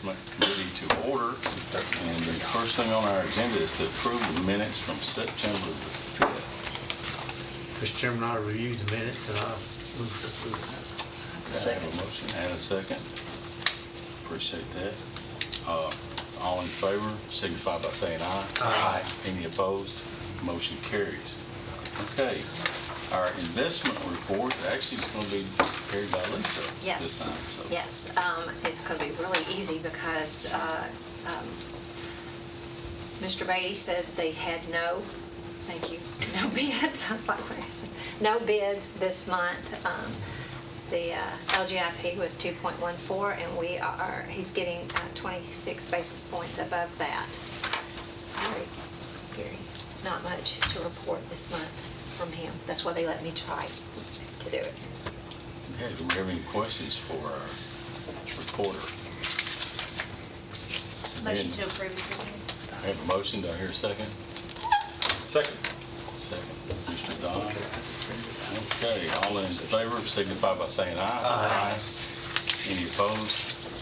Investment Committee to order. And the first thing on our agenda is to approve the minutes from September the 5th. Mr. Chairman, I reviewed the minutes and I move to approve I have a motion and a second. Appreciate that. All in favor, signify by saying aye. Aye. Any opposed? Motion carries. Okay, our investment report actually is going to be carried by Lisa Yes. this time. So. Yes, it's going to be really easy because Mr. Beatty said they had no bids. I was like, where is it? No bids this month. The LGIP was 2.14, and he's getting 26 basis points above that. So very, not much to report this month from him. That's why they let me try to do it. Okay, do we have any questions for our reporter? Motion to approve. I have a motion. Do I hear a second? Second. Second. Mr. Don. Okay, all in favor signify by saying aye. Aye. Any opposed?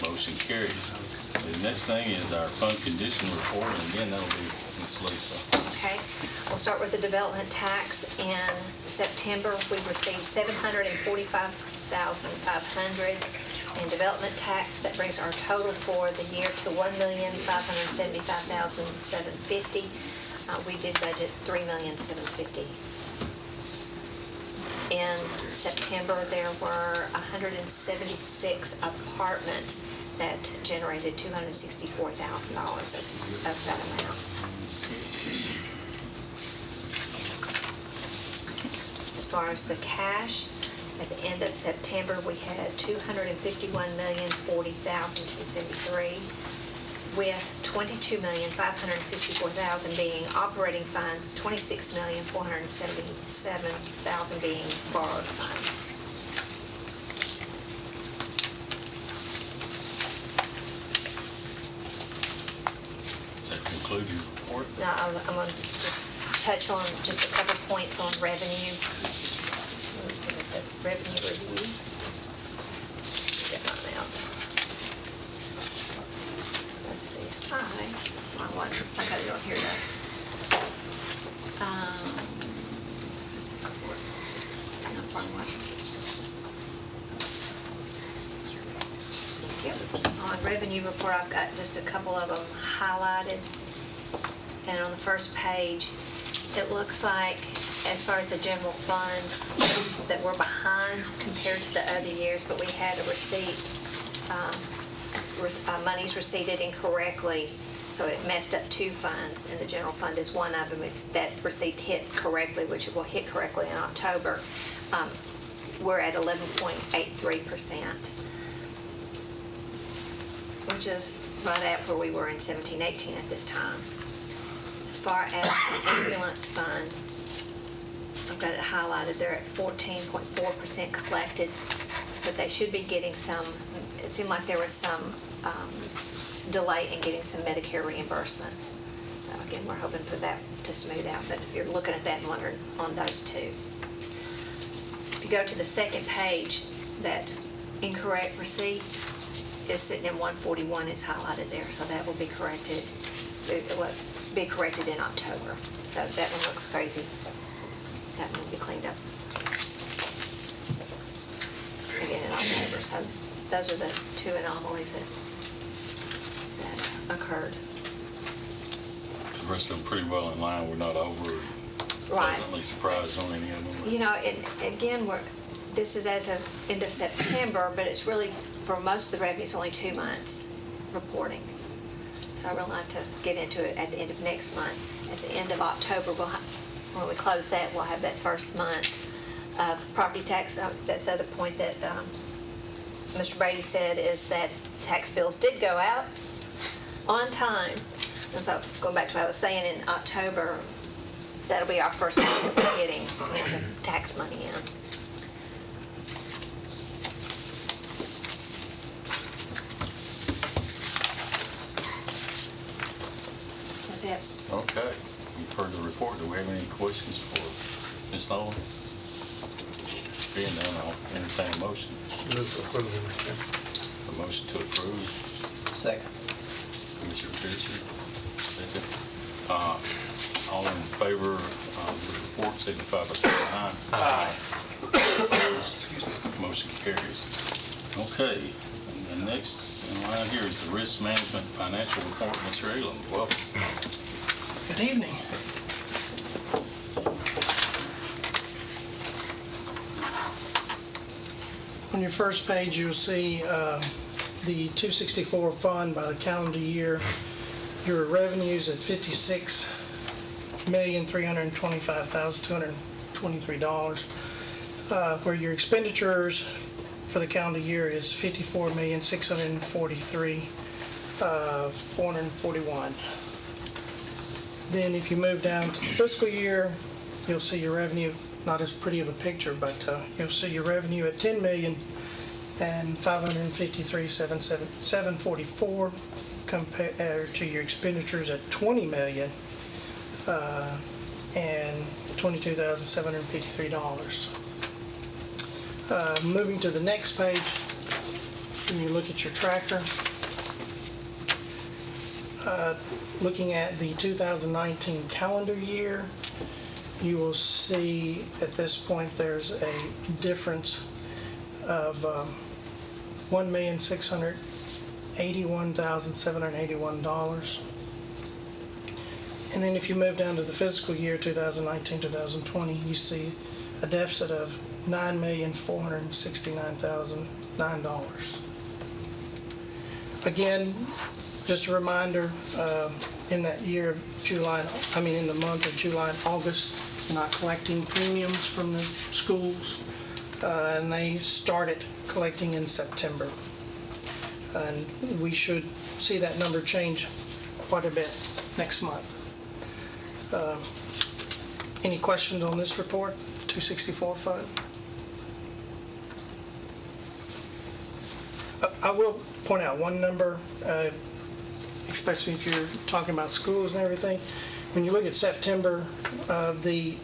Motion carries. The next thing is our fund condition report, and again, that'll be Ms. Lisa. Okay, we'll start with the development tax. In September, we received $745,500 in development tax. That brings our total for the year to $1,575,750. We did budget $3,750,000. In September, there were 176 apartments that generated $264,000 of that amount. As far as the cash, at the end of September, we had $251,040,273, with $22,564,000 being operating funds, $26,477,000 being borrowed funds. Does that conclude your report? Now, I'm going to just touch on just a couple points on revenue. The revenue review. Get mine out. Let's see. I got it on here now. This report. No, wrong one. Thank you. On revenue report, I've got just a couple of them highlighted. And on the first page, it looks like, as far as the general fund, that we're behind compared to the other years, but we had a receipt, monies receipted incorrectly, so it messed up two funds, and the general fund is one of them. If that receipt hit correctly, which it will hit correctly in October, we're at 11.83%, which is right at where we were in 17-18 at this time. As far as the ambulance fund, I've got it highlighted. They're at 14.4% collected, but they should be getting some. It seemed like there was some delay in getting some Medicare reimbursements. So again, we're hoping for that to smooth out. But if you're looking at that and wondering on those two, if you go to the second page, that incorrect receipt is sitting in 141. It's highlighted there, so that will be corrected. It will be corrected in October. So that one looks crazy. That one will be cleaned up again in October. So those are the two anomalies that occurred. The rest of them pretty well in line. We're not over Right. pleasantly surprised on any of them. You know, and again, this is as of end of September, but it's really, for most of the revenue, it's only 2 months reporting. So I would like to get into it at the end of next month. At the end of October, when we close that, we'll have that first month of property tax. That's the other point that Mr. Brady said, is that tax bills did go out on time. And so going back to what I was saying, in October, that'll be our first month that we're getting the tax money in. That's it. Okay, you've heard the report. Do we have any questions for Ms. Nolan? Being none, I'll entertain a motion. Move to approve, Mr. Chairman. A motion to approve Second. Commissioner Pearson, second. All in favor of the report, signify by saying aye. Aye. Opposed? Motion carries. Okay, and the next in line here is the Risk Management Financial Report. Mr. Elam, welcome. Good evening. On your first page, you'll see the 264 fund by the calendar year. Your revenues at $56,325,223, where your expenditures for the calendar year is $54,643,441. Then if you move down to the fiscal year, you'll see your revenue, not as pretty of a picture, but you'll see your revenue at $10,553,744 compared to your expenditures at $20,000 and $22,753. Moving to the next page, when you look at your tractor, looking at the 2019 calendar year, you will see at this point there's a difference of $1,681,781. And then if you move down to the fiscal year 2019-2020, you see a deficit of $9,469,009. Again, just a reminder, in that year of in the month of July and August, we're not collecting premiums from the schools, and they started collecting in September. And we should see that number change quite a bit next month. Any questions on this report, 264 fund? I will point out one number, especially if you're talking about schools and everything. When you look at September, the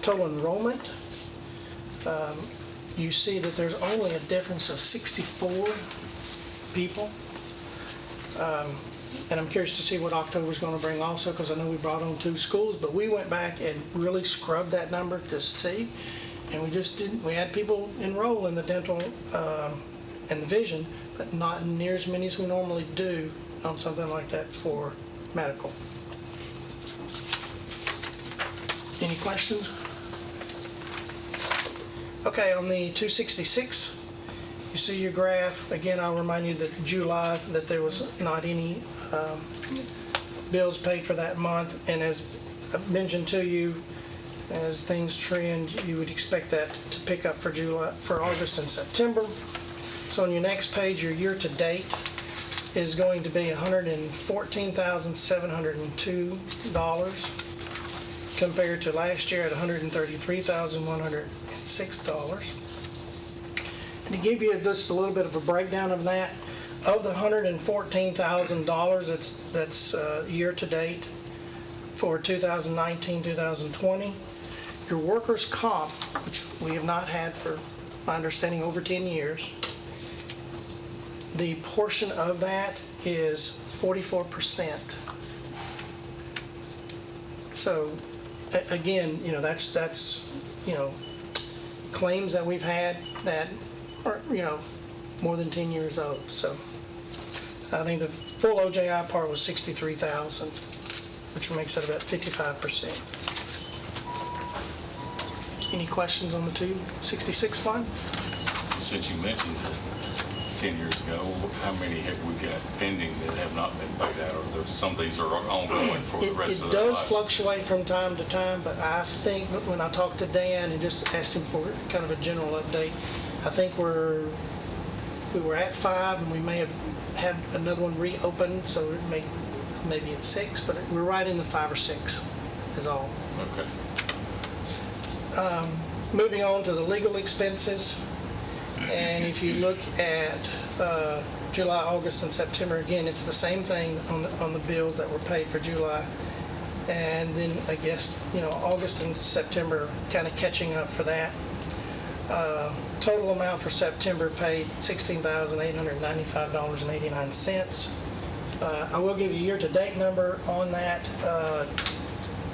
total enrollment, you see that there's only a difference of 64 people. And I'm curious to see what October's going to bring also, because I know we brought on 2 schools, but we went back and really scrubbed that number to see, and we just didn't. We had people enroll in the dental and the vision, but not near as many as we normally do on something like that for medical. Any questions? Okay, on the 266, you see your graph. Again, I'll remind you that July, that there was not any bills paid for that month. And as I mentioned to you, as things trend, you would expect that to pick up for August and September. So on your next page, your year-to-date is going to be $114,702 compared to last year at $133,106. And to give you just a little bit of a breakdown of that, of the $114,000 that's year-to-date for 2019-2020, your workers' comp, which we have not had for my understanding over 10 years, the portion of that is 44%. So again, that's claims that we've had that are more than 10 years old. So I think the full OJI part was 63,000, which makes it about 55%. Any questions on the 266 fund? Since you mentioned that 10 years ago, how many have we got pending that have not been paid out, or there's some of these are ongoing for the rest of It their does lives? fluctuate from time to time, but I think when I talked to Dan and just asked him for kind of a general update, I think we were at 5, and we may have had another one reopened, so maybe it's 6, but we're right in the 5 or 6 is all. Okay. Moving on to the legal expenses, and if you look at July, August, and September, again, it's the same thing on the bills that were paid for July, and then I guess August and September kind of catching up for that. Total amount for September paid $16,895.89. I will give you a year-to-date number on that.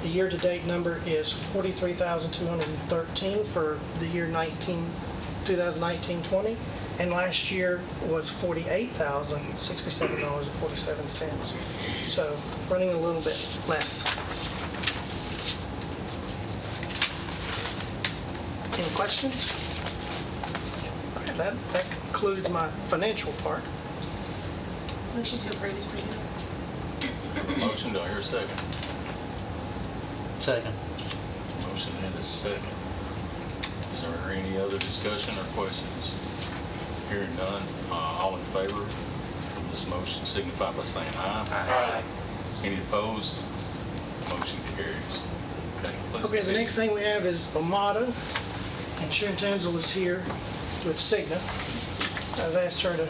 The year-to-date number is $43,213 for the year 2019-20, and last year was $48,067.47. So running a little bit less. Any questions? All right, that concludes my financial part. Motion to approve is presented. Motion, do I hear a second? Second. Motion and a second. Is there any other discussion or questions? Hearing none, all in favor of this motion signify by saying aye. Aye. Any opposed? Motion carries. Okay, please. Okay, the continue. next thing we have is Omada, and Sharon Tanzel is here with Cigna. I've asked her to,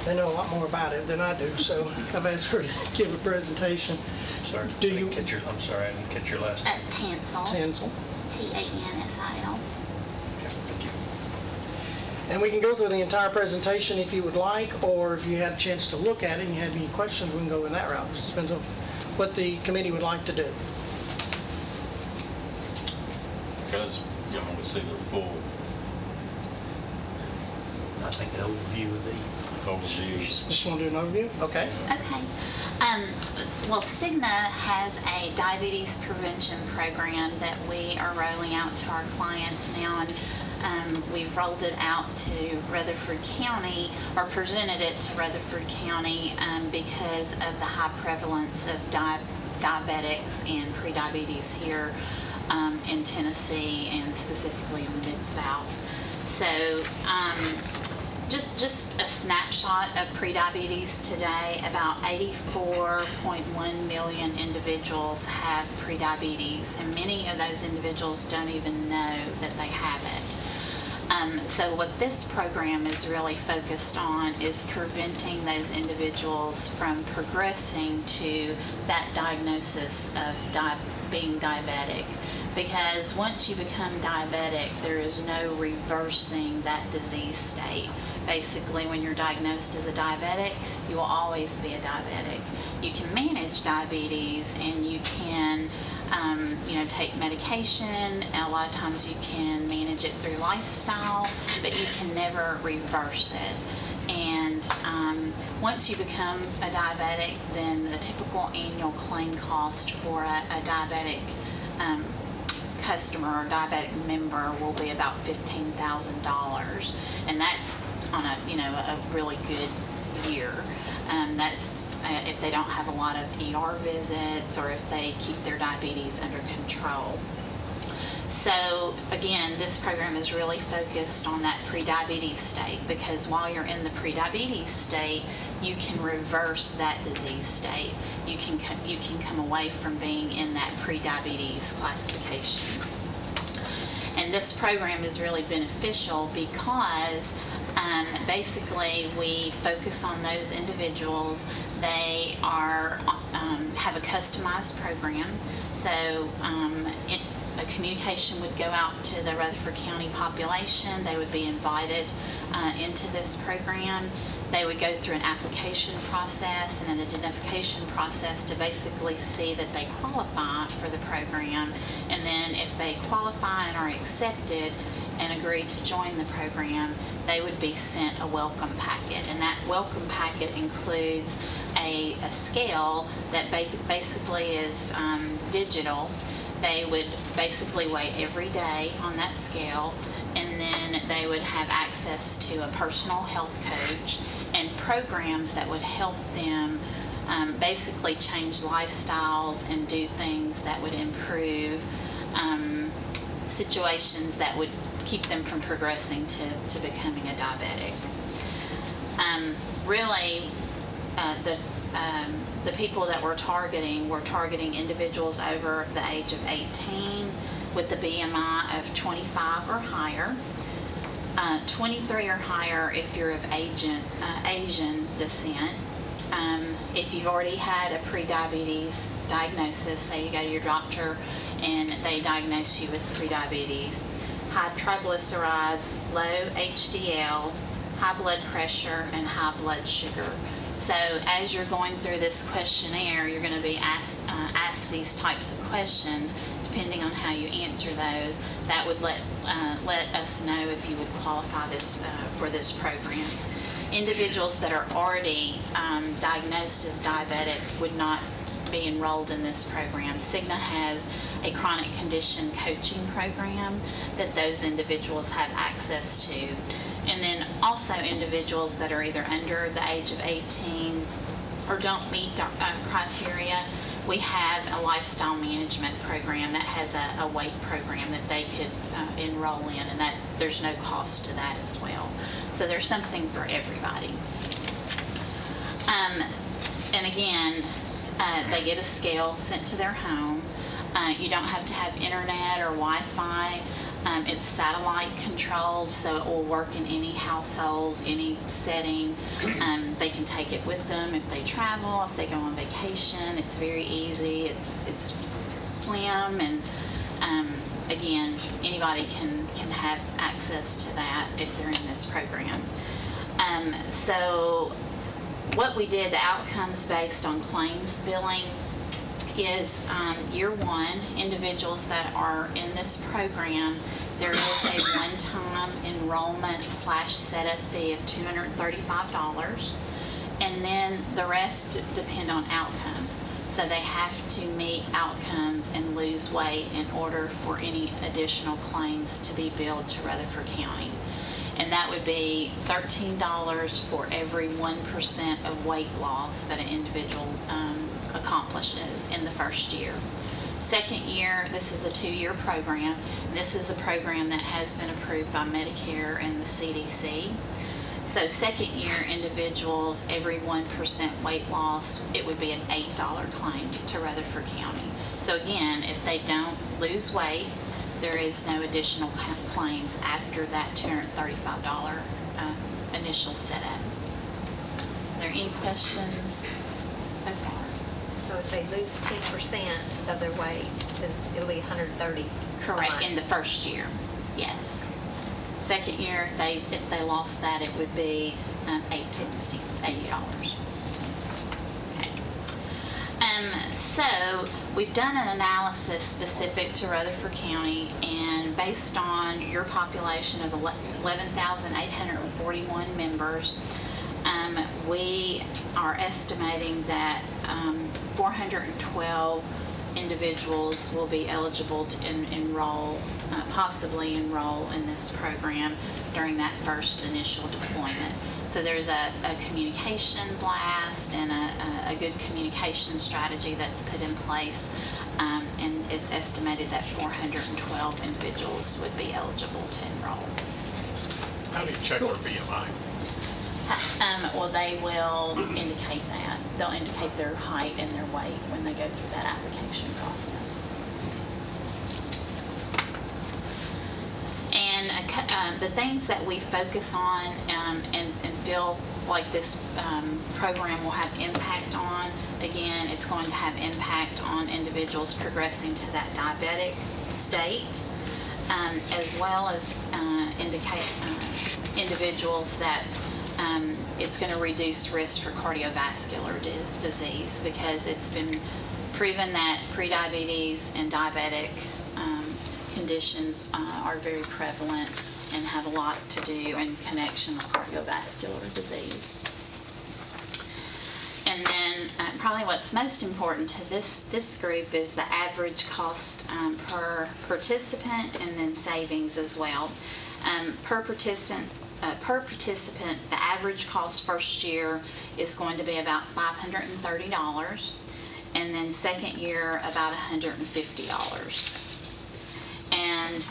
they know a lot more about it than I do, so I've asked her to give a presentation. Sorry, Do I didn't you- catch your, I'm sorry, I didn't catch your last name. Tansel, Tanzel. Tansil. Okay, thank you. And we can go through the entire presentation if you would like, or if you had a chance to look at it and you had any questions, we can go in that route. It just depends on what the committee would like to do. Guys, you want to see the full I think an overview would be. overview? Just want to do an overview? Okay. Okay. Well, Cigna has a diabetes prevention program that we are rolling out to our clients now, and we've rolled it out to Rutherford County, or presented it to Rutherford County because of the high prevalence of diabetics and prediabetes here in Tennessee, and specifically in the Mid-South. So just a snapshot of prediabetes today. About 84.1 million individuals have prediabetes, and many of those individuals don't even know that they have it. So what this program is really focused on is preventing those individuals from progressing to that diagnosis of being diabetic. Because once you become diabetic, there is no reversing that disease state. Basically, when you're diagnosed as a diabetic, you will always be a diabetic. You can manage diabetes, and you can take medication. A lot of times you can manage it through lifestyle, but you can never reverse it. And once you become a diabetic, then the typical annual claim cost for a diabetic customer or diabetic member will be about $15,000, and that's on a really good year. That's if they don't have a lot of ER visits, or if they keep their diabetes under control. So again, this program is really focused on that prediabetes state, because while you're in the prediabetes state, you can reverse that disease state. You can come away from being in that prediabetes classification. And this program is really beneficial because basically we focus on those individuals. They are have a customized program. So a communication would go out to the Rutherford County population. They would be invited into this program. They would go through an application process and an identification process to basically see that they qualify for the program. And then if they qualify and are accepted and agree to join the program, they would be sent a welcome packet. And that welcome packet includes a scale that basically is digital. They would basically weigh every day on that scale, and then they would have access to a personal health coach and programs that would help them basically change lifestyles and do things that would improve situations that would keep them from progressing to becoming a diabetic. Really, the people that we're targeting individuals over the age of 18 with the BMI of 25 or higher, 23 or higher if you're of Asian descent. If you've already had a prediabetes diagnosis, say you go to your doctor and they diagnose you with prediabetes, high triglycerides, low HDL, high blood pressure, and high blood sugar. So as you're going through this questionnaire, you're going to be asked these types of questions. Depending on how you answer those, that would let us know if you would qualify for this program. Individuals that are already diagnosed as diabetic would not be enrolled in this program. Cigna has a chronic condition coaching program that those individuals have access to. And then also individuals that are either under the age of 18 or don't meet criteria, we have a lifestyle management program that has a weight program that they could enroll in, and that there's no cost to that as well. So there's something for everybody. And again, they get a scale sent to their home. You don't have to have internet or Wi-Fi. It's satellite controlled, so it will work in any household, any setting. They can take it with them if they travel, if they go on vacation. It's very easy. It's slim, and again, anybody can have access to that if they're in this program. So what we did, the outcomes based on claims billing, is year one, individuals that are in this program, there is a one-time enrollment / setup fee of $235, and then the rest depend on outcomes. So they have to meet outcomes and lose weight in order for any additional claims to be billed to Rutherford County. And that would be $13 for every 1% of weight loss that an individual accomplishes in the first year. Second year, this is a 2-year program. This is a program that has been approved by Medicare and the CDC. So second year individuals, every 1% weight loss, it would be an $8 claim to Rutherford County. So again, if they don't lose weight, there is no additional claims after that $235 initial setup. Are there any questions so far? So if they lose 10% of their weight, then it'll be $130. Correct, in the first year, yes. Second year, if they lost that, it would be 8 times 10, $80. Okay. So we've done an analysis specific to Rutherford County, and based on your population of 11,841 members, we are estimating that 412 individuals will be eligible to possibly enroll in this program during that first initial deployment. So there's a communication blast and a good communication strategy that's put in place, and it's estimated that 412 individuals would be eligible to enroll. How do you check their BMI? Well, they will indicate that. They'll indicate their height and their weight when they go through that application process. And the things that we focus on and feel like this program will have impact on, again, it's going to have impact on individuals progressing to that diabetic state, as well as indicate individuals that it's going to reduce risk for cardiovascular disease, because it's been proven that prediabetes and diabetic conditions are very prevalent and have a lot to do in connection with cardiovascular disease. And then probably what's most important to this group is the average cost per participant, and then savings as well. Per participant, the average cost first year is going to be about $530, and then second year about $150. And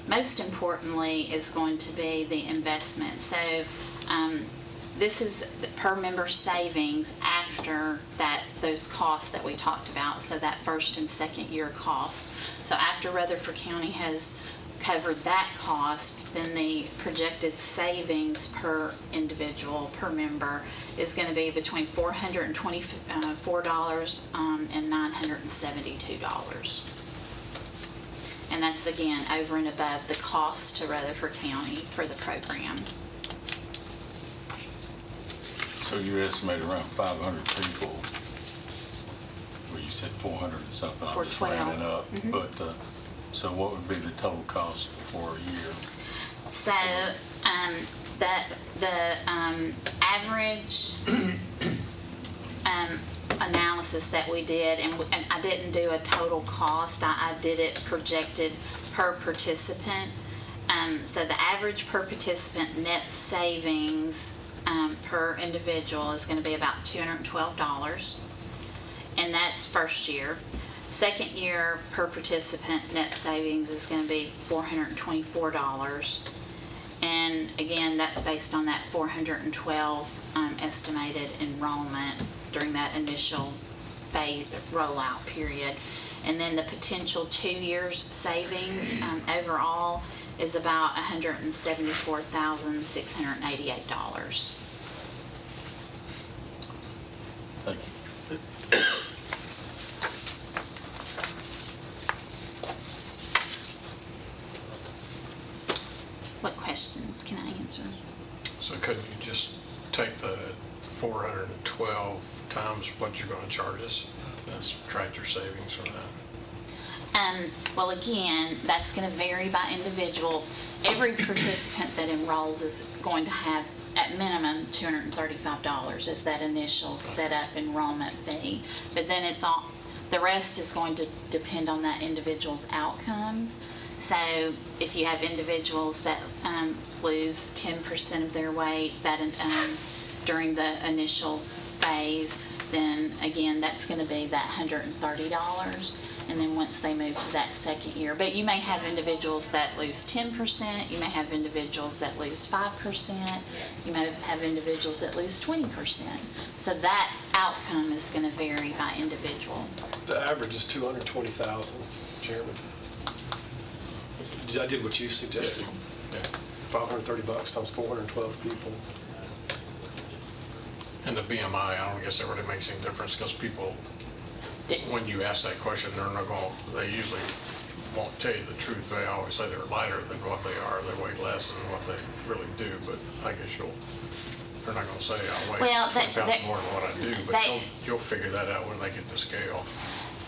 most importantly is going to be the investment. So this is the per member savings after those costs that we talked about, so that first and second year cost. So after Rutherford County has covered that cost, then the projected savings per individual, per member, is going to be between $424 and $972. And that's, again, over and above the cost to Rutherford County for the program. So you estimate around 500 people. Well, you said 400 or something. For I'm just 12. rounding up. But, so what would be the total cost for a year? So, the average analysis that we did, and I didn't do a total cost, I did it projected per participant. So the average per participant net savings per individual is going to be about $212, and that's first year. Second year per participant net savings is going to be $424. And again, that's based on that 412 estimated enrollment during that initial phase rollout period. And then the potential 2 years savings overall is about $174,688. Thank you. What questions can I answer? So couldn't you just take the 412 times what you're going to charge us and subtract your savings from that? Well, again, that's going to vary by individual. Every participant that enrolls is going to have, at minimum, $235 as that initial setup enrollment fee. But then it's all, the rest is going to depend on that individual's outcomes. So if you have individuals that lose 10% of their weight during the initial phase, then again, that's going to be that $130. And then once they move to that second year. But you may have individuals that lose 10%, you may have individuals that lose 5%, you may have individuals that lose 20%. So that outcome is going to vary by individual. The average is 220,000, Chairman. I did what you suggested. Yeah. $530 times 412 people. And the BMI, I don't guess that really makes any difference because people, when you ask that question, they usually won't tell you the truth. They always say they're lighter than what they are. They weigh less than what they really do, but I guess they're not going to say I weigh 20 pounds more than what I do, but you'll figure that out when they get the scale.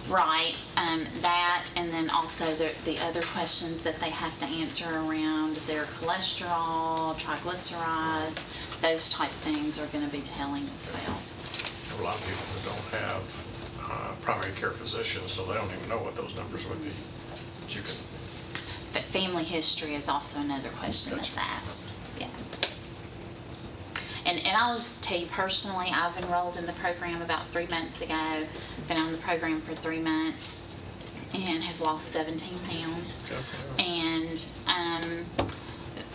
Right, that, and then also the other questions that they have to answer around their cholesterol, triglycerides, those type things are going to be telling as well. A lot of people that don't have primary care physicians, so they don't even know what those numbers would be. But you can. But family history is also another question that's asked. Yeah. And I'll just tell you personally, I've enrolled in the program about 3 months ago. Been on the program for 3 months and have lost 17 pounds. Okay. And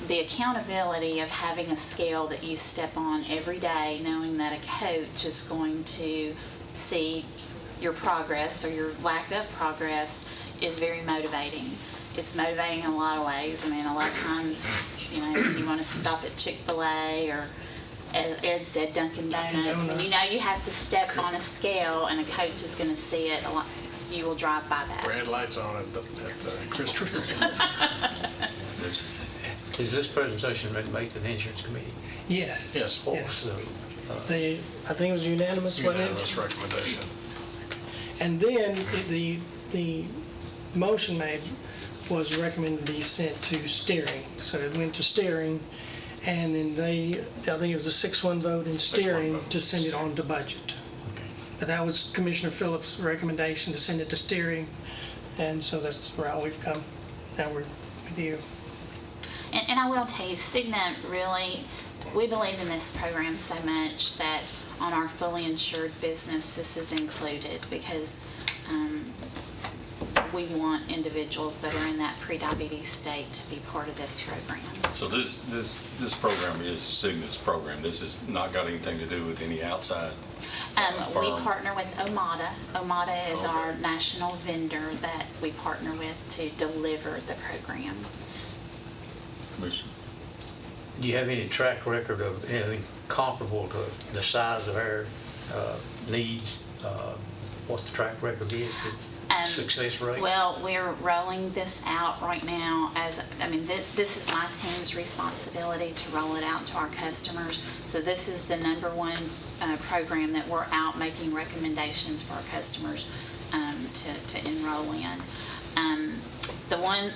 the accountability of having a scale that you step on every day, knowing that a coach is going to see your progress or your lack of progress, is very motivating. It's motivating in a lot of ways. I mean, a lot of times, you want to stop at Chick-fil-A or, as Ed said, Dunkin' Donuts. When you know you have to step on a scale and a coach is going to see it, a lot, you will drive by that. Red lights on at Christmas. Is this presentation made to the insurance committee? Yes. Yes. Yes. So, I think it was unanimous, wasn't it? Unanimous recommendation. And then the motion made was recommended to be sent to steering. So it went to steering, and then I think it was a 6-1 vote in steering vote. to send it on to budget. But that was Commissioner Phillips' recommendation to send it to steering, and so that's the route we've come. Now we're with you. And I will tell you, Cigna really, we believe in this program so much that on our fully insured business, this is included because we want individuals that are in that pre-diabetes state to be part of this program. So this program is Cigna's program. This has not got anything to do with any outside We firm? partner with Omada. Omada is Okay. our national vendor that we partner with to deliver the program. Commissioner? do you have any track record of anything comparable to the size of our needs? What the track record is? success rate? Well, we're rolling this out right now this is my team's responsibility to roll it out to our customers. So this is the number one program that we're out making recommendations for our customers to enroll in. The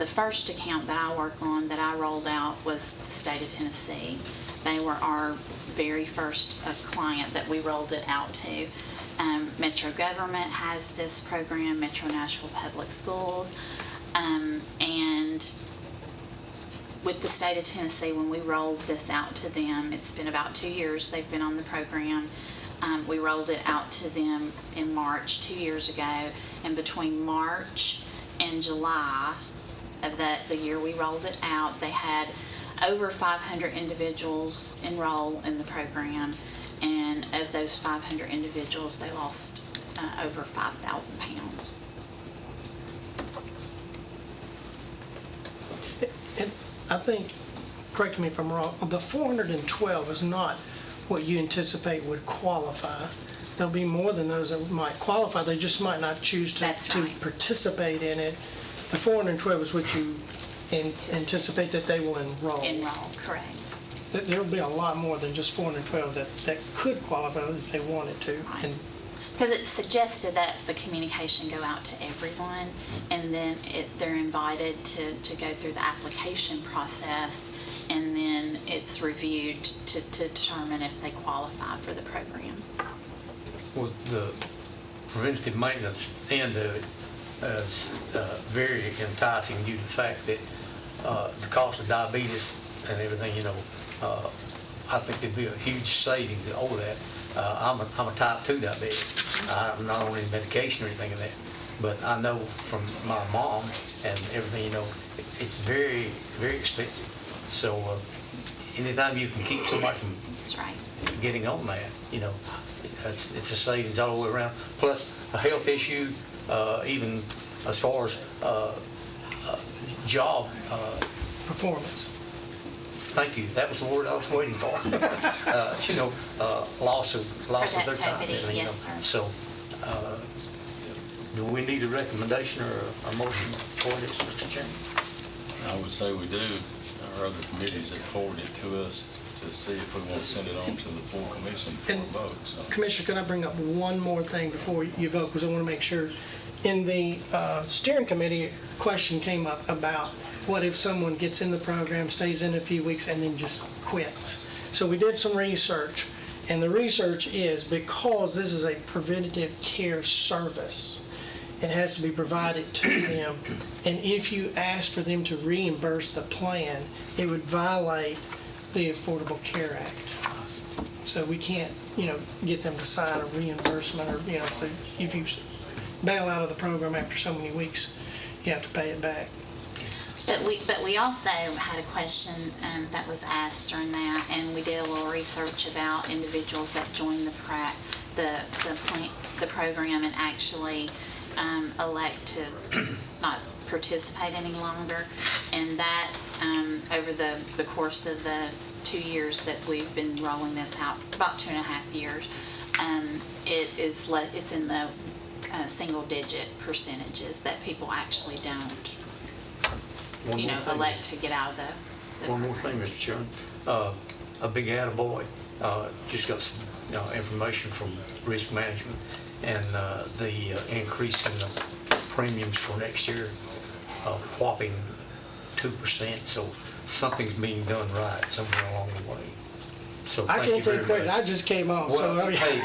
first account that I work on that I rolled out was the state of Tennessee. They were our very first client that we rolled it out to. Metro Government has this program, Metro Nashville Public Schools, and with the state of Tennessee, when we rolled this out to them, it's been about 2 years they've been on the program. We rolled it out to them in March 2 years ago, and between March and July of the year we rolled it out, they had over 500 individuals enroll in the program, and of those 500 individuals, they lost over 5,000 pounds. And I think, correct me if I'm wrong, the 412 is not what you anticipate would qualify. There'll be more than those that might qualify. They just might not choose to That's right. participate in it. The 412 is what you anticipate that they will enroll. Correct. There'll be a lot more than just 412 that could qualify if they wanted to. Right. And Because it's suggested that the communication go out to everyone, and then they're invited to go through the application process, and then it's reviewed to determine if they qualify for the program. Well, the preventative maintenance end of it is very enticing due to the fact that the cost of diabetes and everything, I think there'd be a huge savings over that. I'm a type 2 diabetic. I'm not on any medication or anything of that, but I know from my mom and everything, it's very, very expensive. So anytime you can keep somebody from That's right. getting on that, it's a savings all the way around. Plus a health issue, even as far as job. performance. Thank you. That was the word I was waiting for. Loss of their time. Productivity, yes, sir. So, do we need a recommendation or a motion for this, Mr. Chairman? I would say we do. Our other committees have forwarded it to us to see if we want to send it on to the full commission for a And vote. So. Commissioner, can I bring up one more thing before you vote? Because I want to make sure. In the steering committee, a question came up about what if someone gets in the program, stays in a few weeks, and then just quits. So we did some research, and the research is because this is a preventative care service, it has to be provided to them, and if you ask for them to reimburse the plan, it would violate the Affordable Care Act. So we can't, get them to sign a reimbursement or, so if you bail out of the program after so many weeks, you have to pay it back. But we also had a question that was asked during that, and we did a little research about individuals that joined the program and actually elect to not participate any longer, and that over the course of the 2 years that we've been rolling this out, about 2.5 years, it's in the single-digit percentages that people actually don't One more thing. elect to get out of the One more thing, Mr. Chairman. A big attaboy just got some information from risk management, and the increase in the premiums for next year, a whopping 2%. So something's being done right somewhere along the way. So I thank you can't take very credit, much. I just came off, so. Well, I mean- hey,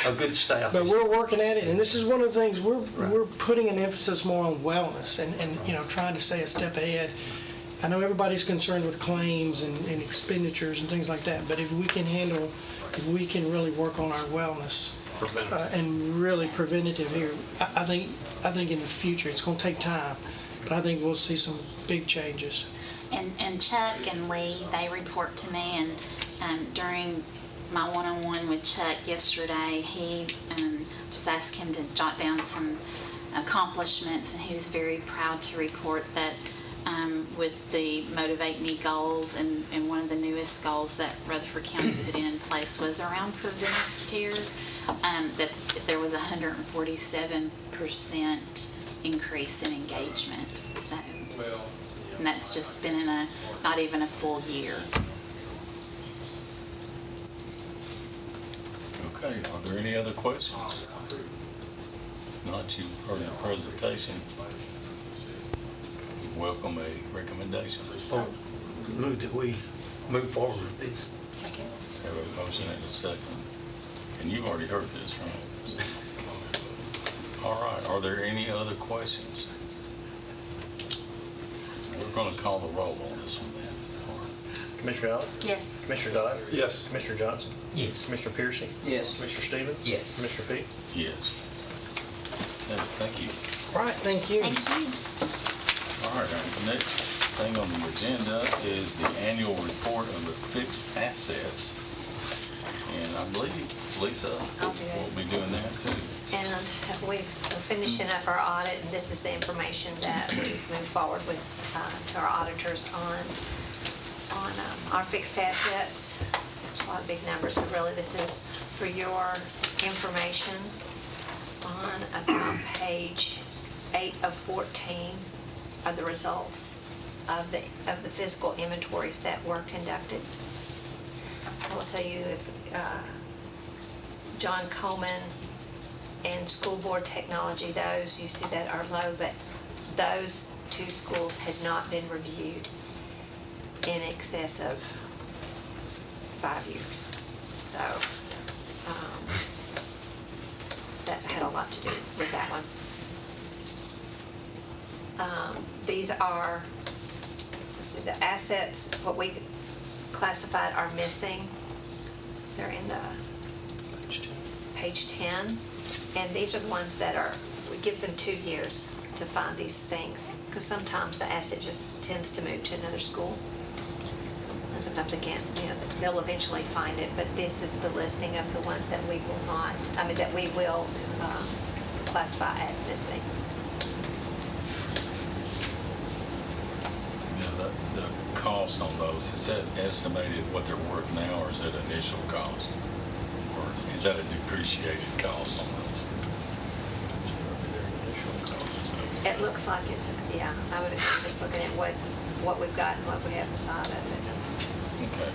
a good staff. But we're working at it, and this is one of the things, we're putting an emphasis more on wellness and trying to stay a step ahead. I know everybody's concerned with claims and expenditures and things like that, but if we can really work on our wellness Preventative. and really preventative here, I think in the future, it's gonna take time, but I think we'll see some big changes. And Chuck and Lee, they report to me, and during my one-on-one with Chuck yesterday, he just asked him to jot down some accomplishments, and he was very proud to report that with the Motivate Me goals, and one of the newest goals that Rutherford County put in place was around preventive care, that there was 147% increase in engagement. So, and that's just been in not even a full year. Okay, are there any other questions? Not, you've heard the presentation. Welcome a recommendation. Oh, move that we move forward with this. Second. Have a motion and a second. And you've already heard this, right? All right, are there any other questions? We're going to call the roll on this one then. Commissioner Allen? Yes. Commissioner Dodd? Yes. Commissioner Johnson? Yes. Commissioner Piercy? Yes. Commissioner Stevens? Yes. Commissioner Peak? Yes. Thank you. All right, thank you. Thank you. All right, the next thing on the agenda is the annual report of the fixed assets. And I believe Lisa I'll do it. will be doing that too. And we're finishing up our audit, and this is the information that we move forward with to our auditors on our fixed assets. There's a lot of big numbers, so really this is for your information. On about page 8 of 14 are the results of the physical inventories that were conducted. I will tell you, if John Coleman and School Board Technology, those you see that are low, but those two schools had not been reviewed in excess of 5 years. So that had a lot to do with that one. These are, let's see, the assets, what we classified are missing. They're in the page 10. And these are the ones that are, we give them 2 years to find these things, because sometimes the asset just tends to move to another school. And sometimes again, they'll eventually find it, but this is the listing of the ones that we will not, that we will classify as missing. Now, the cost on those, is that estimated what they're worth now, or is that initial cost? Or is that a depreciated cost on those? It looks like it's, yeah, I would agree, just looking at what we've got and what we have beside of it. Okay.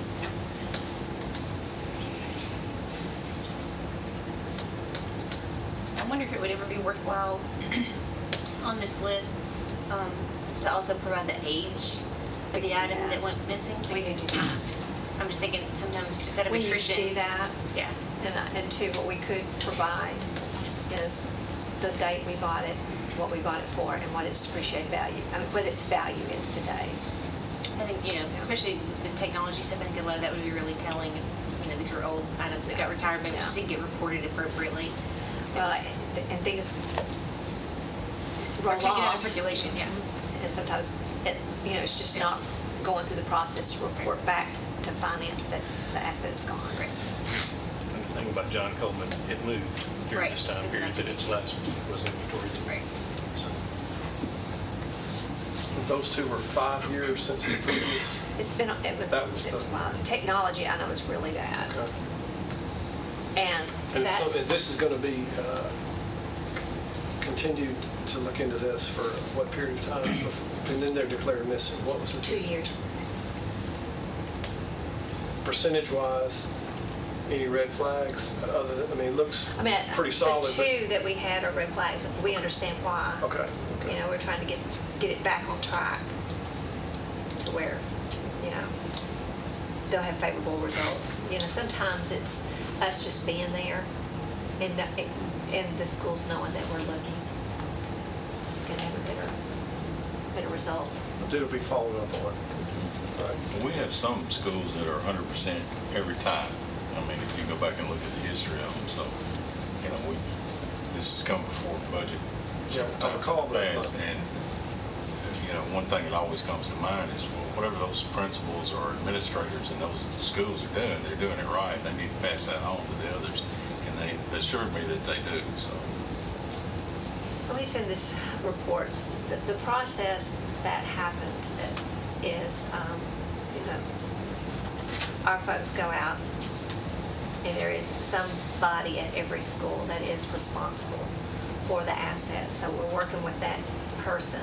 I wonder if it would ever be worthwhile on this list to also provide the age We of the can do item that. that went missing. We can do that. I'm just thinking sometimes instead of When you attrition. see that, Yeah. and two, what we could provide is the date we bought it, what we bought it for, and what its depreciated value, what its value is today. I think, especially the technology stuff, I think a lot of that would be really telling. These were old items that got retired, but just didn't get reported appropriately. Well, and things roll Taken out of off. circulation, yeah. And sometimes, it's just not going through the process to report back to finance that the asset's gone. Right. And the thing about John Coleman, it moved during Right. this time It's period not- that its last was inventory. Right. So, Those two were 5 years since the previous. It was That was a the- while. Technology, I know, is really bad. Okay. And And so that's, this is going to be continued to look into this for what period of time? And then they're declared missing. What was it? 2 years. Percentage-wise, any red flags? Other than, it looks pretty solid. The two that we had are red flags. We understand why. But, okay. We're trying to get it back on track to where, they'll have favorable results. Sometimes it's us just being there and the schools knowing that we're looking and have a better result. But it'll be followed up on. Right. We have some schools that are 100% every time. If you go back and look at the history of them, so, this has come before the budget several Yeah, I times recall in the that, past. but- And, one thing that always comes to mind is, well, whatever those principals or administrators in those schools are doing, they're doing it right. They need to pass that on to the others. And they assured me that they do, so. we send this reports, the process that happens is, our folks go out, and there is somebody at every school that is responsible for the assets. So we're working with that person.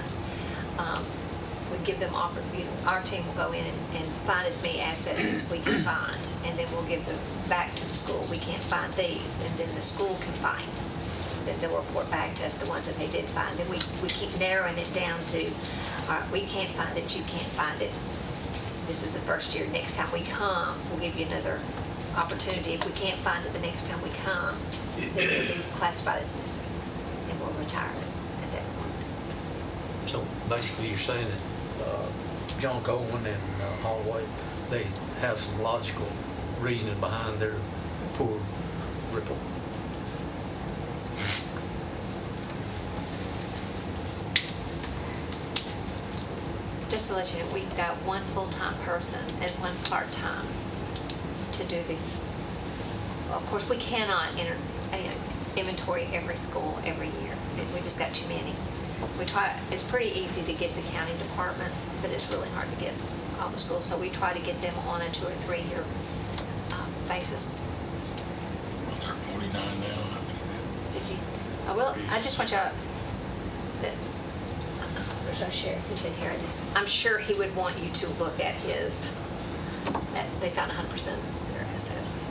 We give them, our team will go in and find as many assets as we can find, and then we'll give them back to the school. We can't find these, and then the school can find. Then they'll report back to us the ones that they did find. Then we keep narrowing it down to, all right, we can't find it, you can't find it. This is the first year. Next time we come, we'll give you another opportunity. If we can't find it the next time we come, then it'll be classified as missing, and we'll retire it at that point. So basically, you're saying that John Coleman and Holloway, they have some logical reasoning behind their poor report. Just to let you know, we've got one full-time person and one part-time to do this. Of course, we cannot inventory every school every year. We just got too many. We try. It's pretty easy to get the county departments, but it's really hard to get all the schools. So we try to get them on a 2 or 3 year basis. Well, they're 49 now. How many? 50. I just want y'all. There's our sheriff. He's in here. I'm sure he would want you to look at his. They found 100% of their assets.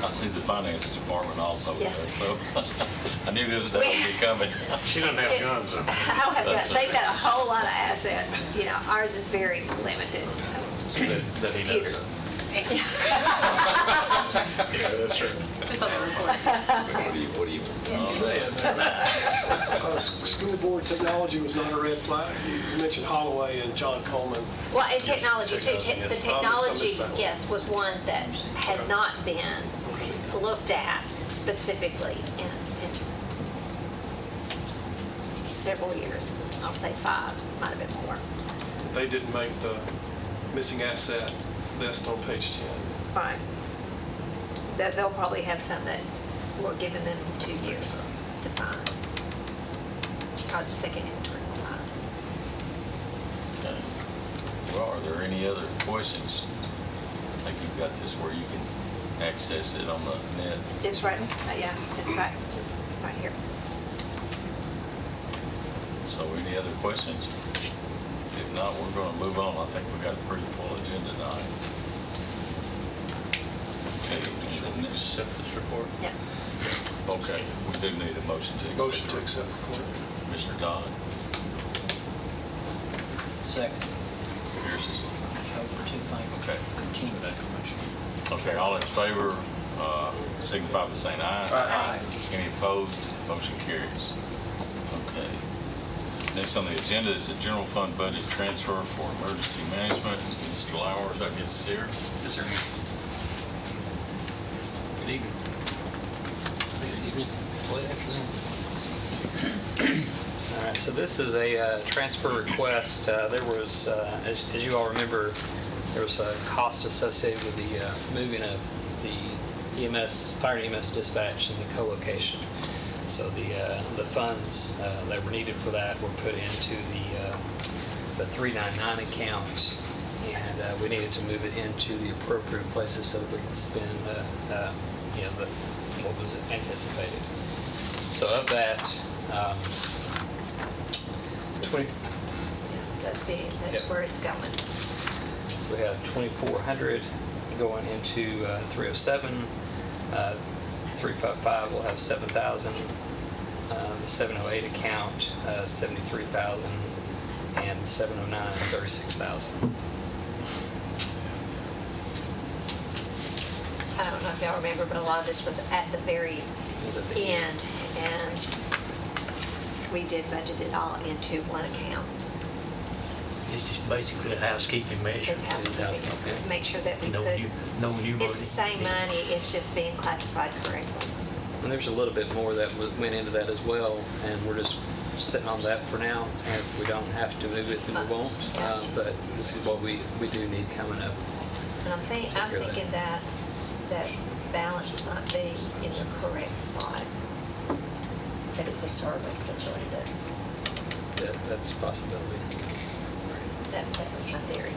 I see the finance department also. Yes. So I knew that would be coming. She doesn't have guns. Though. I don't have guns. They've got a whole lot of assets. Ours is very limited. That he knows Computers. of. Yeah, that's true. It's on the report. What do you School board technology was not a red flag. You mentioned Holloway and John Coleman. Well, and technology too. Technology, The yes. technology, that one. yes, was one that had Okay. not been looked at specifically in several years. I'll say 5, might have been more. They didn't make the missing asset list on page 10. Right. They'll probably have some that we're giving them 2 years to find. Or the second inventory will find. Okay. Well, are there any other questions? I think you've got this where you can access it on the net. It's right, yeah, it's right here. So any other questions? If not, we're going to move on. I think we've got a pretty full agenda tonight. Okay, Should we accept this report? Yeah. okay, we do need a motion to accept. Motion to accept report. Mr. Dodd, Second. Pierce. Hope to Okay. continue that commission. Okay, all in favor, signify by saying aye. Aye. Any opposed? Motion carries. Okay. Next on the agenda is the general fund budget transfer for emergency management. Mr. Lowers, I guess, is here. Yes, sir. Good evening. Good evening. Late afternoon. All right, so this is a transfer request. There was, as you all remember, there was a cost associated with the moving of the EMS, fire and EMS dispatch and the co-location. So the funds that were needed for that were put into the 399 account, and we needed to move it into the appropriate places so that we could spend what was anticipated. So of that, This 20 is- That's Yep. where it's going. So we have 2,400 going into 307. 355 will have 7,000. The 708 account, 73,000, and 709, 36,000. I don't know if y'all remember, but a lot of this was at the very Is at the end, and we did budget it all into one account. It's just basically a housekeeping measure. It's housekeeping, housekeeping. to make sure that we No put, new money. it's the same money, it's just being classified correctly. And there's a little bit more that went into that as well, and we're just sitting on that for now. And if we don't have to move it, then we won't. But this is what we do need coming up. And I'm Take care of that. thinking that that balance might be in the correct spot. That it's a service that you'll end up, That's a possibility. that was my theory.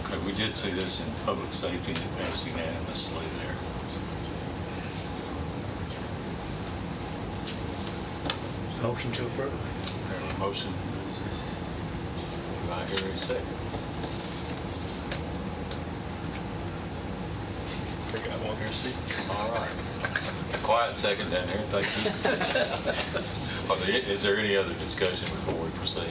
Okay, we did see this in public safety and it passed unanimously there. Motion to approve. Apparently motion. Do I hear a second? Figure out one here, see? All right. Quiet second down here, thank you. Is there any other discussion before we proceed?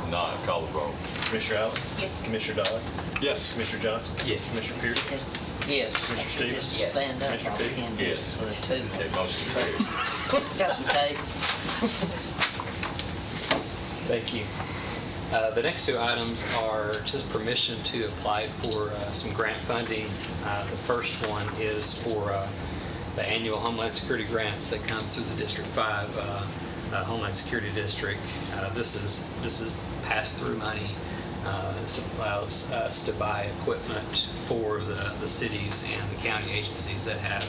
Not, call the roll. Commissioner Allen? Yes. Commissioner Dodd? Yes. Commissioner Johnson? Yes. Commissioner Pierce? Yes. Commissioner Stevens? Stand up. Commissioner all Peak? ten. Yes. Two. Okay, motion carries. Got some tape. Thank you. The next two items are just permission to apply for some grant funding. The first one is for the annual Homeland Security grants that come through the District 5 Homeland Security District. This is pass-through money. This allows us to buy equipment for the cities and the county agencies that have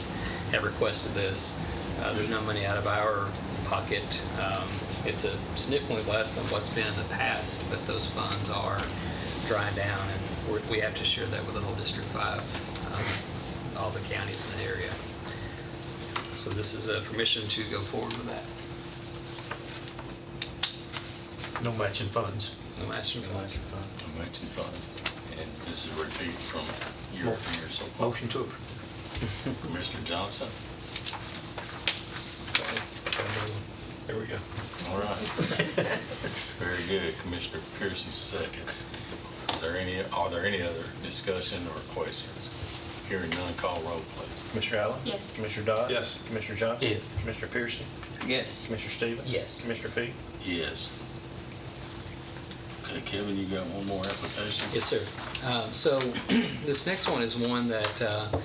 requested this. There's no money out of our pocket. It's a significantly less than what's been in the past, but those funds are drying down, and we have to share that with the whole District 5, all the counties in the area. So this is a permission to go forward with that. No matching funds. No matching funds. No matching fund. And this is repeated from year to year so far. Motion to approve. Commissioner Johnson. There we go. All right. Very good. Commissioner Pierce is second. Are there any other discussion or questions? Hearing none, call roll, please. Commissioner Allen? Yes. Commissioner Dodd? Yes. Commissioner Johnson? Yes. Commissioner Pearson? Yes. Commissioner Stevens? Yes. Commissioner Peak? Yes. Okay, Kevin, you got one more application? Yes, sir. So this next one is one that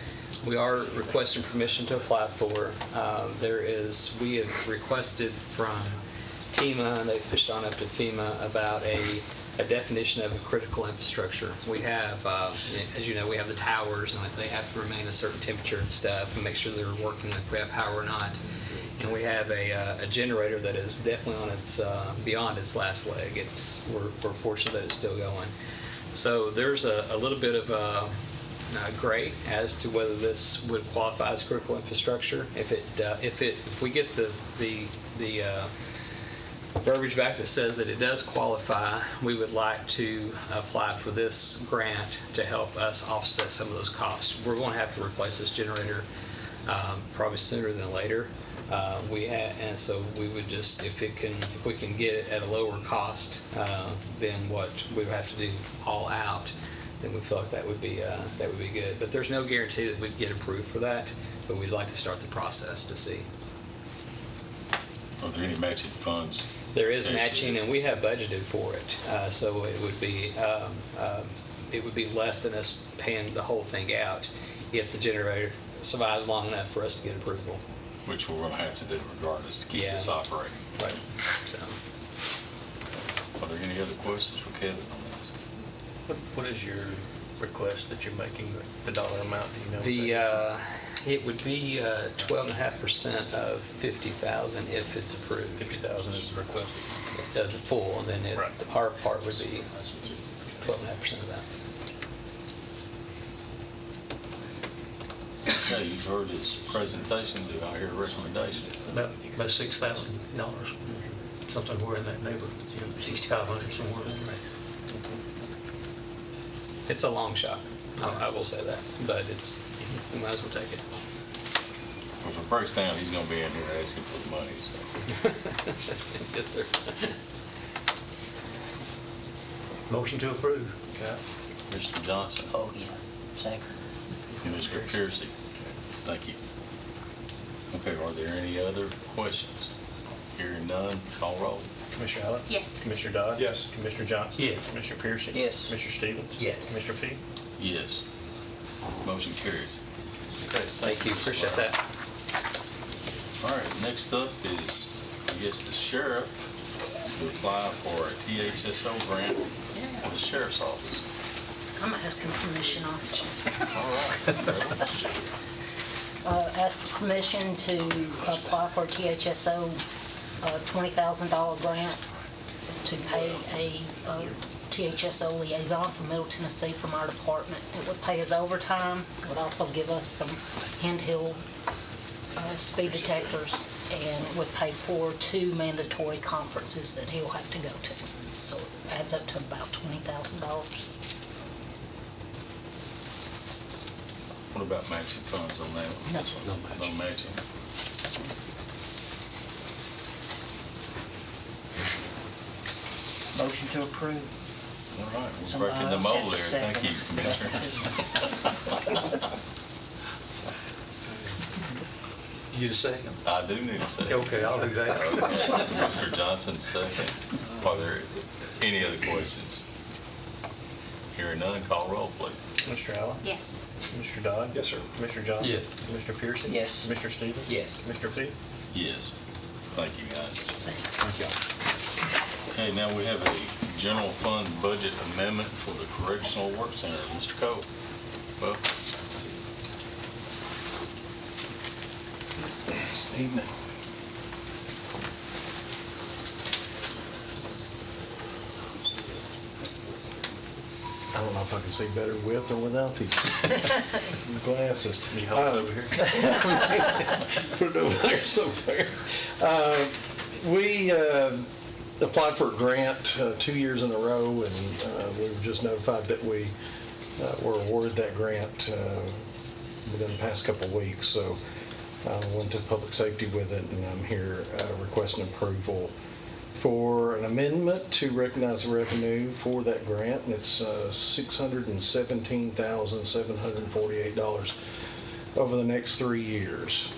we are requesting permission to apply for. We have requested from TEMA, and they pushed on up to FEMA about a definition of a critical infrastructure. We have, as you know, we have the towers, and they have to remain a certain temperature and stuff, and make sure they're working if we have power or not. And we have a generator that is definitely on its beyond its last leg. We're fortunate that it's still going. So there's a little bit of gray as to whether this would qualify as critical infrastructure. If we get the verbiage back that says that it does qualify, we would like to apply for this grant to help us offset some of those costs. We're going to have to replace this generator probably sooner than later. And so we would just, if we can get it at a lower cost than what we would have to do all out, then we feel like that would be good. But there's no guarantee that we'd get approved for that, but we'd like to start the process to see. Are there any matching funds? There is matching, and we have budgeted for it, so it would be less than us paying the whole thing out if the generator survives long enough for us to get approval. Which we're going to have to do regardless to keep Yeah. this operating. Right. So Are there any other questions for Kevin on this? What is your request that you're making, the dollar amount, do you know? it would be 12.5% of 50,000 if it's approved. 50,000 is requested. The full, and then Right. our part would be 12.5% of that. Okay, you've heard his presentation. Do I hear a recommendation? About $6,000, something we're in that neighborhood, 6,500 somewhere. It's a long shot, I will say that, but we might as well take it. Well, if it breaks down, he's going to be in here asking for the money, so. Yes, sir. Motion to approve. Okay. Mr. Johnson. Oh, yeah. Second. And Mr. Piercy. Thank you. Okay, are there any other questions? Hearing none, call roll. Commissioner Allen? Yes. Commissioner Dodd? Yes. Commissioner Johnson? Yes. Commissioner Pearson? Yes. Commissioner Stevens? Yes. Commissioner Peak? Yes. Motion carries. Okay, Thank you, Mr. appreciate Brown. that. All right, next up is, I guess, the sheriff to apply for a THSO grant for the sheriff's office. I'm asking permission also. All right. Ask for permission to apply for a THSO $20,000 grant to pay a THSO liaison from Middle Tennessee from our department. It would pay us overtime. It would also give us some handheld speed detectors, and it would pay for 2 mandatory conferences that he'll have to go to. So it adds up to about $20,000. What about matching funds on that one? No. No matching. Motion to approve. All right, we're Somebody breaking the else mold have to there. Thank you, second. Commissioner. You the second? I do need a second. Okay, I'll do that. Mr. Johnson, second. Are there any other questions? Hearing none, call roll, please. Mr. Allen? Yes. Mr. Dodd? Yes, sir. Mr. Johnson? Yes. Mr. Pearson? Yes. Mr. Stevens? Yes. Mr. Peak? Yes. Thank you, guys. Thank y'all. Okay, now we have a general fund budget amendment for the Correctional Work Center. Mr. Cole, well, Good evening. I don't know if I can see better with or without these glasses. Need help over here? Put it over there somewhere. We applied for a grant 2 years in a row, and we were just notified that we were awarded that grant within the past couple of weeks. So I went to public safety with it, and I'm here requesting approval for an amendment to recognize the revenue for that grant, and it's $617,748 over the next 3 years.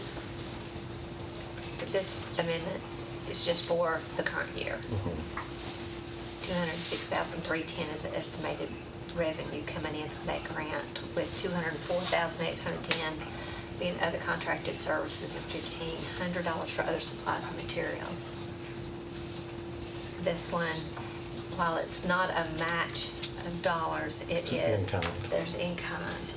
This amendment is just for the current year. $206,310 is the estimated revenue coming in from that grant, with $204,810 being other contracted services and $1,500 for other supplies and materials. This one, while it's not a match of dollars, it is. In-kind. There's in-kind.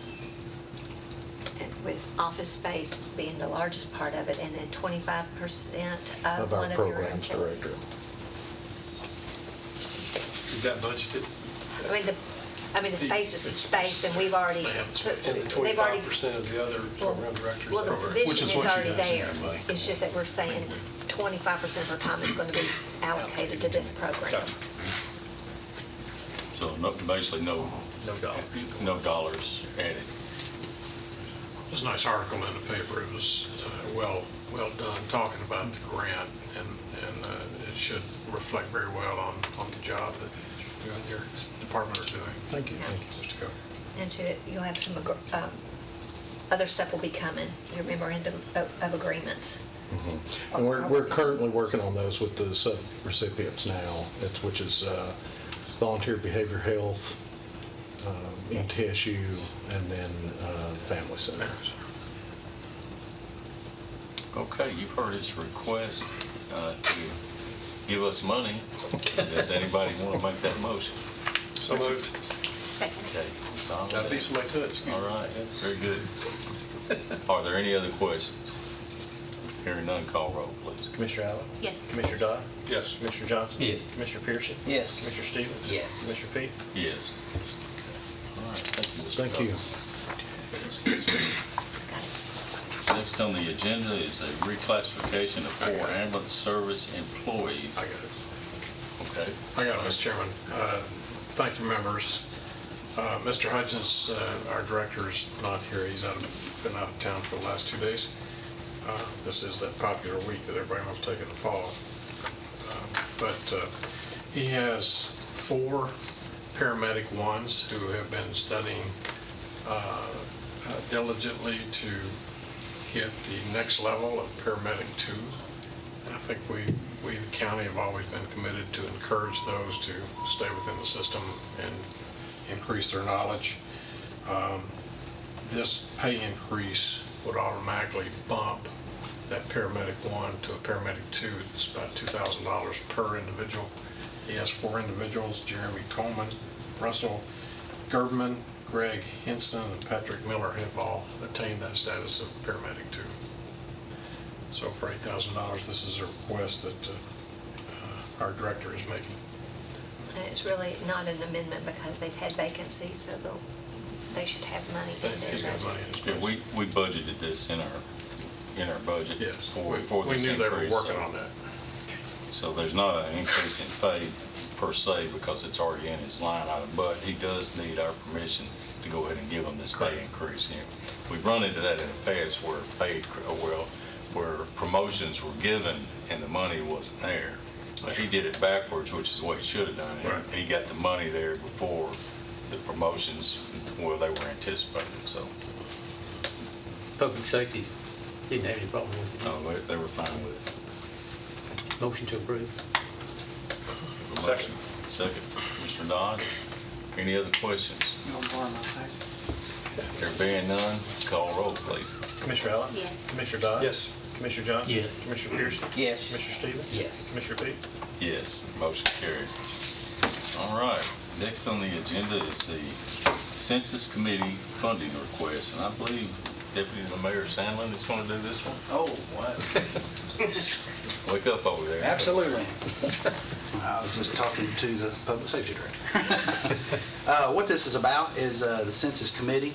And with office space being the largest part of it, and then 25% of Of our one of your programs employees. director. Is that budgeted? I mean, the space is the space, and we've already, They have the space. And the they've already, 25% of the other program directors. well, the that are- position Which is is what you already guys there. anyway. It's just that we're saying 25% of our time is going to be allocated to this program. Gotcha. so basically no dollars added. It was a nice article in the paper. It was well done, talking about the grant, and it should reflect very well on the job that you and your department are doing. Thank you. Thank you. Mr. Coe. Into it, you'll have some, other stuff will be coming, your memorandum of agreements. And we're currently working on those with the sub-recipients now, which is volunteer behavior health, MTSU, and then Family Center. Okay, you've heard his request to give us money. Does anybody want to make that motion? So moved. Second. Okay. Tom, That beats my touch. All right, very good. Are there any other questions? Hearing none, call roll, please. Commissioner Allen? Yes. Commissioner Dodd? Yes. Commissioner Johnson? Yes. Commissioner Pearson? Yes. Commissioner Stevens? Yes. Commissioner Peak? Yes. All right, thank you, Mr. Thank you. Coe. Next on the agenda is a reclassification of 4 ambulance service employees. I got it. Okay. I got it, Mr. Chairman. Thank you, members. Mr. Hudgens, our director, is not here. He's been out of town for the last 2 days. This is that popular week that everybody wants to take in the fall. But he has 4 paramedic ones who have been studying diligently to hit the next level of paramedic 2. I think we, the county, have always been committed to encourage those to stay within the system and increase their knowledge. This pay increase would automatically bump that paramedic 1 to a paramedic 2. It's about $2,000 per individual. He has 4 individuals: Jeremy Coleman, Russell Gerbman, Greg Henson, and Patrick Miller have all attained that status of paramedic too. So for $8,000, this is a request that our director is making. And it's really not an amendment because they've had vacancies, so they should have money in their He's got money in budget. his Yeah, budget. we budgeted this in our budget. Yes, for we this knew they were increase, working so- on that. So there's not an increase in pay per se because it's already in his line item, but he does need our permission to go ahead and give him this pay increase. You know, we've run into that in the past where where promotions were given and the money wasn't there. But he did it backwards, which is what he should have done. Right. He got the money there before the promotions, well, they were anticipated, so, Public safety didn't have any problem with it. no, they were fine with it. Motion to approve. Second. Second. Mr. Dodd, any other questions? There being none, call roll, please. Commissioner Allen? Yes. Commissioner Dodd? Yes. Commissioner Johnson? Yes. Commissioner Pearson? Yes. Commissioner Stevens? Yes. Commissioner Pete? Yes, motion carries. All right, next on the agenda is the Census Committee funding request, and I believe Deputy Mayor Sandlin is going to do this one. Oh, wow. Wake up over there. Absolutely. I was just talking to the public safety director. What this is about is the Census Committee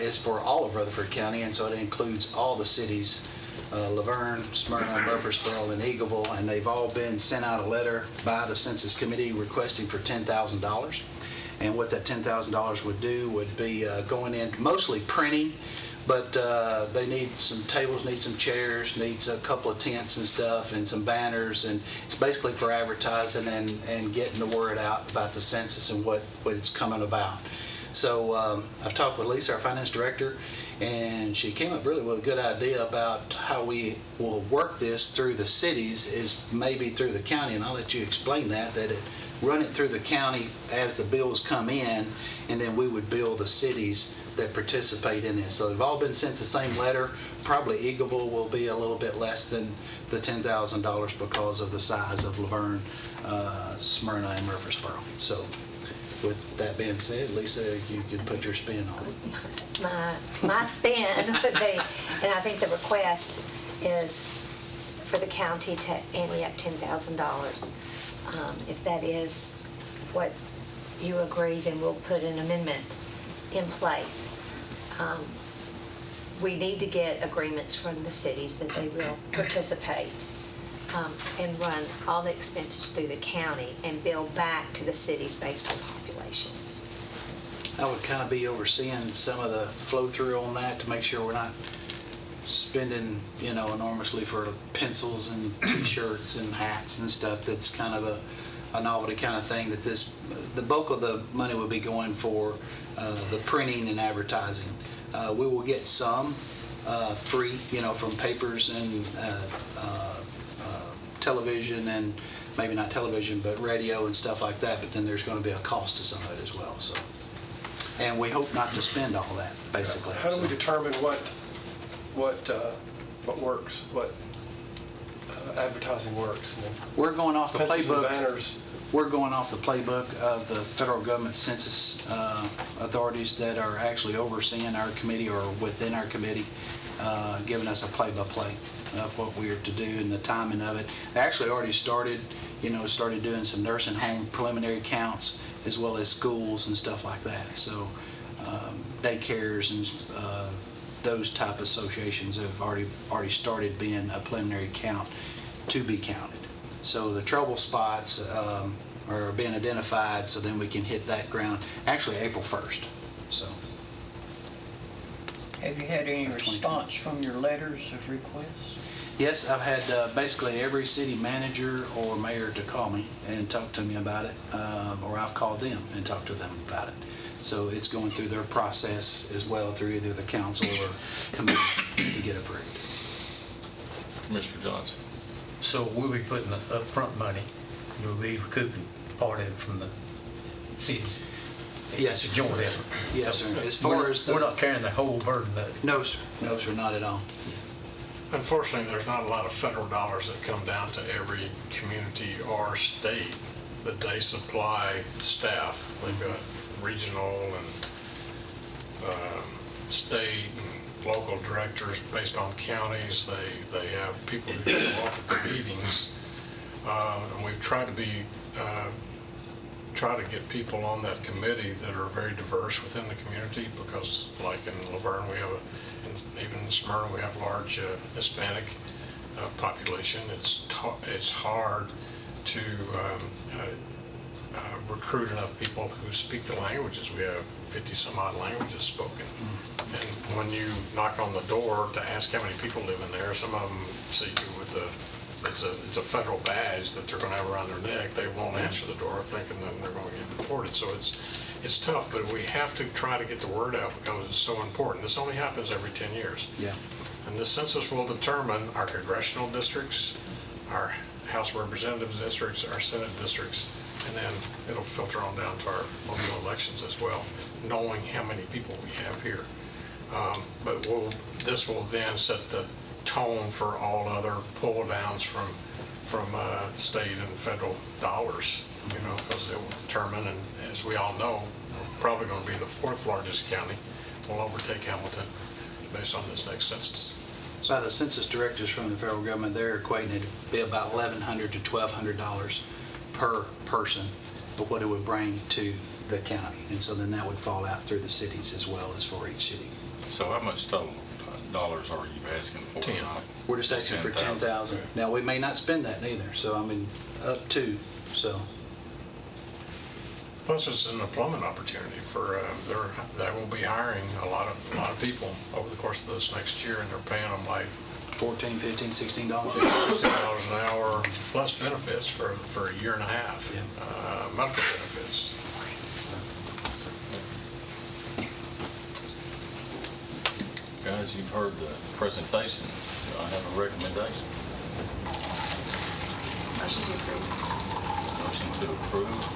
is for all of Rutherford County, and so it includes all the cities, Laverne, Smyrna, Murfreesboro, and Eagleville, and they've all been sent out a letter by the Census Committee requesting for $10,000. And what that $10,000 would do would be going in, mostly printing, but they need some tables, need some chairs, needs a couple of tents and stuff, and some banners, and it's basically for advertising and getting the word out about the census and what it's coming about. So I've talked with Lisa, our finance director, and she came up really with a good idea about how we will work this through the cities is maybe through the county, and I'll let you explain that it run it through the county as the bills come in, and then we would bill the cities that participate in this. So they've all been sent the same letter. Probably Eagleville will be a little bit less than the $10,000 because of the size of Laverne, Smyrna, and Murfreesboro. So with that being said, Lisa, you could put your spin on it. My spin would be, and I think the request is for the county to ante up $10,000. If that is what you agree, then we'll put an amendment in place. We need to get agreements from the cities that they will participate and run all the expenses through the county and bill back to the cities based on population. I would kind of be overseeing some of the flow through on that to make sure we're not spending, enormously for pencils and t-shirts and hats and stuff. That's kind of a novelty kind of thing that the bulk of the money will be going for the printing and advertising. We will get some free, from papers and television, and maybe not television, but radio and stuff like that, but then there's going to be a cost to some of it as well. So, and we hope not to spend all that, basically. How do we determine what works, what advertising works? I mean, We're going off the pencils and playbook. banners. We're going off the playbook of the federal government census authorities that are actually overseeing our committee or within our committee, giving us a play-by-play of what we are to do and the timing of it. They actually already started doing some nursing home preliminary counts as well as schools and stuff like that. So daycares and those type associations have already started being a preliminary count to be counted. So the trouble spots are being identified, so then we can hit that ground actually April 1st. So. Have you had any response from your letters of request? Yes, I've had basically every city manager or mayor to call me and talk to me about it, or I've called them and talked to them about it. So it's going through their process as well through either the council or committee to get approved. Commissioner Johnson. So we'll be putting the upfront money, we'll be recouping part of it from the cities. Yes, It's a joint effort. Yes, sir. As far as We're not carrying the whole burden of it. No, sir. No, sir, not at all. Unfortunately, there's not a lot of federal dollars that come down to every community or state that they supply staff. They've got regional and state and local directors based on counties. They have people who show up at the meetings. And we've tried to get people on that committee that are very diverse within the community, because like in Laverne, we have even in Smyrna, we have a large Hispanic population. It's hard to recruit enough people who speak the languages. We have 50 some odd languages spoken. And when you knock on the door to ask how many people live in there, some of them see you with it's a federal badge that they're going to have around their neck. They won't answer the door thinking that they're going to get deported. So it's tough, but we have to try to get the word out because it's so important. This only happens every 10 years. Yeah. And this census will determine our congressional districts, our House of Representatives districts, our Senate districts, and then it'll filter on down to our local elections as well, knowing how many people we have here. But this will then set the tone for all other pull downs from state and federal dollars, because it will determine, and as we all know, we're probably going to be the 4th largest county. We'll overtake Hamilton based on this next census. By the census directors from the federal government, they're equating it to be about $1,100 to $1,200 per person of what it would bring to the county. And so then that would fall out through the cities as well as for each city. So how much total dollars are you asking for? 10. We're just asking for 10,000. Now, we may not spend that neither, so I mean, up to, so. Plus, it's an employment opportunity for they will be hiring a lot of people over the course of this next year, and they're paying them like $14, $15, $16. $16 an hour plus benefits for a year and a half. Yeah. Medical benefits. Guys, you've heard the presentation. Do I have a recommendation? Motion to approve. Motion to approve.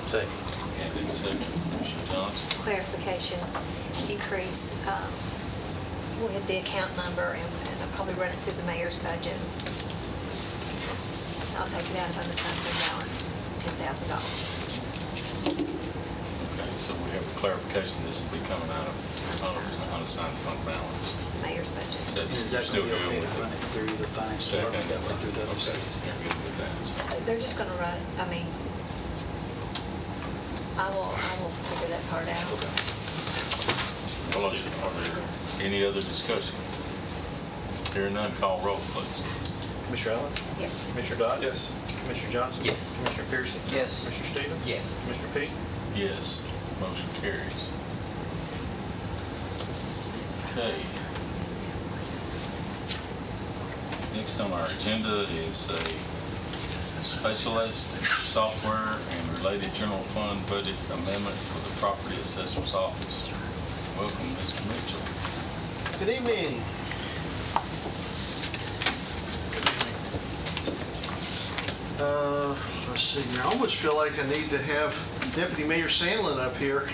Second. Candy, second. Commissioner Johnson. Clarification, increase, we had the account number, and I'll probably run it through the mayor's budget. I'll take it out of unassigned fund balance, $10,000. Okay, so we have a clarification. This will be coming out of unassigned fund balance. Mayor's budget. And is that Still going to be good okay with to run it? it through the finance Second. department, that went through the other Okay, cities? you're good with that. So. They're just gonna run, I will figure that part out. Well, are there any other discussion? Hearing none, call roll, please. Commissioner Allen? Yes. Commissioner Dodd? Yes. Commissioner Johnson? Yes. Commissioner Pearson? Yes. Commissioner Stevens? Yes. Commissioner Peak? Yes, motion carries. Okay. Next on our agenda is a specialist software and related general fund budget amendment for the property assessor's office. Welcome, Mr. Mitchell. Good evening. Let's see here. I almost feel like I need to have Deputy Mayor Sandlin up here.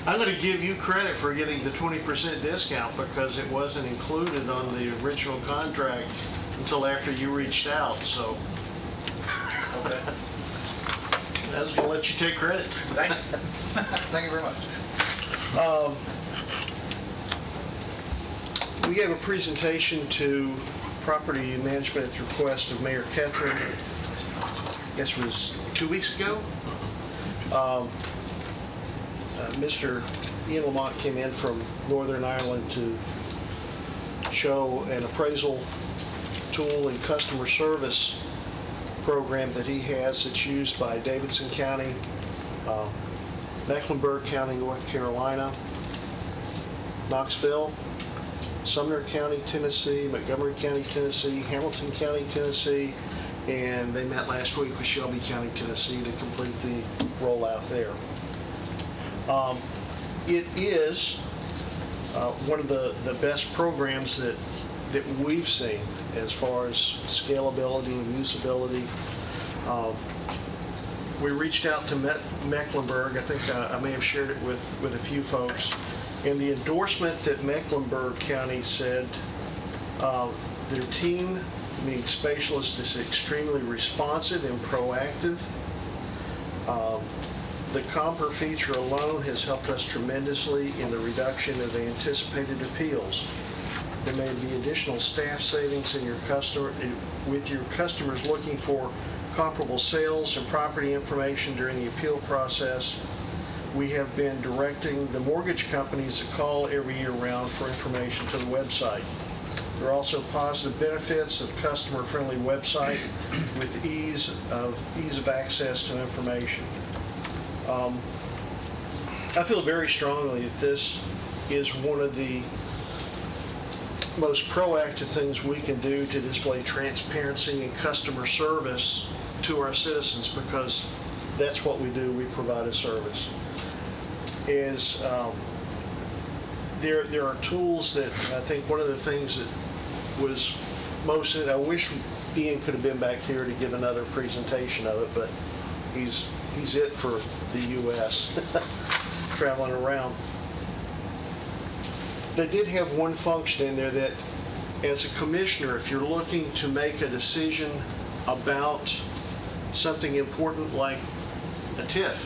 I'm going to give you credit for getting the 20% discount because it wasn't included on the original contract until after you reached out, so. Okay. I was going to let you take credit. Thank you. Thank you very much. We gave a presentation to property management at the request of Mayor Ketron, I guess it was 2 weeks ago. Mr. Ian Lamont came in from Northern Ireland to show an appraisal tool and customer service program that he has that's used by Davidson County, Mecklenburg County, North Carolina, Knoxville, Sumner County, Tennessee, Montgomery County, Tennessee, Hamilton County, Tennessee, and they met last week with Shelby County, Tennessee to complete the rollout there. It is one of the best programs that we've seen as far as scalability and usability. We reached out to Mecklenburg. I think I may have shared it with a few folks. And the endorsement that Mecklenburg County said their team means Specialist is extremely responsive and proactive. The Comper feature alone has helped us tremendously in the reduction of anticipated appeals. There may be additional staff savings in with your customers looking for comparable sales and property information during the appeal process. We have been directing the mortgage companies to call every year round for information to the website. There are also positive benefits of customer-friendly website with ease of access to information. I feel very strongly that this is one of the most proactive things we can do to display transparency and customer service to our citizens, because that's what we do. We provide a service. There are tools that I think one of the things that was most, I wish Ian could have been back here to give another presentation of it, but he's it for the U.S. traveling around. They did have one function in there that, as a commissioner, if you're looking to make a decision about something important like a TIF,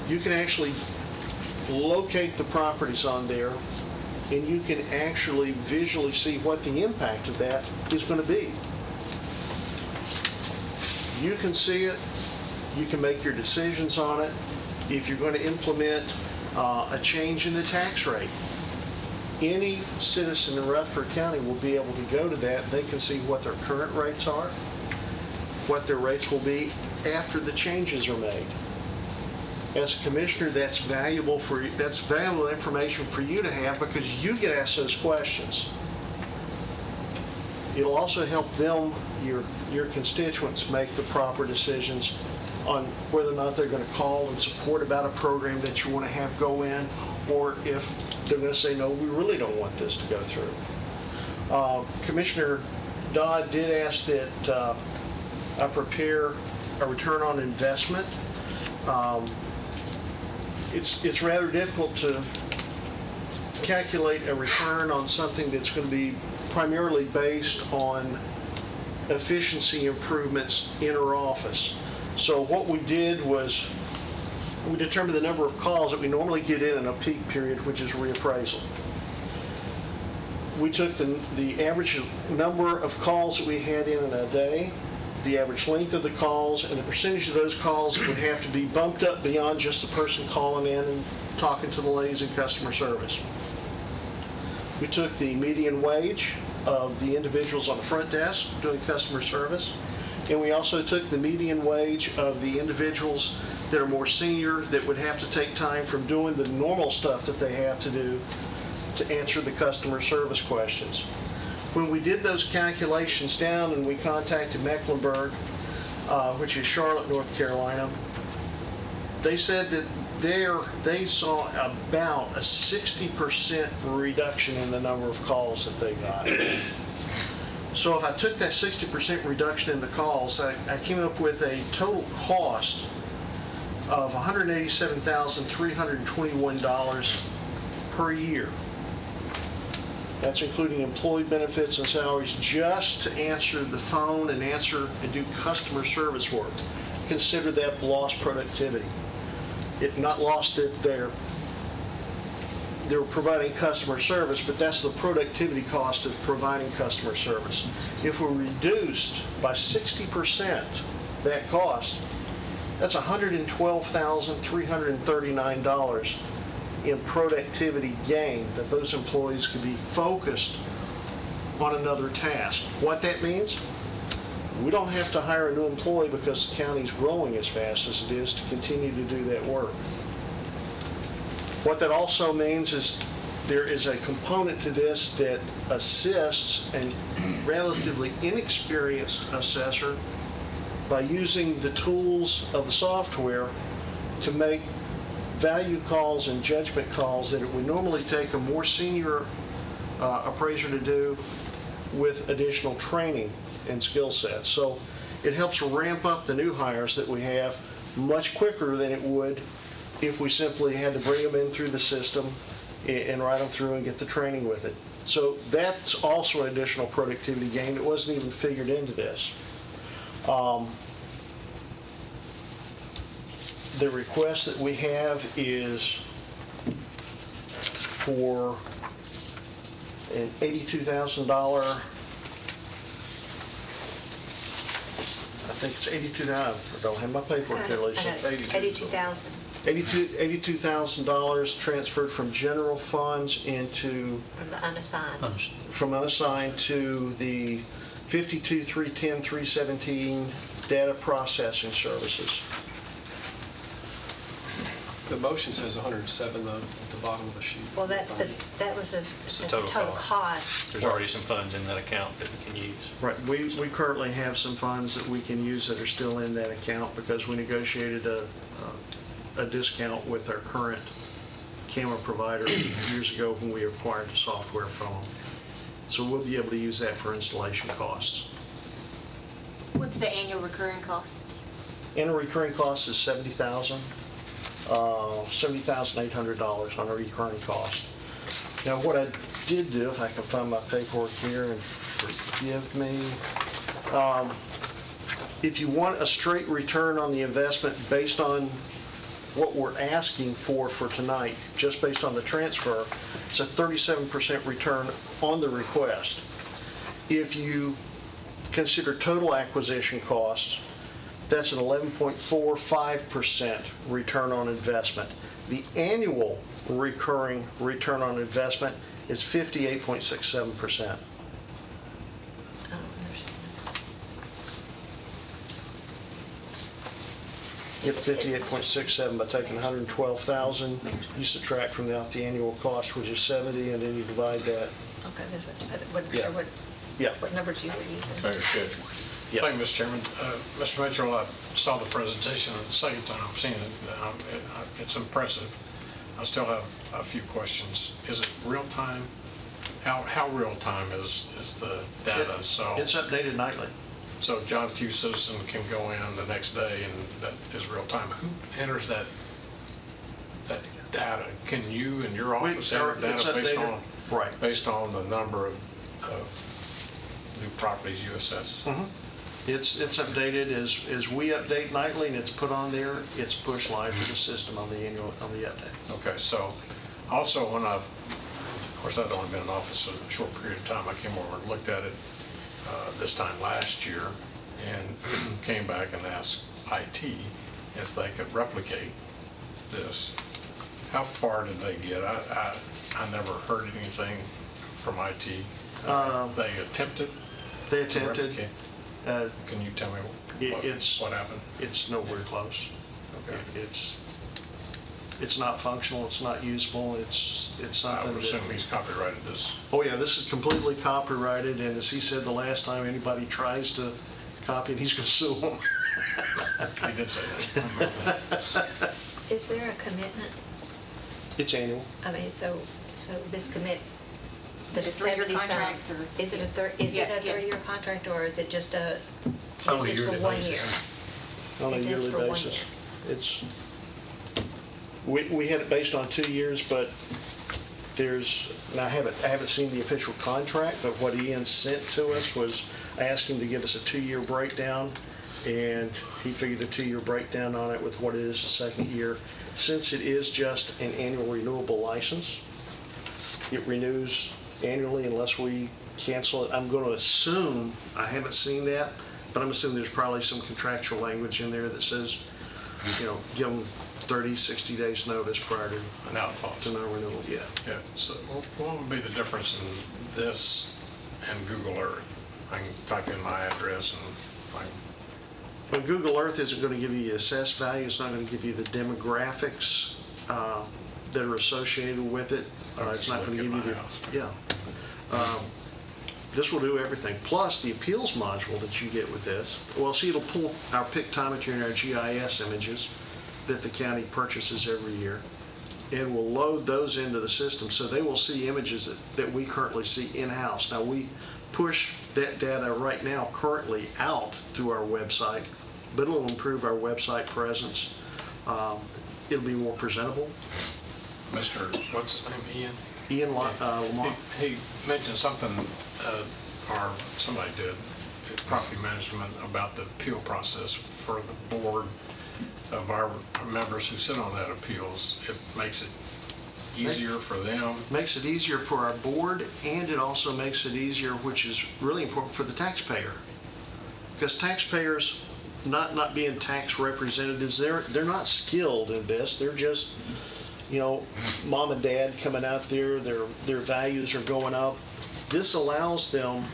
you can actually locate the properties on there, and you can actually visually see what the impact of that is going to be. You can see it. You can make your decisions on it. If you're going to implement a change in the tax rate, any citizen in Rutherford County will be able to go to that. They can see what their current rates are, what their rates will be after the changes are made. As a commissioner, that's valuable information for you to have, because you get asked those questions. It'll also help them, your constituents, make the proper decisions on whether or not they're going to call and support about a program that you want to have go in, or if they're going to say, no, we really don't want this to go through. Commissioner Dodd did ask that I prepare a return on investment. It's rather difficult to calculate a return on something that's going to be primarily based on efficiency improvements in our office. So what we did was we determined the number of calls that we normally get in a peak period, which is reappraisal. We took the average number of calls that we had in a day, the average length of the calls, and the percentage of those calls that would have to be bumped up beyond just the person calling in and talking to the ladies in customer service. We took the median wage of the individuals on the front desk doing customer service, and we also took the median wage of the individuals that are more senior that would have to take time from doing the normal stuff that they have to do to answer the customer service questions. When we did those calculations down and we contacted Mecklenburg, which is Charlotte, North Carolina, they said that they saw about a 60% reduction in the number of calls that they got. So if I took that 60% reduction in the calls, I came up with a total cost of $187,321 per year. That's including employee benefits and salaries, just to answer the phone and do customer service work. Consider that lost productivity. It not lost it there. They were providing customer service, but that's the productivity cost of providing customer service. If we reduced by 60% that cost, that's $112,339 in productivity gain that those employees could be focused on another task. What that means? We don't have to hire a new employee because the county's growing as fast as it is to continue to do that work. What that also means is there is a component to this that assists a relatively inexperienced assessor by using the tools of the software to make value calls and judgment calls that it would normally take a more senior appraiser to do with additional training and skill sets. So it helps ramp up the new hires that we have much quicker than it would if we simply had to bring them in through the system and ride them through and get the training with it. So that's also an additional productivity gain that wasn't even figured into this. The request that we have is for an $82,000, I think it's $82,000, I don't have my paperwork here, Lisa. $82,000. $82,000 transferred from general funds into, From the unassigned. from unassigned to the 52-310-317 data processing services. The motion says 107 though, at the bottom of the sheet. Well, that was the total total cost. cost. There's already some funds in that account that we can use. Right, we currently have some funds that we can use that are still in that account because we negotiated a discount with our current camera provider years ago when we acquired the software from them. So we'll be able to use that for installation costs. What's the annual recurring costs? Annual recurring cost is $70,800 on a recurring cost. Now, what I did do, if I can find my paperwork here and forgive me, if you want a straight return on the investment based on what we're asking for tonight, just based on the transfer, it's a 37% return on the request. If you consider total acquisition costs, that's an 11.45% return on investment. The annual recurring return on investment is 58.67%. Get 58.67 by taking 112,000, you subtract from that the annual cost, which is 70, and then you divide that. Okay, that's what, I wasn't Yeah. sure Yeah. what numbers you were using. Very good. Yeah. Thank you, Mr. Chairman. Mr. Mitchell, I saw the presentation the second time I've seen it. It's impressive. I still have a few questions. Is it real time? How real time is the data? So It's updated nightly. So John Q. Citizen can go in the next day and that is real time. Who enters that data? Can you and your office enter It's data based updated. on? Right. Based on the number of new properties you assess? It's updated as we update nightly, and it's put on there. It's pushed live to the system on the update. Okay, so also when of course I've only been in office a short period of time, I came over and looked at it this time last year and came back and asked IT if they could replicate this. How far did they get? I never heard anything from IT. They attempted? They to attempted. replicate? Can you tell me what happened? It's nowhere close. Okay. It's not functional, it's not usable, it's I something would that... assume he's copyrighted this. Oh yeah, this is completely copyrighted, and as he said the last time, anybody tries to copy it, he's going to sue them. He did say that. Is there a commitment? It's annual. I mean, so this commit, the Is it a three-year 70-some, contract, or- is it a Yeah. 3-year contract, or is it just On this a is for yearly 1 basis. year? On a Is this yearly for 1 basis. year? It's, we had it based on 2 years, but there's, and I haven't seen the official contract, but what Ian sent to us was, I asked him to give us a 2-year breakdown, and he figured the 2-year breakdown on it with what it is the second year. Since it is just an annual renewable license, it renews annually unless we cancel it. I'm going to assume, I haven't seen that, but I'm assuming there's probably some contractual language in there that says, give them 30, 60 days notice prior to non-renewal. Yeah. Yeah, so what would be the difference in this and Google Earth? I can type in my address and find. But Google Earth isn't going to give you the assessed value. It's not going to give you the demographics that are associated with it. It's not going to give you the, this will do everything. Plus the appeals module that you get with this. Well, see, it'll pull our pictometry and our GIS images that the county purchases every year, and we'll load those into the system so they will see images that we currently see in-house. Now, we push that data right now currently out to our website, but it'll improve our website presence. It'll be more presentable. Mr. What's his name, Ian? Ian Lamont? He mentioned something, or somebody did, property management, about the appeal process for the board of our members who sit on that appeals. It makes it easier for them. Makes it easier for our board, and it also makes it easier, which is really important, for the taxpayer. Because taxpayers, not being tax representatives, they're not skilled in this. They're just, mom and dad coming out there, their values are going up. This allows them,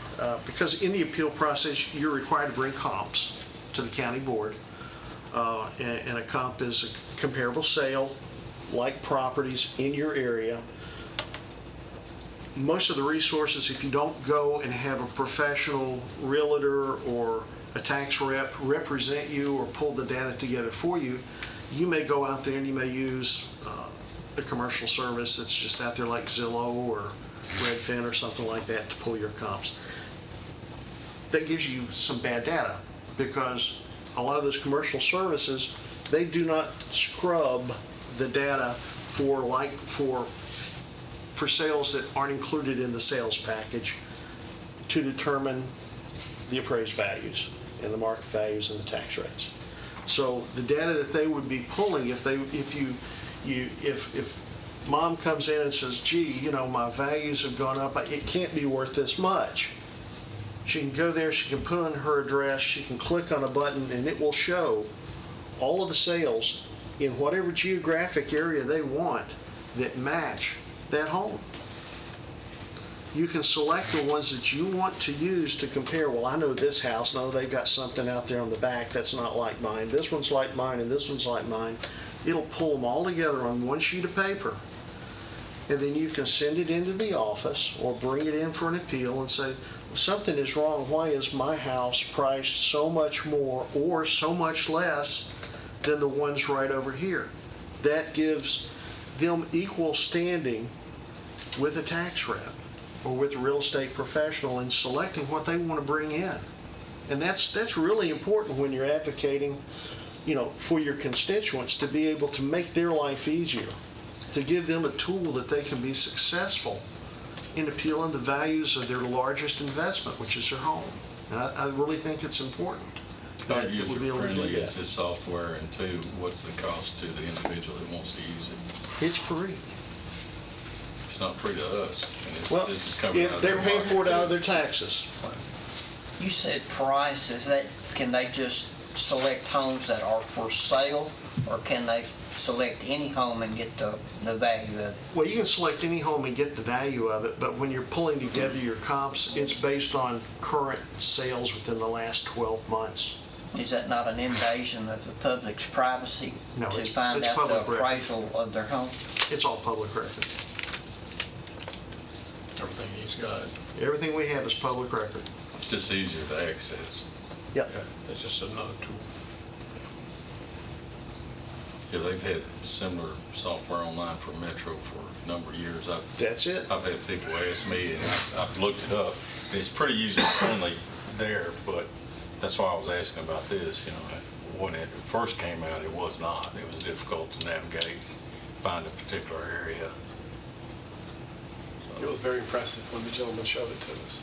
because in the appeal process, you're required to bring comps to the county board. And a comp is a comparable sale, like properties in your area. Most of the resources, if you don't go and have a professional realtor or a tax rep represent you or pull the data together for you, you may go out there and you may use a commercial service that's just out there like Zillow or Redfin or something like that to pull your comps. That gives you some bad data, because a lot of those commercial services, they do not scrub the data for sales that aren't included in the sales package to determine the appraised values and the market values and the tax rates. So the data that they would be pulling, if mom comes in and says, gee, my values have gone up, it can't be worth this much. She can go there, she can put in her address, she can click on a button, and it will show all of the sales in whatever geographic area they want that match that home. You can select the ones that you want to use to compare. Well, I know this house. No, they've got something out there on the back that's not like mine. This one's like mine, and this one's like mine. It'll pull them all together on one sheet of paper. And then you can send it into the office or bring it in for an appeal and say, something is wrong. Why is my house priced so much more or so much less than the ones right over here? That gives them equal standing with a tax rep or with a real estate professional in selecting what they want to bring in. And that's really important when you're advocating, for your constituents, to be able to make their life easier, to give them a tool that they can be successful in appealing the values of their largest investment, which is their home. And I really think it's important. How user-friendly is this software, and two, what's the cost to the individual that wants to use it? It's free. It's not free to us. And Well, this is coming out of they're their paying for it market, out of too. their taxes. You said price, can they just select homes that are for sale, or can they select any home and get the value of it? Well, you can select any home and get the value of it, but when you're pulling together your comps, it's based on current sales within the last 12 months. Is that not an invasion of the public's privacy No, to it's find out public the record. appraisal of their home? It's all public record. Everything he's got. Everything we have is public record. It's just easier to access. Yep. It's just another tool. Yeah, they've had similar software online for Metro for a number of years. That's it. I've had people ask me, and I've looked it up. It's pretty user-friendly there, but that's why I was asking about this. When it first came out, it was not. It was difficult to navigate, find a particular area. It was very impressive when the gentleman showed it to us.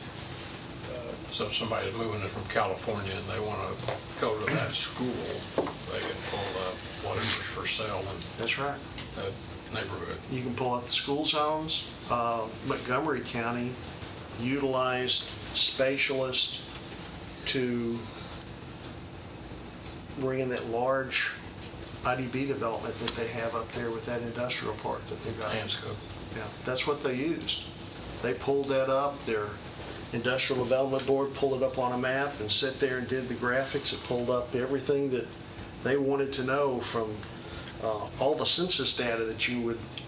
So if somebody's moving in from California and they want to go to that school, they can pull up whatever's for sale in That's right. that neighborhood. You can pull up the school zones. Montgomery County utilized Spatialist to bring in that large IDB development that they have up there with that industrial park that they've got. Hanscom. Yeah, that's what they used. They pulled that up. Their industrial development board pulled it up on a map and sat there and did the graphics. It pulled up everything that they wanted to know from all the census data that you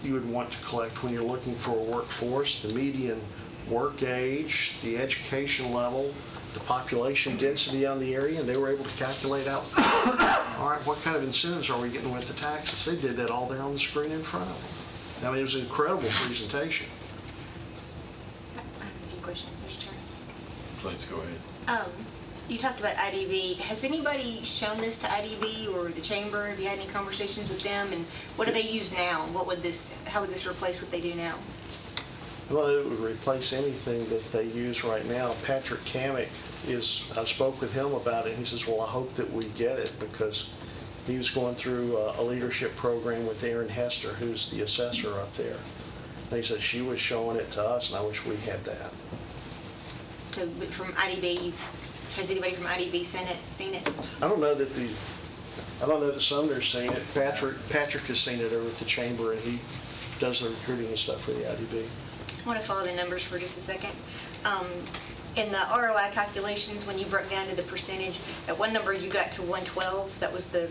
would want to collect when you're looking for a workforce, the median work age, the education level, the population density on the area, and they were able to calculate out, all right, what kind of incentives are we getting with the taxes? They did that all there on the screen in front of them. I mean, it was an incredible presentation. I have a few questions. Your turn. Please go ahead. You talked about IDB. Has anybody shown this to IDB or the chamber? Have you had any conversations with them? And what do they use now? How would this replace what they do now? I don't know if it would replace anything that they use right now. Patrick Kamick I spoke with him about it, and he says, well, I hope that we get it, because he was going through a leadership program with Erin Hester, who's the assessor up there. And he said she was showing it to us, and I wish we had that. So but from IDB, has anybody from IDB seen it? I don't know that Sumner's seen it. Patrick has seen it over at the chamber, and he does the recruiting and stuff for the IDB. I want to follow the numbers for just a second. In the ROI calculations, when you broke down to the percentage, at one number you got to 112, that was the...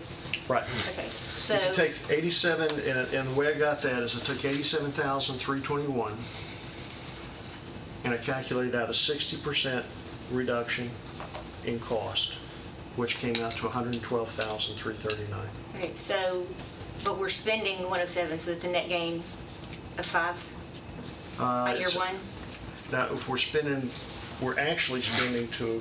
Right. Okay, so... If you take 87, and the way I got that is I took 87,321, and I calculated out a 60% reduction in cost, which came out to 112,339. Okay, so, but we're spending 107, so it's a net gain of 5 by year one? Now, if we're actually spending to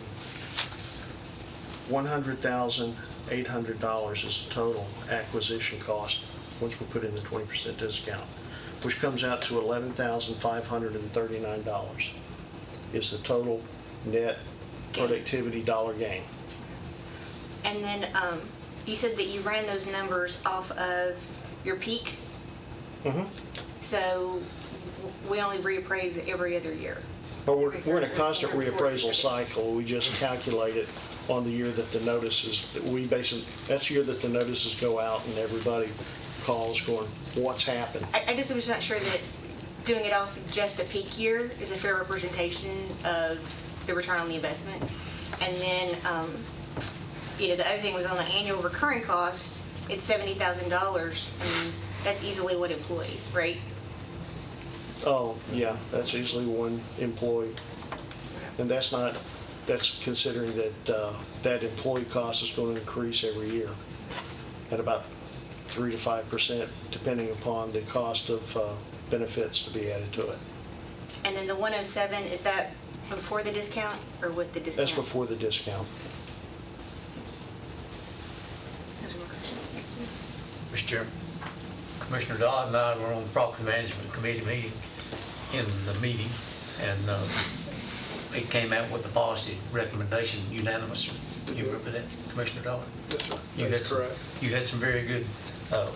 $100,800 is the total acquisition cost once we put in the 20% discount, which comes out to $11,539 is the total net productivity dollar gain. And then you said that you ran those numbers off of your peak? Mm-hmm. So we only reappraise every other year? But we're in a constant reappraisal cycle. We just calculate it on the year that the notices, that's the year that the notices go out and everybody calls going, what's happened? I guess I'm just not sure that doing it off just a peak year is a fair representation of the return on the investment. And then, the other thing was on the annual recurring cost, it's $70,000. I mean, that's easily one employee, right? Oh, yeah, that's easily one employee. And that's considering that that employee cost is going to increase every year at about 3 to 5%, depending upon the cost of benefits to be added to it. And then the 107, is that before the discount or with the discount? That's before the discount. Mr. Chairman, Commissioner Dodd and I were on the Property Management Committee meeting, and it came out with a policy recommendation unanimous. You remember that, Commissioner Dodd? Yes, sir. You That's correct. You had some very good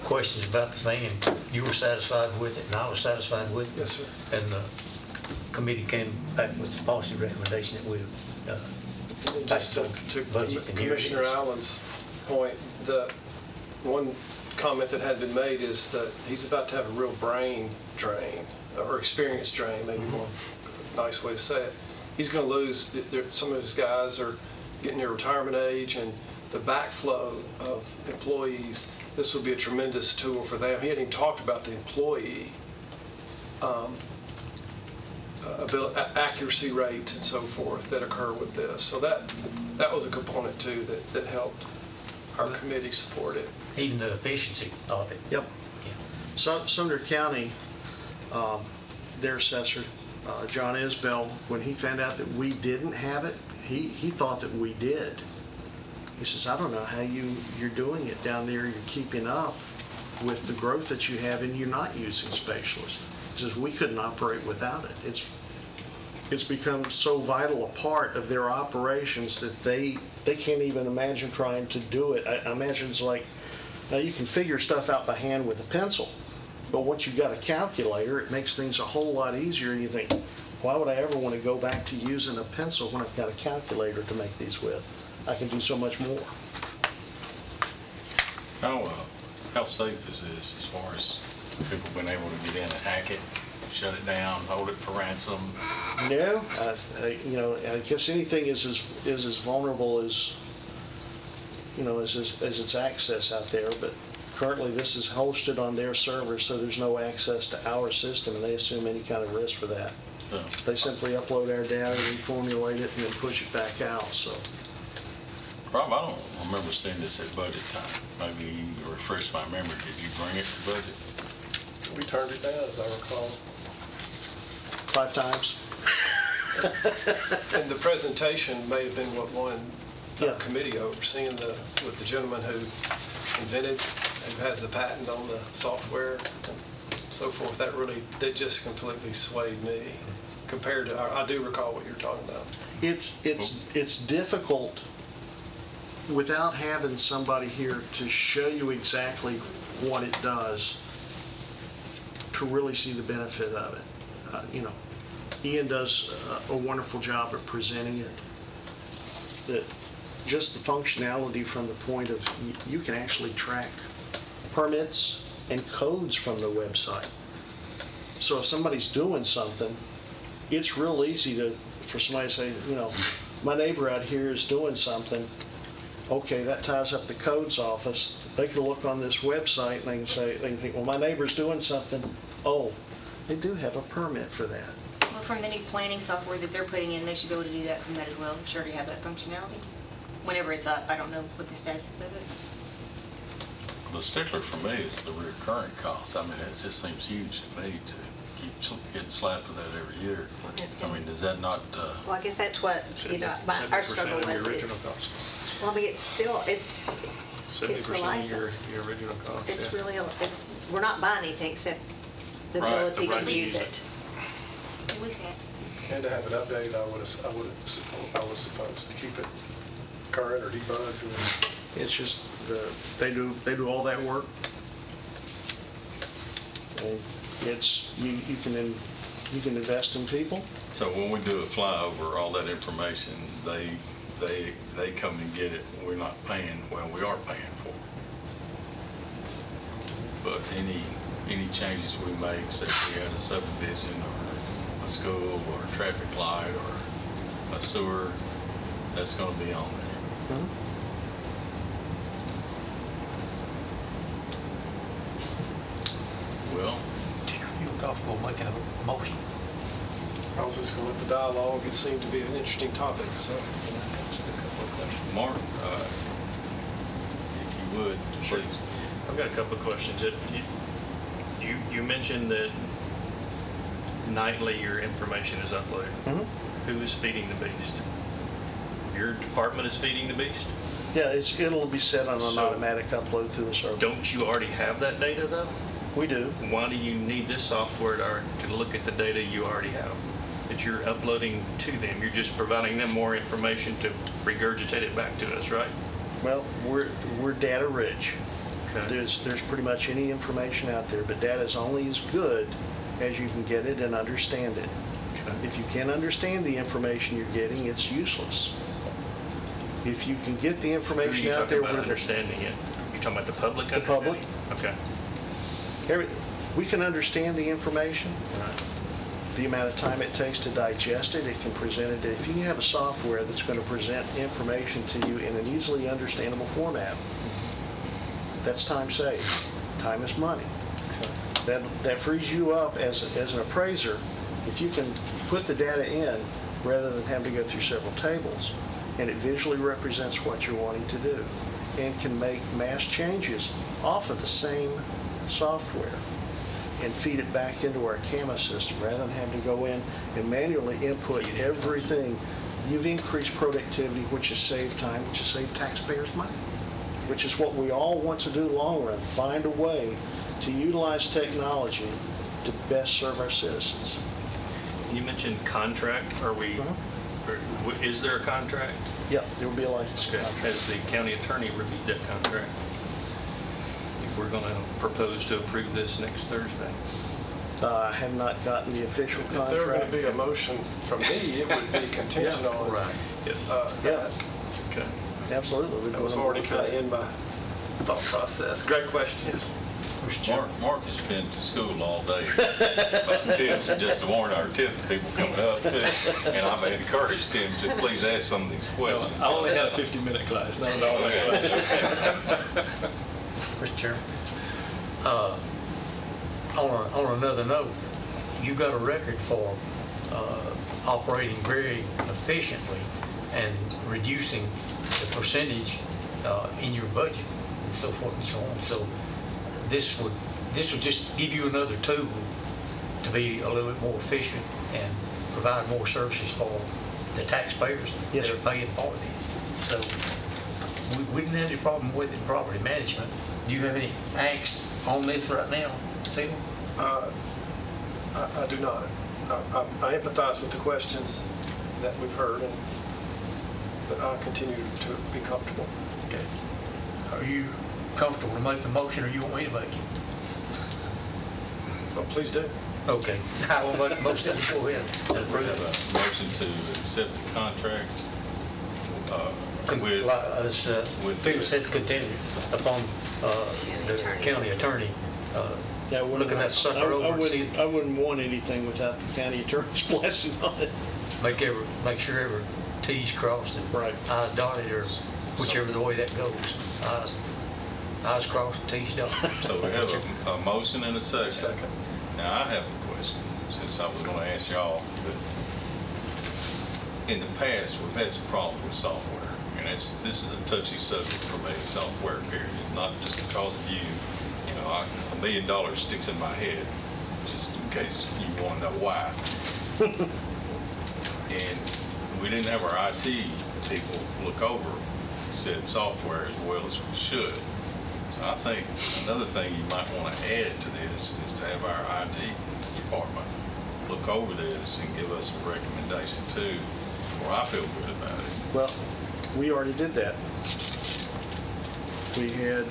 questions about the thing, and you were satisfied with it, and I was satisfied with it. Yes, sir. And the committee came back with the policy recommendation that we Just to Commissioner Allen's point, the one comment that had been made is that he's about to have a real brain drain, or experience drain, maybe more nice way to say it. He's going to lose, some of his guys are getting near retirement age, and the backflow of employees, this will be a tremendous tool for them. He hadn't even talked about the employee accuracy rates and so forth that occur with this. So that was a component too that helped our committee support it. Even the efficiency of it. Yep. Sumner County, their assessor, John Isbell, when he found out that we didn't have it, he thought that we did. He says, I don't know how you're doing it down there. You're keeping up with the growth that you have, and you're not using specialists. He says, we couldn't operate without it. It's become so vital a part of their operations that they can't even imagine trying to do it. I imagine it's like, now you can figure stuff out by hand with a pencil, but once you've got a calculator, it makes things a whole lot easier, and you think, why would I ever want to go back to using a pencil when I've got a calculator to make these with? I can do so much more. How safe is this as far as people being able to get in and hack it, shut it down, hold it for ransom? No, I guess anything is as vulnerable as its access out there, but currently this is hosted on their servers, so there's no access to our system, and they assume any kind of risk for that. Oh. They simply upload our data, reformulate it, and then push it back out, so. Rob, I don't remember seeing this at budget time. Maybe you refresh my memory. Did you bring it to budget? We turned it down, as I recall. 5 times. And the presentation may have been what one Yeah. committee overseeing with the gentleman who invented, who has the patent on the software. so forth, that just completely swayed me compared to, I do recall what you're talking about. It's difficult without having somebody here to show you exactly what it does to really see the benefit of it. Ian does a wonderful job at presenting it. That just the functionality from the point of you can actually track permits and codes from the website. So if somebody's doing something, it's real easy for somebody to say, my neighbor out here is doing something. Okay, that ties up the codes office. They can look on this website and they can think, well, my neighbor's doing something. Oh, they do have a permit for that. Well, from the new planning software that they're putting in, they should be able to do that from that as well. I'm sure you have that functionality. Whenever it's up, I don't know what the status is of it. The stickler for me is the recurring cost. I mean, it just seems huge to me to keep getting slapped with that every year. I mean, is that not? Well, I guess that's what, our struggle 70% of was. your original cost. Well, I mean, it's the 70% of license. your original cost. It's yeah. really, we're not buying anything except the Right, ability the right to to use use it. At least that. And to have it updated, I was supposed to keep it current or debugged. It's just, they do all that work. And it's, you can invest in people. So when we do a flyover, all that information, they come and get it. We're not paying, well, we are paying for it. But any changes we make, say if we had a subdivision or a school or a traffic light or a sewer, that's going to be on there. Mm-hmm. Well, Do you feel comfortable making a motion? I was just going to let the dialogue, it seemed to be an interesting topic, so. Mark, if you would, Sure. please. I've got a couple of questions. You mentioned that nightly your information is uploaded. Mhm. Who is feeding the beast? Your department is feeding the beast? Yeah, it'll be set on an So- automatic upload through the server. Don't you already have that data though? We do. Why do you need this software to look at the data you already have? That you're uploading to them. You're just providing them more information to regurgitate it back to us, right? Well, we're data rich. Okay. There's pretty much any information out there, but data is only as good as you can get it and understand it. Okay. If you can't understand the information you're getting, it's useless. If you can get the Who are information you out talking there about where understanding it? You talking about the public The public. understanding? Okay. we can understand the information, All right. the amount of time it takes to digest it, it can present it. If you can have a software that's going to present information to you in an easily understandable format, that's time saved. Time is money. That frees you up as an appraiser. If you can put the data in rather than having to go through several tables, and it visually represents what you're wanting to do, and can make mass changes off of the same software and feed it back into our CAMA system rather than having to go in and manually input everything, you've increased productivity, which has saved time, which has saved taxpayers money, which is what we all want to do long run, find a way to utilize technology to best serve our citizens. You mentioned contract. Are we? Is there a contract? Yeah, there will be a license Okay. contract. Has the county attorney reviewed that contract? If we're going to propose to approve this next Thursday. I have not gotten the official If there were going contract. to be a motion from me, it would be contingent on. Right. Yes. Yeah, Okay. absolutely. We'd That was wanna already look kind at of it. in my thought process. Great question. Mark has been to school all day about tips, and just to warn our tip people coming up too. And I've encouraged him to please ask some of these questions. I only had a 50-minute class, not an all-day class. Mr. Chairman, on another note, you got a record for operating very efficiently and reducing the percentage in your budget and so forth and so on. So this would just give you another tool to be a little bit more efficient and provide more services for the taxpayers Yes, that are paying for this. So we didn't have any problem with it in property management. Do you have any angst on this right now, Phil? I do not. I empathize with the questions that we've heard, but I continue to be comfortable. Okay. Are you comfortable to make the motion, or you want me to make it? Well, please do. Okay. I will make the motion. Go ahead. We have a motion to accept the contract with Peter said contingent upon the county attorney Yeah, looking that sucker over and see, I wouldn't want anything without the county attorney's blessing on it. make sure every T's crossed and Right. I's dotted, or whichever the way that goes. I's crossed, T's dotted. So we have a motion and a second. Now, I have a question, since I was going to ask y'all, but in the past, we've had some problems with software. And this is a touchy subject for me, software period. It's not just because of you. You know, $1 million sticks in my head, just in case you want to know why. And we didn't have our IT people look over said software as well as we should. So I think another thing you might want to add to this is to have our IT department look over this and give us a recommendation too, before I feel good about it. Well, we already did that. We had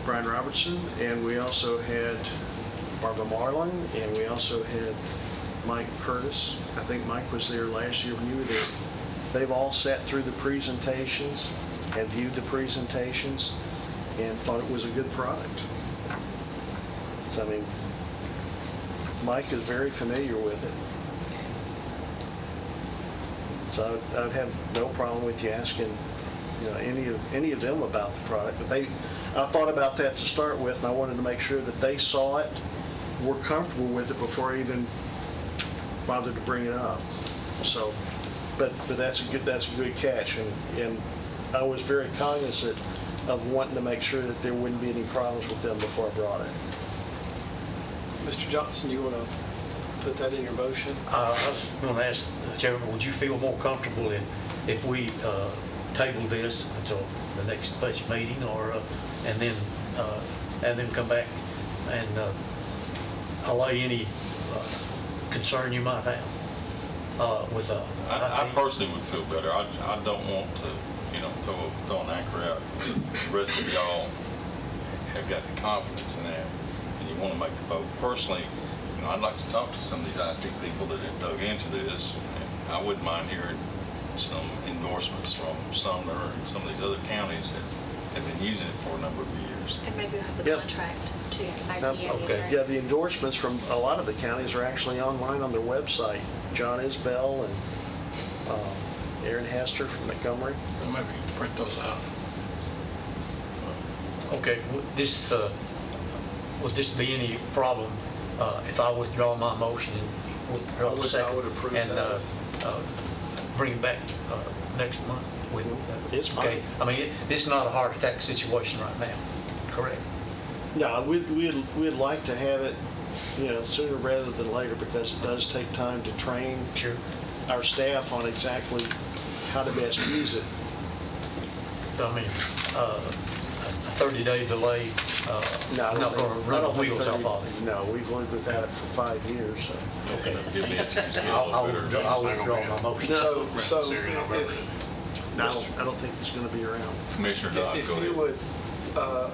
Brian Robertson, and we also had Barbara Marlin, and we also had Mike Curtis. I think Mike was there last year when you were there. They've all sat through the presentations and viewed the presentations and thought it was a good product. So, I mean, Mike is very familiar with it. So I'd have no problem with you asking, you know, any of them about the product. But I thought about that to start with, and I wanted to make sure that they saw it, were comfortable with it before I even bothered to bring it up. So, but that's a good catch, and I was very cognizant of wanting to make sure that there wouldn't be any problems with them before I brought it. Mr. Johnson, you want to put that in your motion? I was going to ask, Chairman, would you feel more comfortable if we table this until the next budget meeting, or and then come back and allay any concern you might have with I personally would feel better. I don't want to, you know, throw an anchor out. The rest of y'all have got the confidence in that, and you want to make the vote. Personally, you know, I'd like to talk to some of these IT people that have dug into this. And I wouldn't mind hearing some endorsements from Sumner and some of these other counties that have been using it for a number of years. And maybe we'll have the Yep. contract too. Okay. Yeah, the endorsements from a lot of the counties are actually online on their website. John Isbell and Aaron Hester from Montgomery. Well, maybe print those out. Okay, would this be any problem if I withdraw my motion and withdraw the second? I would approve and, that. bring it back next month with, It's fine. okay? I mean, this is not a heart attack situation right now, correct? No, we'd like to have it, you know, sooner rather than later, because it does take time to train Sure. our staff on exactly how to best use it. I mean, a 30-day delay, No, I don't not think- going to I run the don't think wheels off 30 of it. No, we've lived without it for 5 years, so. Okay. Give me a chance to get a I'll little better. I'll withdraw my motion. So Syria, November. if No, I don't think it's going to be around. Commissioner Dodd, If go ahead. you would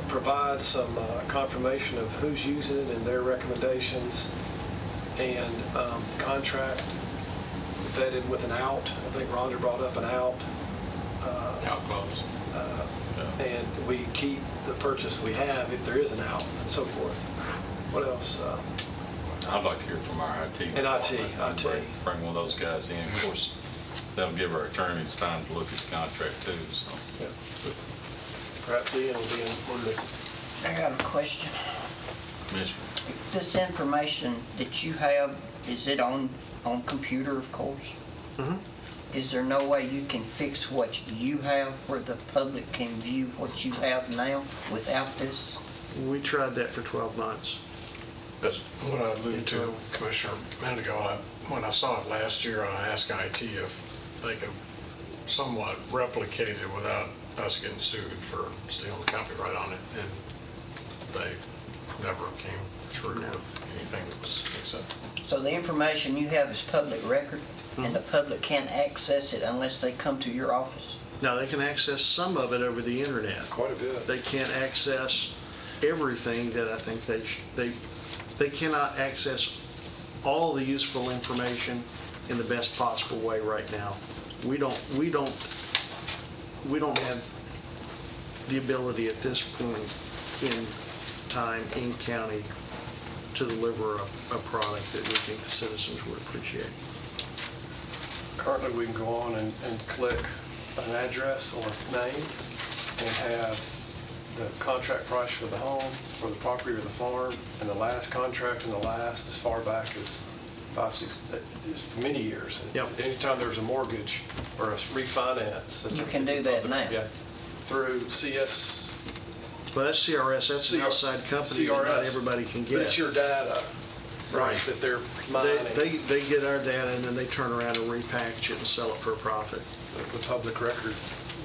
provide some confirmation of who's using it and their recommendations, and contract vetted with an out. I think Rhonda brought up an out. Out close. And we keep the purchase we have if there is an out, and so forth. What else? I'd like to hear from our IT. And IT. department. Bring one of those guys in. Of course, that'll give our attorneys time to look at the contract too, so. Yeah. Perhaps Ian will be on this. I got a question. Commissioner, This information that you have, is it on computer, of course? Mhm. Is there no way you can fix what you have where the public can view what you have now without this? We tried that for 12 months. That's what I alluded to, Commissioner, a minute ago. When I saw it last year, I asked IT if they could somewhat replicate it without us getting sued for stealing the copyright on it. And they never came through with anything that was acceptable. So the information you have is public record, and the public can't access it unless they come to your office? Now, they can access some of it over the internet. Quite a bit. They can't access everything that I think they cannot access all the useful information in the best possible way right now. We don't have the ability at this point in time in county to deliver a product that we think the citizens would appreciate. Currently, we can go on and click an address or name and have the contract price for the home, or the property, or the farm, and the last contract, and the last as far back as 5, 6, many years. Yep. Anytime there's a mortgage or a refinance. You can do that now. Yeah, through CS. Well, that's CRS, that's an outside company that not CRS. everybody can But get. it's your data, right, that they're mining. They get our data and then they turn around and repackage it and sell it for a profit. The public record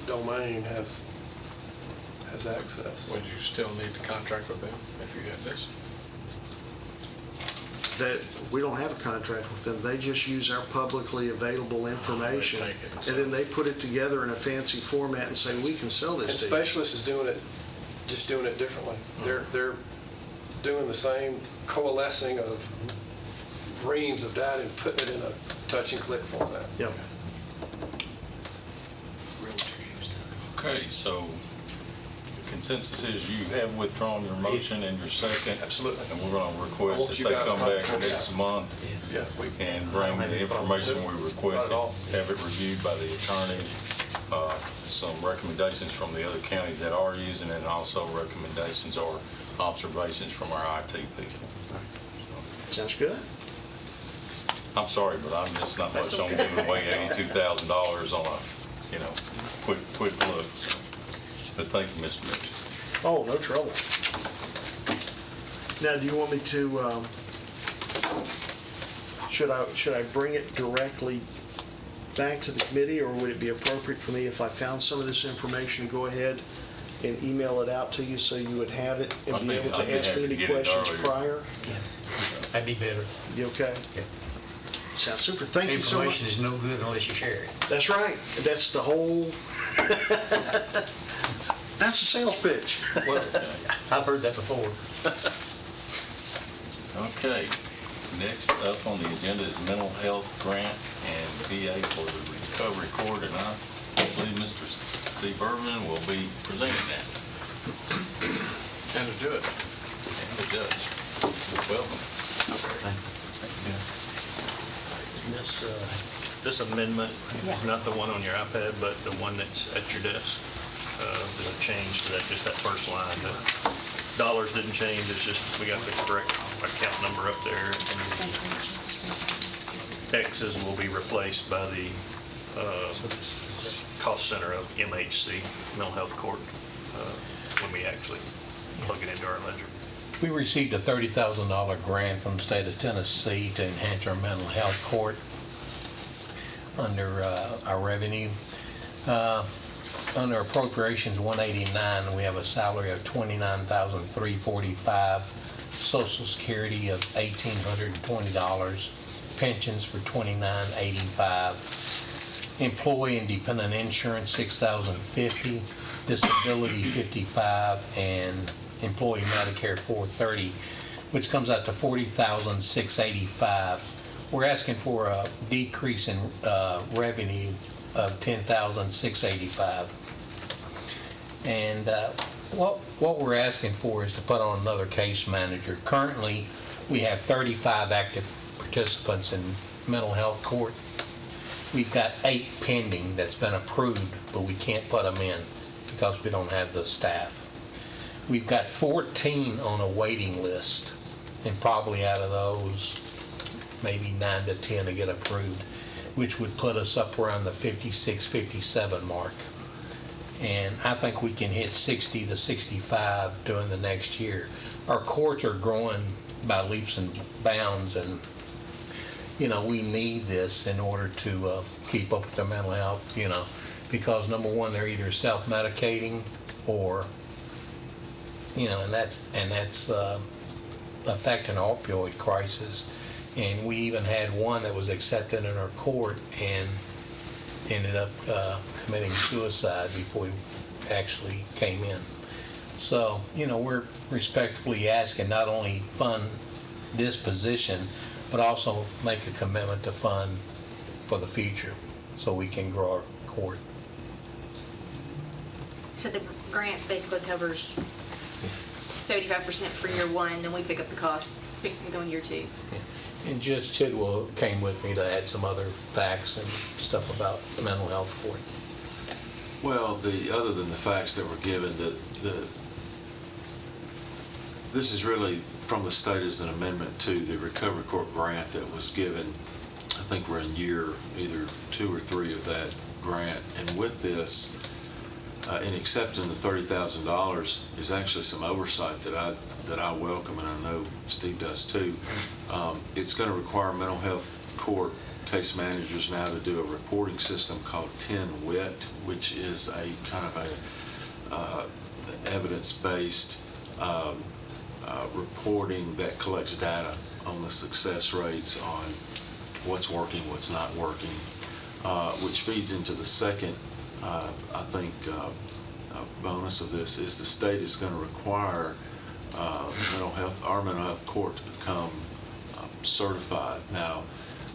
domain has access. Would you still need to contract with them if you had this? That, we don't have a contract with them, they just use our publicly available information. take it and And then they put it together in a fancy format and say, we can sell And this to you. Specialist is doing it differently. They're doing the same coalescing of reams of data and putting it in a touch and click format. Yep. Okay, so the consensus is you have withdrawn your motion and your second. Absolutely. And we're going to I request want that you they guys come back comfortable. next month Yeah. and bring the information we Not requested, at all. have it reviewed by the attorney, some recommendations from the other counties that are using it, and also recommendations or observations from our IT people. Sounds good. I'm sorry, but I'm just not much on giving away $82,000 on a, quick look. But thank you, Mr. Mitchell. Oh, no trouble. Now, do you want me to, should I bring it directly back to the committee, or would it be appropriate for me, if I found some of this information, to go ahead and email it out to you so you would have it and be able I'd to be ask happy me to any get it questions earlier. prior? That'd be better. You okay? Yeah. Sounds super. Thank you so much. Information is no good unless you share it. That's right. That's the whole, that's a sales pitch. I've heard that before. Okay, next up on the agenda is mental health grant and VA for the recovery court, and I believe Mr. Steve Irvin will be presenting that. And to do it. And the judge. Welcome. This amendment is not the one on your iPad, but the one that's at your desk. There's a change to that, just that first line. The dollars didn't change, it's just we got the correct account number up there. And the X's will be replaced by the cost center of MHC, Mental Health Court, when we actually plug it into our ledger. We received a $30,000 grant from the state of Tennessee to enhance our mental health court under our revenue. Under appropriations 189, we have a salary of $29,345, Social Security of $1,820, pensions for $2,985, employee and dependent insurance $6,050, disability $55, and employee Medicare $430, which comes out to $40,685. We're asking for a decrease in revenue of $10,685. And what we're asking for is to put on another case manager. Currently, we have 35 active participants in mental health court. We've got 8 pending that's been approved, but we can't put them in because we don't have the staff. We've got 14 on a waiting list, and probably out of those, maybe 9 to 10 to get approved, which would put us up around the 56, 57 mark. And I think we can hit 60 to 65 during the next year. Our courts are growing by leaps and bounds, and we need this in order to keep up with their mental health, because number one, they're either self-medicating or and that's affecting our opioid crisis. And we even had one that was accepted in our court and ended up committing suicide before he actually came in. So, we're respectfully asking not only fund this position, but also make a commitment to fund for the future so we can grow our court. So the grant basically covers 75% for year one, then we pick up the cost going year two. And Judge Chidwell came with me to add some other facts and stuff about the mental health court. Well, other than the facts that were given, this is really from the state as an amendment to the Recovery Court grant that was given. I think we're in year either 2 or 3 of that grant. And with this, in accepting the $30,000 is actually some oversight that I welcome, and I know Steve does too. It's going to require mental health court case managers now to do a reporting system called 10WIT, which is a kind of a evidence-based reporting that collects data on the success rates on what's working, what's not working, which feeds into the second, I think, bonus of this is the state is going to require our mental health court to become certified. Now,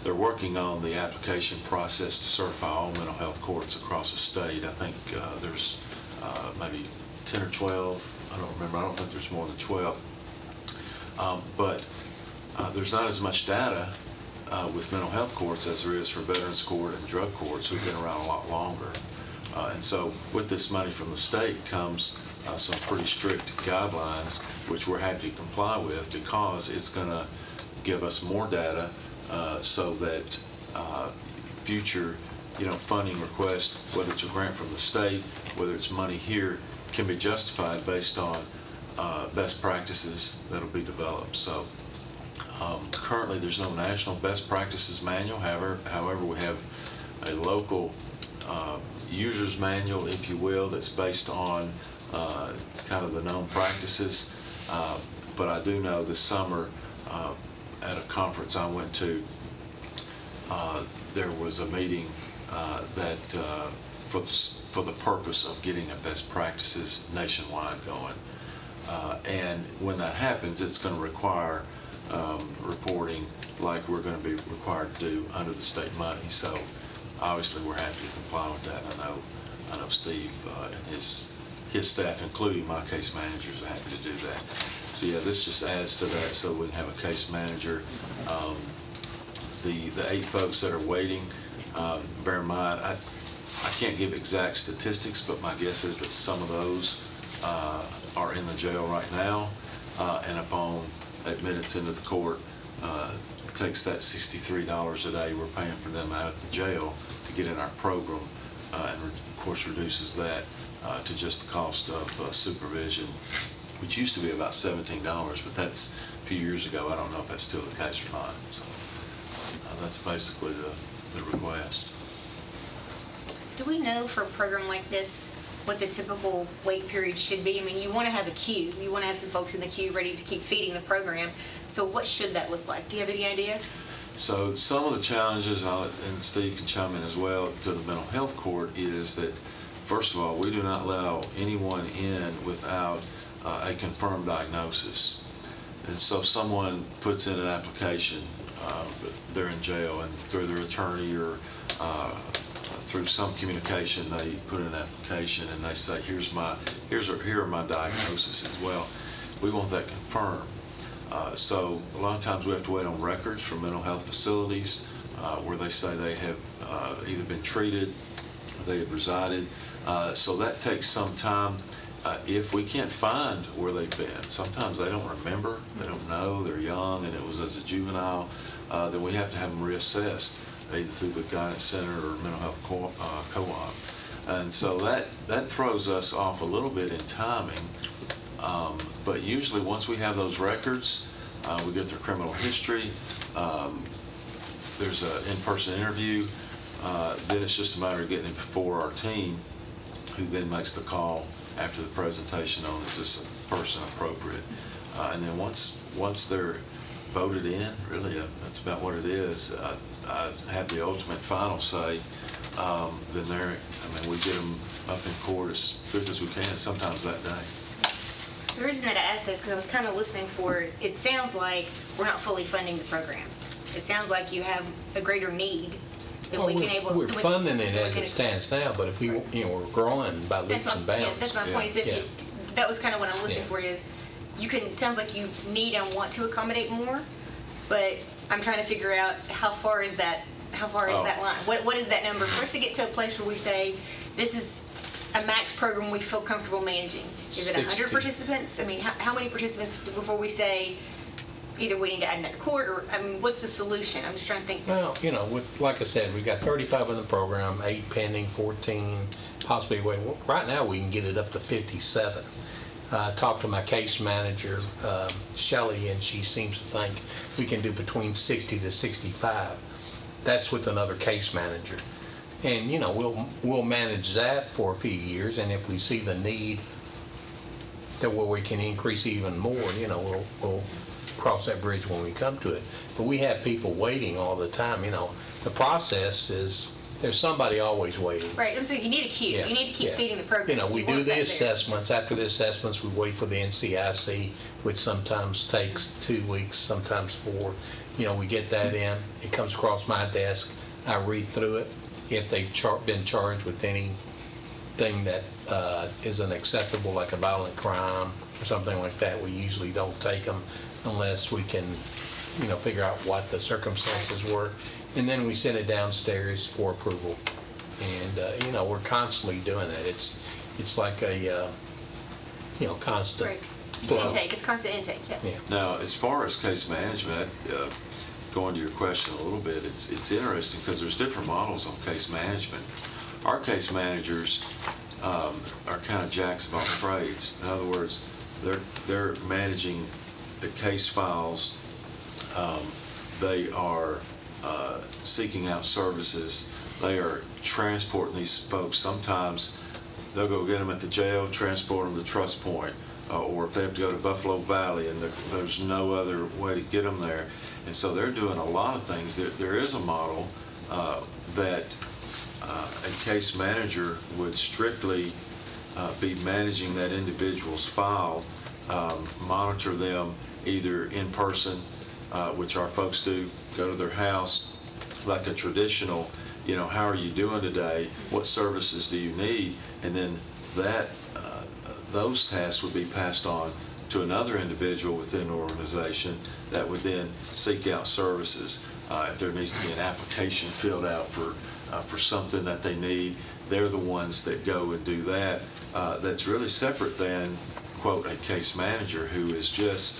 they're working on the application process to certify all mental health courts across the state. I think there's maybe 10 or 12. I don't remember. I don't think there's more than 12. But there's not as much data with mental health courts as there is for Veterans Court and drug courts who've been around a lot longer. And so with this money from the state comes some pretty strict guidelines, which we're happy to comply with because it's going to give us more data so that future funding requests, whether it's a grant from the state, whether it's money here, can be justified based on best practices that'll be developed. So currently there's no national best practices manual. However, we have a local user's manual, if you will, that's based on kind of the known practices. But I do know this summer at a conference I went to, there was a meeting that for the purpose of getting a best practices nationwide going. And when that happens, it's going to require reporting like we're going to be required to do under the state money. So obviously we're happy to comply with that. I know Steve and his staff, including my case managers, are happy to do that. So yeah, this just adds to that so we can have a case manager. The 8 folks that are waiting, bear in mind, I can't give exact statistics, but my guess is that some of those are in the jail right now, and upon admittance into the court, takes that $63 a day we're paying for them out at the jail to get in our program, and of course reduces that to just the cost of supervision, which used to be about $17, but that's a few years ago. I don't know if that's still the case or not. So that's basically the request. Do we know for a program like this what the typical wait period should be? I mean, you want to have a queue. You want to have some folks in the queue ready to keep feeding the program. So what should that look like? Do you have any idea? So some of the challenges, and Steve can chime in as well, to the mental health court is that, first of all, we do not allow anyone in without a confirmed diagnosis. And so someone puts in an application, they're in jail, and through their attorney or through some communication, they put in an application and they say, here are my diagnoses as well. We want that confirmed. So a lot of times we have to wait on records from mental health facilities where they say they have either been treated, or they have resided. So that takes some time. If we can't find where they've been, sometimes they don't remember, they don't know, they're young, and it was as a juvenile, then we have to have them reassessed, either through the Guidance Center or Mental Health Co-op. And so that throws us off a little bit in timing. But usually once we have those records, we get their criminal history, there's an in-person interview, then it's just a matter of getting it before our team, who then makes the call after the presentation on, is this person appropriate. And then once they're voted in, really, that's about what it is. I have the ultimate final say. Then we get them up in court as quick as we can, sometimes that day. The reason that I asked this, because I was kind of listening for, it sounds like we're not fully funding the program. It sounds like you have a greater need than we can able. We're funding it as it stands now, but if we, we're growing by leaps and bounds. Yeah, that's my point, is that was kind of what I'm listening for, is it sounds like you need and want to accommodate more, but I'm trying to figure out how far is that line? What is that number? For us to get to a place where we say, this is a max program we feel comfortable managing. Is it 100 participants? I mean, how many participants before we say either we need to add another court, or, what's the solution? I'm just trying to think. Well, like I said, we got 35 in the program, 8 pending, 14 possibly waiting. Right now, we can get it up to 57. Talked to my case manager, Shelley, and she seems to think we can do between 60 to 65. That's with another case manager. And, we'll manage that for a few years, and if we see the need that where we can increase even more, we'll cross that bridge when we come to it. But we have people waiting all the time. The process is there's somebody always waiting. Right, I'm saying you need a queue. You need to keep feeding the program. We do the assessments. After the assessments, we wait for the NCIC, which sometimes takes 2 weeks, sometimes 4. We get that in. It comes across my desk. I read through it. If they've been charged with anything that isn't acceptable, like a violent crime or something like that, we usually don't take them unless we can, figure out what the circumstances were. And then we send it downstairs for approval. And, we're constantly doing that. It's like a, constant flow. Intake. It's constant intake, yeah. Now, as far as case management, going to your question a little bit, it's interesting because there's different models on case management. Our case managers are kind of jacks of all trades. In other words, they're managing the case files. They are seeking out services. They are transporting these folks. Sometimes they'll go get them at the jail, transport them to Trust Point, or if they have to go to Buffalo Valley and there's no other way to get them there. And so they're doing a lot of things. There is a model that a case manager would strictly be managing that individual's file, monitor them either in person, which our folks do, go to their house, like a traditional, how are you doing today? What services do you need? And then those tasks would be passed on to another individual within the organization that would then seek out services. If there needs to be an application filled out for something that they need, they're the ones that go and do that. That's really separate than, quote, a case manager who is just,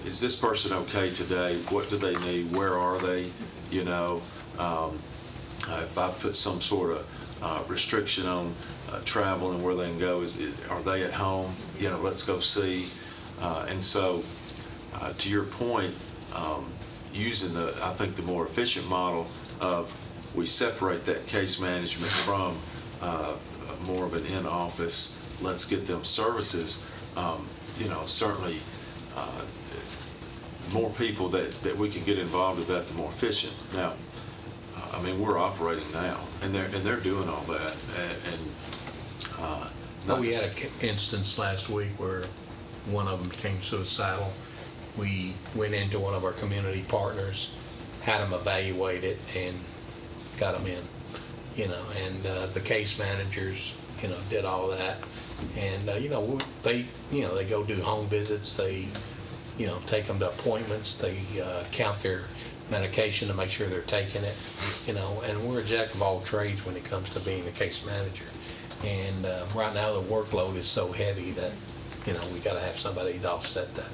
is this person okay today? What do they need? Where are they? If I've put some sort of restriction on travel and where they can go, are they at home? Let's go see. And so, to your point, using I think the more efficient model of we separate that case management from more of an in-office, let's get them services, certainly more people that we can get involved with that, the more efficient. Now, we're operating now, and they're doing all that, We had an instance last week where one of them became suicidal. We went into one of our community partners, had them evaluated, and got them in. And the case managers, did all that, and they go do home visits. They, take them to appointments. They count their medication to make sure they're taking it, and we're a jack of all trades when it comes to being a case manager. And right now the workload is so heavy that, we got to have somebody to offset that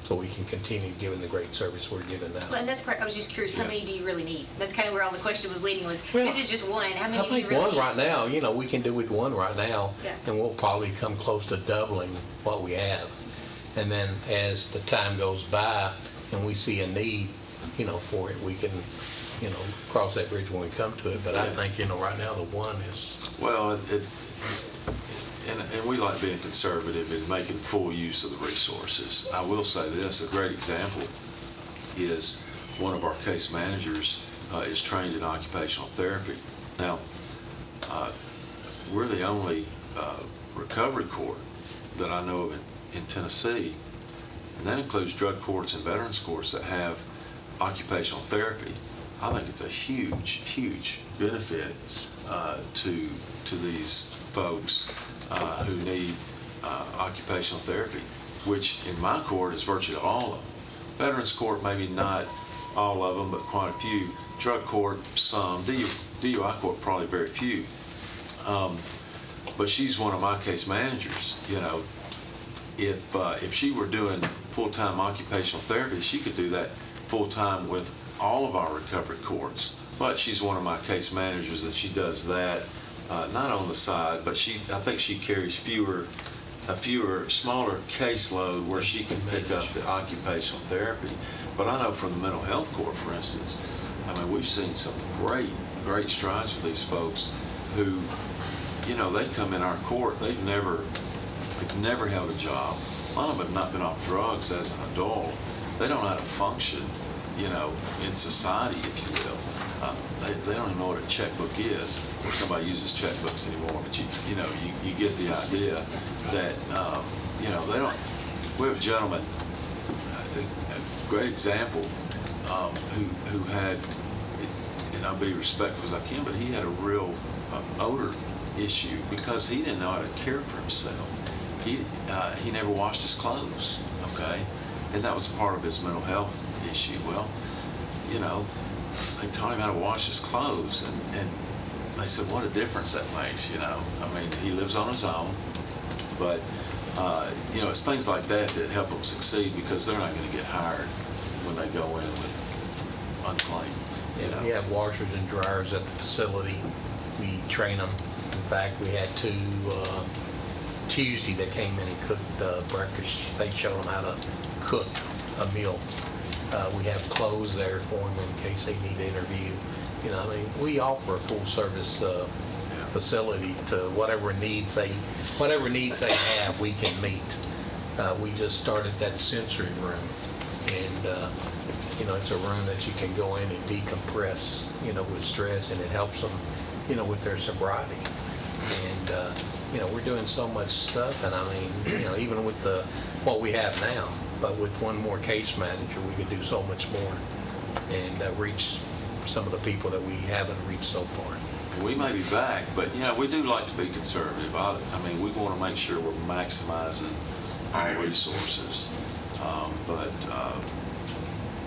so we can continue giving the great service we're giving now. Well, and that's part, I was just curious, how many do you really need? That's kind of where all the question was leading was, Well, this is just one, how many I do you think really one need? right now, we can do with one right now, Yeah. and we'll probably come close to doubling what we have. And then as the time goes by and we see a need, for it, we can, cross that bridge when we come to it. But I think, right now the one is. Well, and we like being conservative and making full use of the resources. I will say this, a great example is one of our case managers is trained in occupational therapy. Now, we're the only recovery court that I know of in Tennessee, and that includes drug courts and veterans courts that have occupational therapy. I think it's a huge, huge benefit to these folks who need occupational therapy, which in my court is virtually all of them. Veterans court, maybe not all of them, but quite a few. Drug court, some. DUI court, probably very few. But she's one of my case managers. You know, if she were doing full-time occupational therapy, she could do that full-time with all of our recovery courts. But she's one of my case managers that she does that, not on the side, but I think she carries smaller caseload where she can pick up the occupational therapy. But I know from the mental health court, for instance, I mean, we've seen some great strides with these folks who, you know, they come in our court, they've never held a job. A lot of them have not been off drugs as an adult. They don't know how to function, you know, in society, if you will. They don't even know what a checkbook is. Of course, nobody uses checkbooks anymore, but you get the idea that, you know, they don't. We have a gentleman, a great example, who had, and I'll be respectful as I can, but he had a real odor issue because he didn't know how to care for himself. He never washed his clothes, okay? And that was part of his mental health issue. Well, you know, they taught him how to wash his clothes, and they said, what a difference that makes, you know? I mean, he lives on his own, but, you know, it's things like that that help them succeed because they're not going to get hired when they go in with unclaimed. You know? We have washers and dryers at the facility. We train them. In fact, we had two Tuesday that came in and cooked breakfast. They showed them how to cook a meal. We have clothes there for them in case they need to interview. You know, I mean, we offer a full service facility to whatever needs they have, we can meet. We just started that sensory room, and you know, it's a room that you can go in and decompress, you know, with stress, and it helps them, you know, with their sobriety. And you know, we're doing so much stuff, and I mean, you know, even with what we have now, but with one more case manager, we could do so much more and reach some of the people that we haven't reached so far. We may be back, but you know, we do like to be conservative. I mean, we want to make sure we're maximizing our resources. But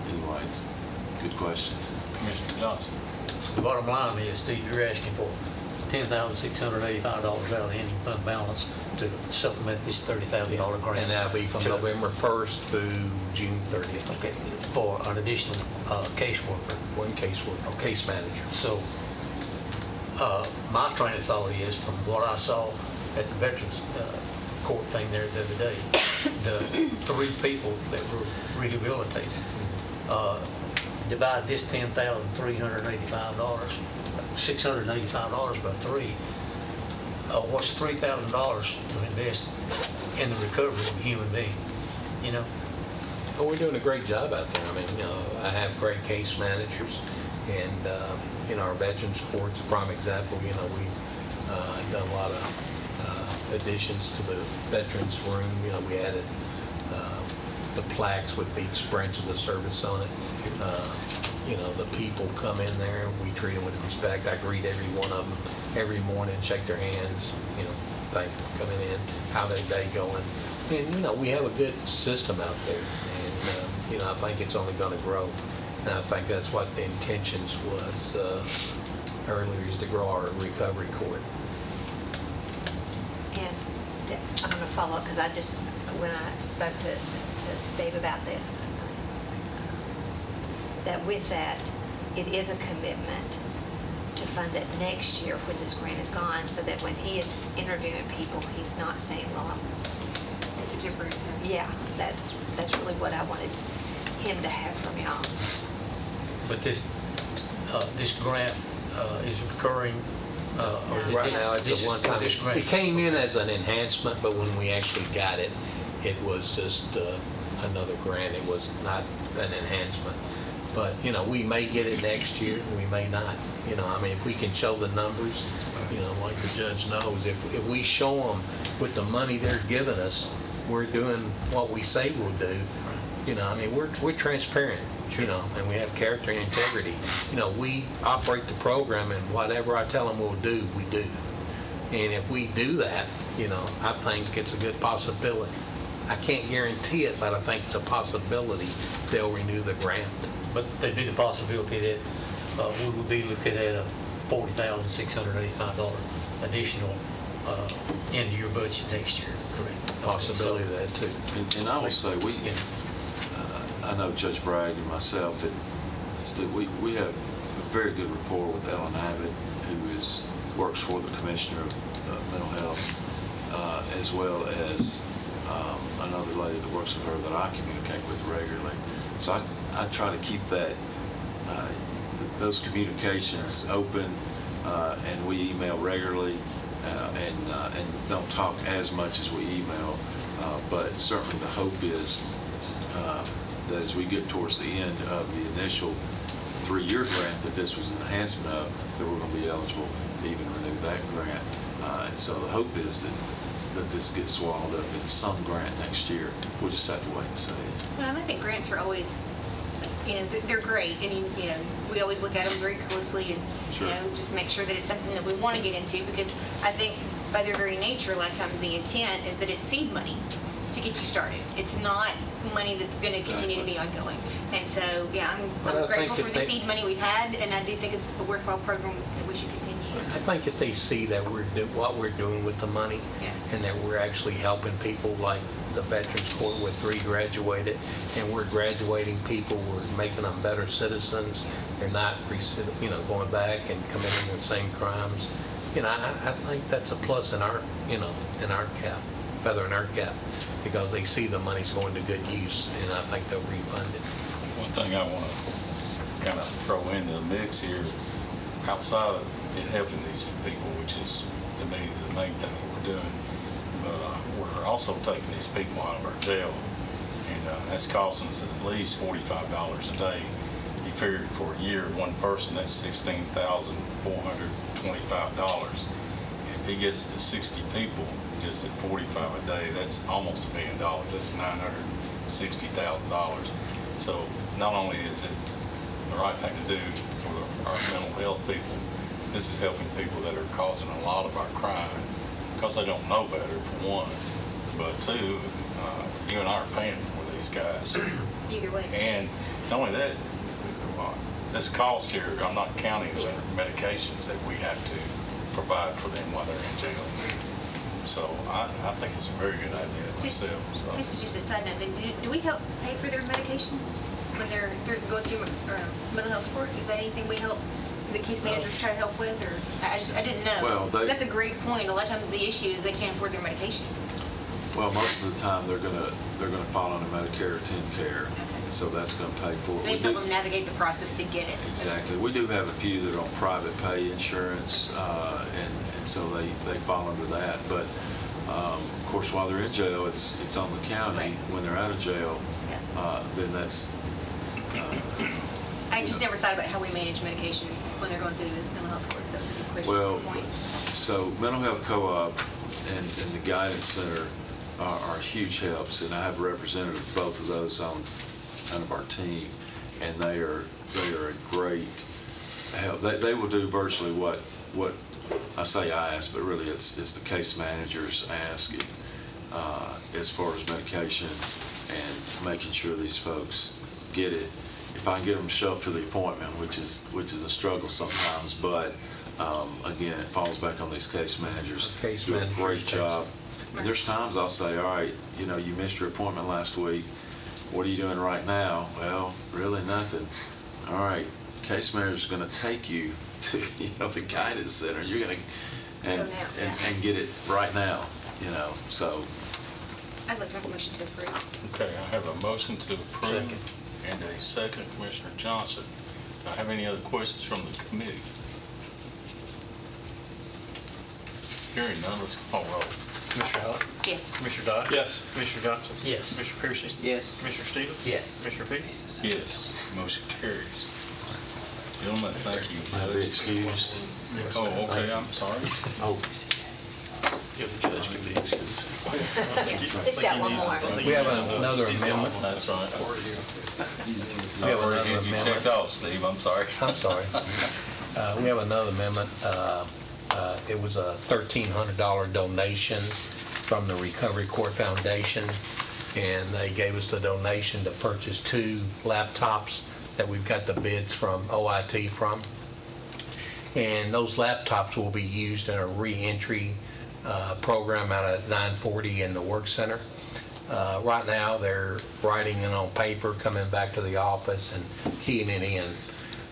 anyway, it's a good question. Commissioner Johnson. The bottom line is, Steve, you're asking for $10,685 out of the ending fund balance to supplement this $30,000 grant. And that'll be from November 1st through June 30th. Okay, for an additional caseworker. One caseworker, case manager. So my train of thought is, from what I saw at the Veterans Court thing there the other day, the 3 people that were rehabilitated, divide this $10,385, $685 by 3. What's $3,000 to invest in the recovery of a human being? You know. Well, we're doing a great job out there. I mean, you know, I have great case managers, and in our Veterans Court's a prime example. You know, we've done a lot of additions to the veterans room. You know, we added the plaques with each branch of the service on it. You know, the people come in there, we treat them with respect. I greet every one of them every morning, shake their hands, you know, thank them for coming in, how their day going. And, you know, we have a good system out there, and, you know, I think it's only going to grow. And I think that's what the intentions was earlier, is to grow our recovery court. And I'm going to follow up, because when I spoke to Steve about this, that with that, it is a commitment to fund it next year when this grant is gone, so that when he is interviewing people, he's not saying, well, It's different. yeah, that's really what I wanted him to have from y'all. But this grant is recurring Or is it Right this- now, it's this is a for one-time. this grant? It came in as an enhancement, but when we actually got it, it was just another grant. It was not an enhancement. But, you know, we may get it next year, we may not. You know, I mean, if we can show the numbers, you know, like the judge knows, if we show them with the money they're giving us, we're doing what we say we'll do. You know, I mean, we're transparent, you know, and we have character and integrity. You know, we operate the program, and whatever I tell them we'll do, we do. And if we do that, you know, I think it's a good possibility. I can't guarantee it, but I think it's a possibility they'll renew the grant. But there'd be the possibility that we would be looking at a $40,685 additional into your budget next year, correct? Possibility of that too. And I will say, I know Judge Bragg and myself, we have a very good rapport with Ellen Abbott, who works for the Commissioner of Mental Health, as well as another lady that works with her that I communicate with regularly. So I try to keep those communications open, and we email regularly, and don't talk as much as we email. But certainly the hope is that as we get towards the end of the initial 3-year grant that this was an enhancement of, that we're going to be eligible to even renew that grant. And so the hope is that this gets swallowed up in some grant next year. We'll just have to wait and see. Well, I think grants are always, you know, they're great. I mean, you know, we always look at them very closely and, Sure. you know, just make sure that it's something that we want to get into, because I think by their very nature, a lot of times the intent is that it's seed money to get you started. It's not money that's going to continue to be ongoing. And so, yeah, But I I'm think grateful for if the they- seed money we've had, and I do think it's a worthwhile program that we should continue. I think if they see that what we're doing with the money, Yeah. and that we're actually helping people, like the Veterans Court with 3 graduated, and we're graduating people, we're making them better citizens. They're not, you know, going back and committing the same crimes. You know, I think that's a plus in our, you know, in our cap, feather in our cap, because they see the money's going to good use, and I think they'll refund it. One thing I want to kind of throw into the mix here, outside of it helping these people, which is, to me, the main thing that we're doing, but we're also taking these people out of our jail, and that's costing us at least $45 a day. You figure for a year, one person, that's $16,425. If he gets to 60 people, just at $45 a day, that's almost $1 million. That's $960,000. So not only is it the right thing to do for our mental health people, this is helping people that are causing a lot of our crime because they don't know better, for one. But two, you and I are paying for these guys. Either way. And not only that, this cost here, I'm not counting the medications that we have to provide for them while they're in jail. So I think it's a very good idea myself. So. This is just a side note. Then do we help pay for their medications when they're going through mental health court? Is that anything we help the case managers try to help with, or I didn't know. Well, 'Cause that's a great point. A lot of times the issue is they can't afford their medication. Well, most of the time they're gonna fall under Medicare or TennCare, and so that's gonna pay for it. They just help them navigate the process to get it. Exactly. We do have a few that are on private pay insurance, and so they fall under that. But of course, while they're in jail, it's on the county. Right. When they're out of jail, then that's. I just never thought about how we manage medications when they're going through the mental health court. That was a good question. Well, Good point. so Mental Health Co-op and the Guidance Center are huge helps, and I have a representative of both of those on kind of our team, and they are a great help. They will do virtually what I say I ask, but really it's the case managers ask as far as medication and making sure these folks get it. If I can get them to show up to the appointment, which is a struggle sometimes, but again, it falls back on these case managers. Case do a managers, great job. And there's times I'll say, all right, you know, you missed your appointment last week. What are you doing right now? Well, really nothing. All right, case manager's going to take you to the Guidance Center. You're going to and get it right now. So. I'd like to have a motion to approve. Okay, I have a motion to approve and a second, Commissioner Johnson. Do I have any other questions from the committee? Hearing none, let's call roll. Commissioner Howard? Yes. Commissioner Dodd? Yes. Commissioner Johnson? Yes. Commissioner Piercy? Yes. Commissioner Stevens? Yes. Commissioner Peak? Yes, motion carries. Gentlemen, thank you. I'll be excused. Oh, okay, I'm sorry. Oh, Yeah, the judge can be excused. Steve's got one more. We have another amendment. That's right. We have another You amendment. checked off, Steve, I'm sorry. I'm sorry. We have another amendment. It was a $1,300 donation from the Recovery Court Foundation, and they gave us the donation to purchase 2 laptops that we've got the bids from OIT from. And those laptops will be used in a re-entry program out at 940 in the work center. Right now, they're writing it on paper, coming back to the office and keying it in.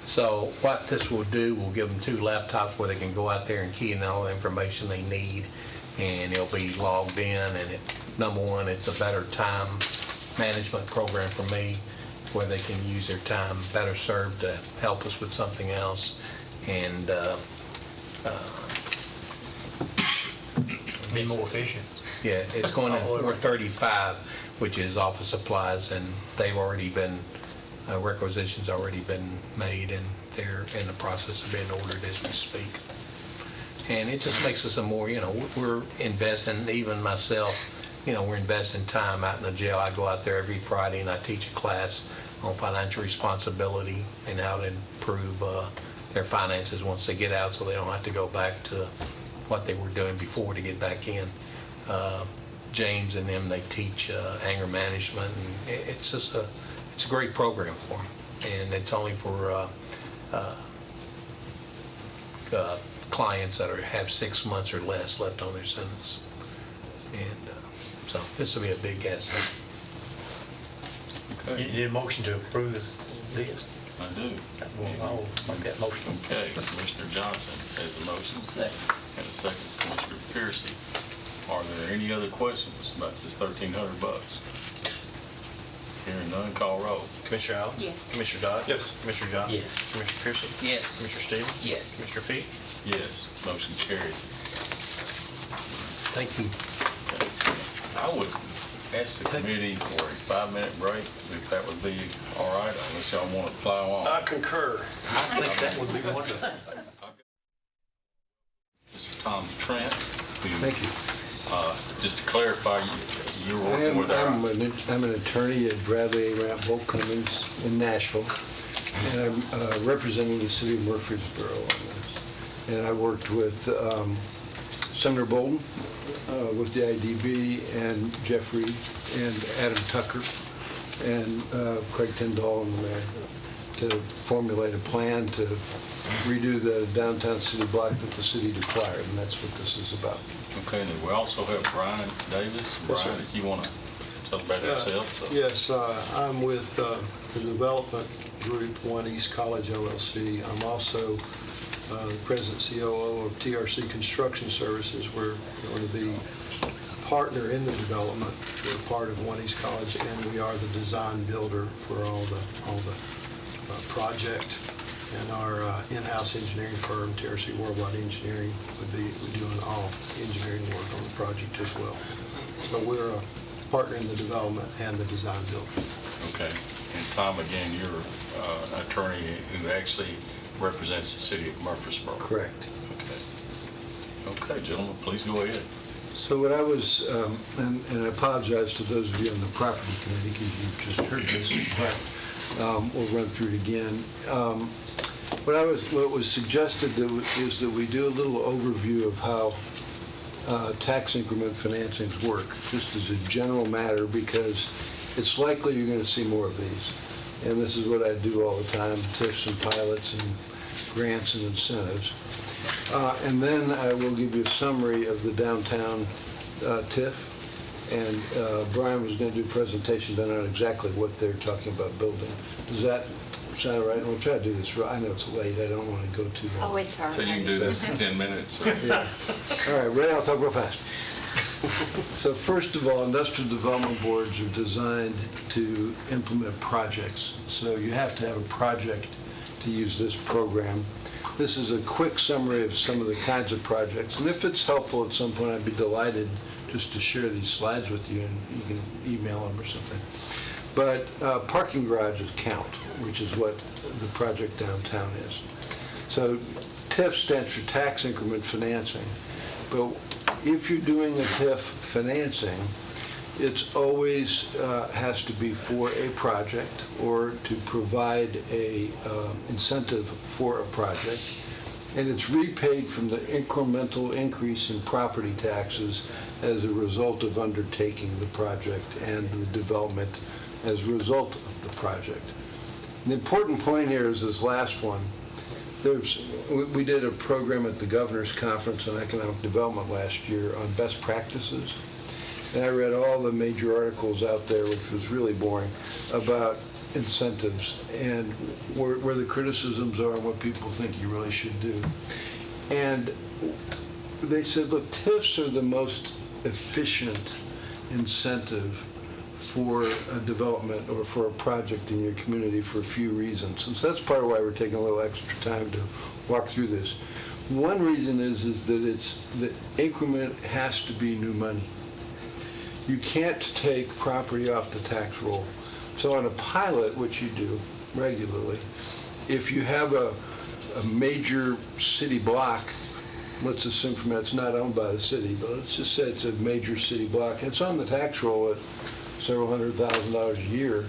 So what this will do, we'll give them 2 laptops where they can go out there and key in all the information they need, and it'll be logged in. And number one, it's a better time management program for me, where they can use their time better served to help us with something else. And Be more efficient. yeah, it's going in 435, which is office supplies, and they've already been, requisitions already been made, and they're in the process of being ordered as we speak. And it just makes us a more, we're investing, even myself, we're investing time out in the jail. I go out there every Friday and I teach a class on financial responsibility and how to improve their finances once they get out, so they don't have to go back to what they were doing before to get back in. James and them, they teach anger management, and it's just it's a great program for them. And it's only for clients that have 6 months or less left on their sentence. And so this will be a big asset. You Okay, need a motion to approve this? I do. I'll make that motion. Okay, Commissioner Johnson has a motion. Second. And a second, Commissioner Piercy. Are there any other questions about this $1,300? Hearing none, call roll. Commissioner Howard? Yes. Commissioner Dodd? Yes. Commissioner Johnson? Yes. Commissioner Piercy? Yes. Commissioner Stevens? Yes. Commissioner Peak? Yes, motion carries. Thank you. I would ask the committee for a 5-minute break, if that would be all right, unless y'all want to plow on. I concur. I think that would be wonderful. Mr. Tom Trent. Thank you. Just to clarify, you're working with our... I'm an attorney at Bradley A. Ramp Bolt Cummings in Nashville, and I'm representing the city of Murfreesboro on this. And I worked with Senator Bolton, with the IDB, and Jeffrey, and Adam Tucker, and Craig Tyndall and the mayor, to formulate a plan to redo the downtown city block that the city acquired, and that's what this is about. Okay, and then we also have Brian Davis. Yes, sir. Brian, if you want to tell about yourself. Yes, I'm with the development group, One East College LLC. I'm also the president COO of TRC Construction Services. We're going to be a partner in the development. We're part of One East College, and we are the design builder for all the project. And our in-house engineering firm, TRC Worldwide Engineering, would be doing all engineering work on the project as well. So we're a partner in the development and the design build. Okay. And Tom, again, you're an attorney who actually represents the city of Murfreesboro. Correct. Okay. Okay, gentlemen, please go ahead. So what I was, and I apologize to those of you on the property committee because you've just heard this, but we'll run through it again. What was suggested is that we do a little overview of how tax increment financings work, just as a general matter, because it's likely you're going to see more of these. And this is what I do all the time, TIFs and pilots and grants and incentives. And then I will give you a summary of the downtown TIF. And Brian was going to do a presentation then on exactly what they're talking about building. Does that sound all right? We'll try to do this. I know it's late. I don't want to go too long. Oh, it's all right. So you can do this in 10 minutes. Or... Yeah. All right, Ray, I'll talk real fast. So first of all, industrial development boards are designed to implement projects. So you have to have a project to use this program. This is a quick summary of some of the kinds of projects. And if it's helpful at some point, I'd be delighted just to share these slides with you, and you can email them or something. But parking garages count, which is what the project downtown is. So TIF stands for tax increment financing. But if you're doing a TIF financing, it's always has to be for a project or to provide a incentive for a project. And it's repaid from the incremental increase in property taxes as a result of undertaking the project and the development as a result of the project. The important point here is this last one. We did a program at the Governor's Conference on Economic Development last year on best practices. And I read all the major articles out there, which was really boring, about incentives and where the criticisms are and what people think you really should do. And they said, look, TIFs are the most efficient incentive for a development or for a project in your community for a few reasons. And so that's part of why we're taking a little extra time to walk through this. One reason is that the increment has to be new money. You can't take property off the tax roll. So on a pilot, which you do regularly, if you have a major city block, let's assume from that it's not owned by the city, but let's just say it's a major city block, and it's on the tax roll at several $100,000 a year.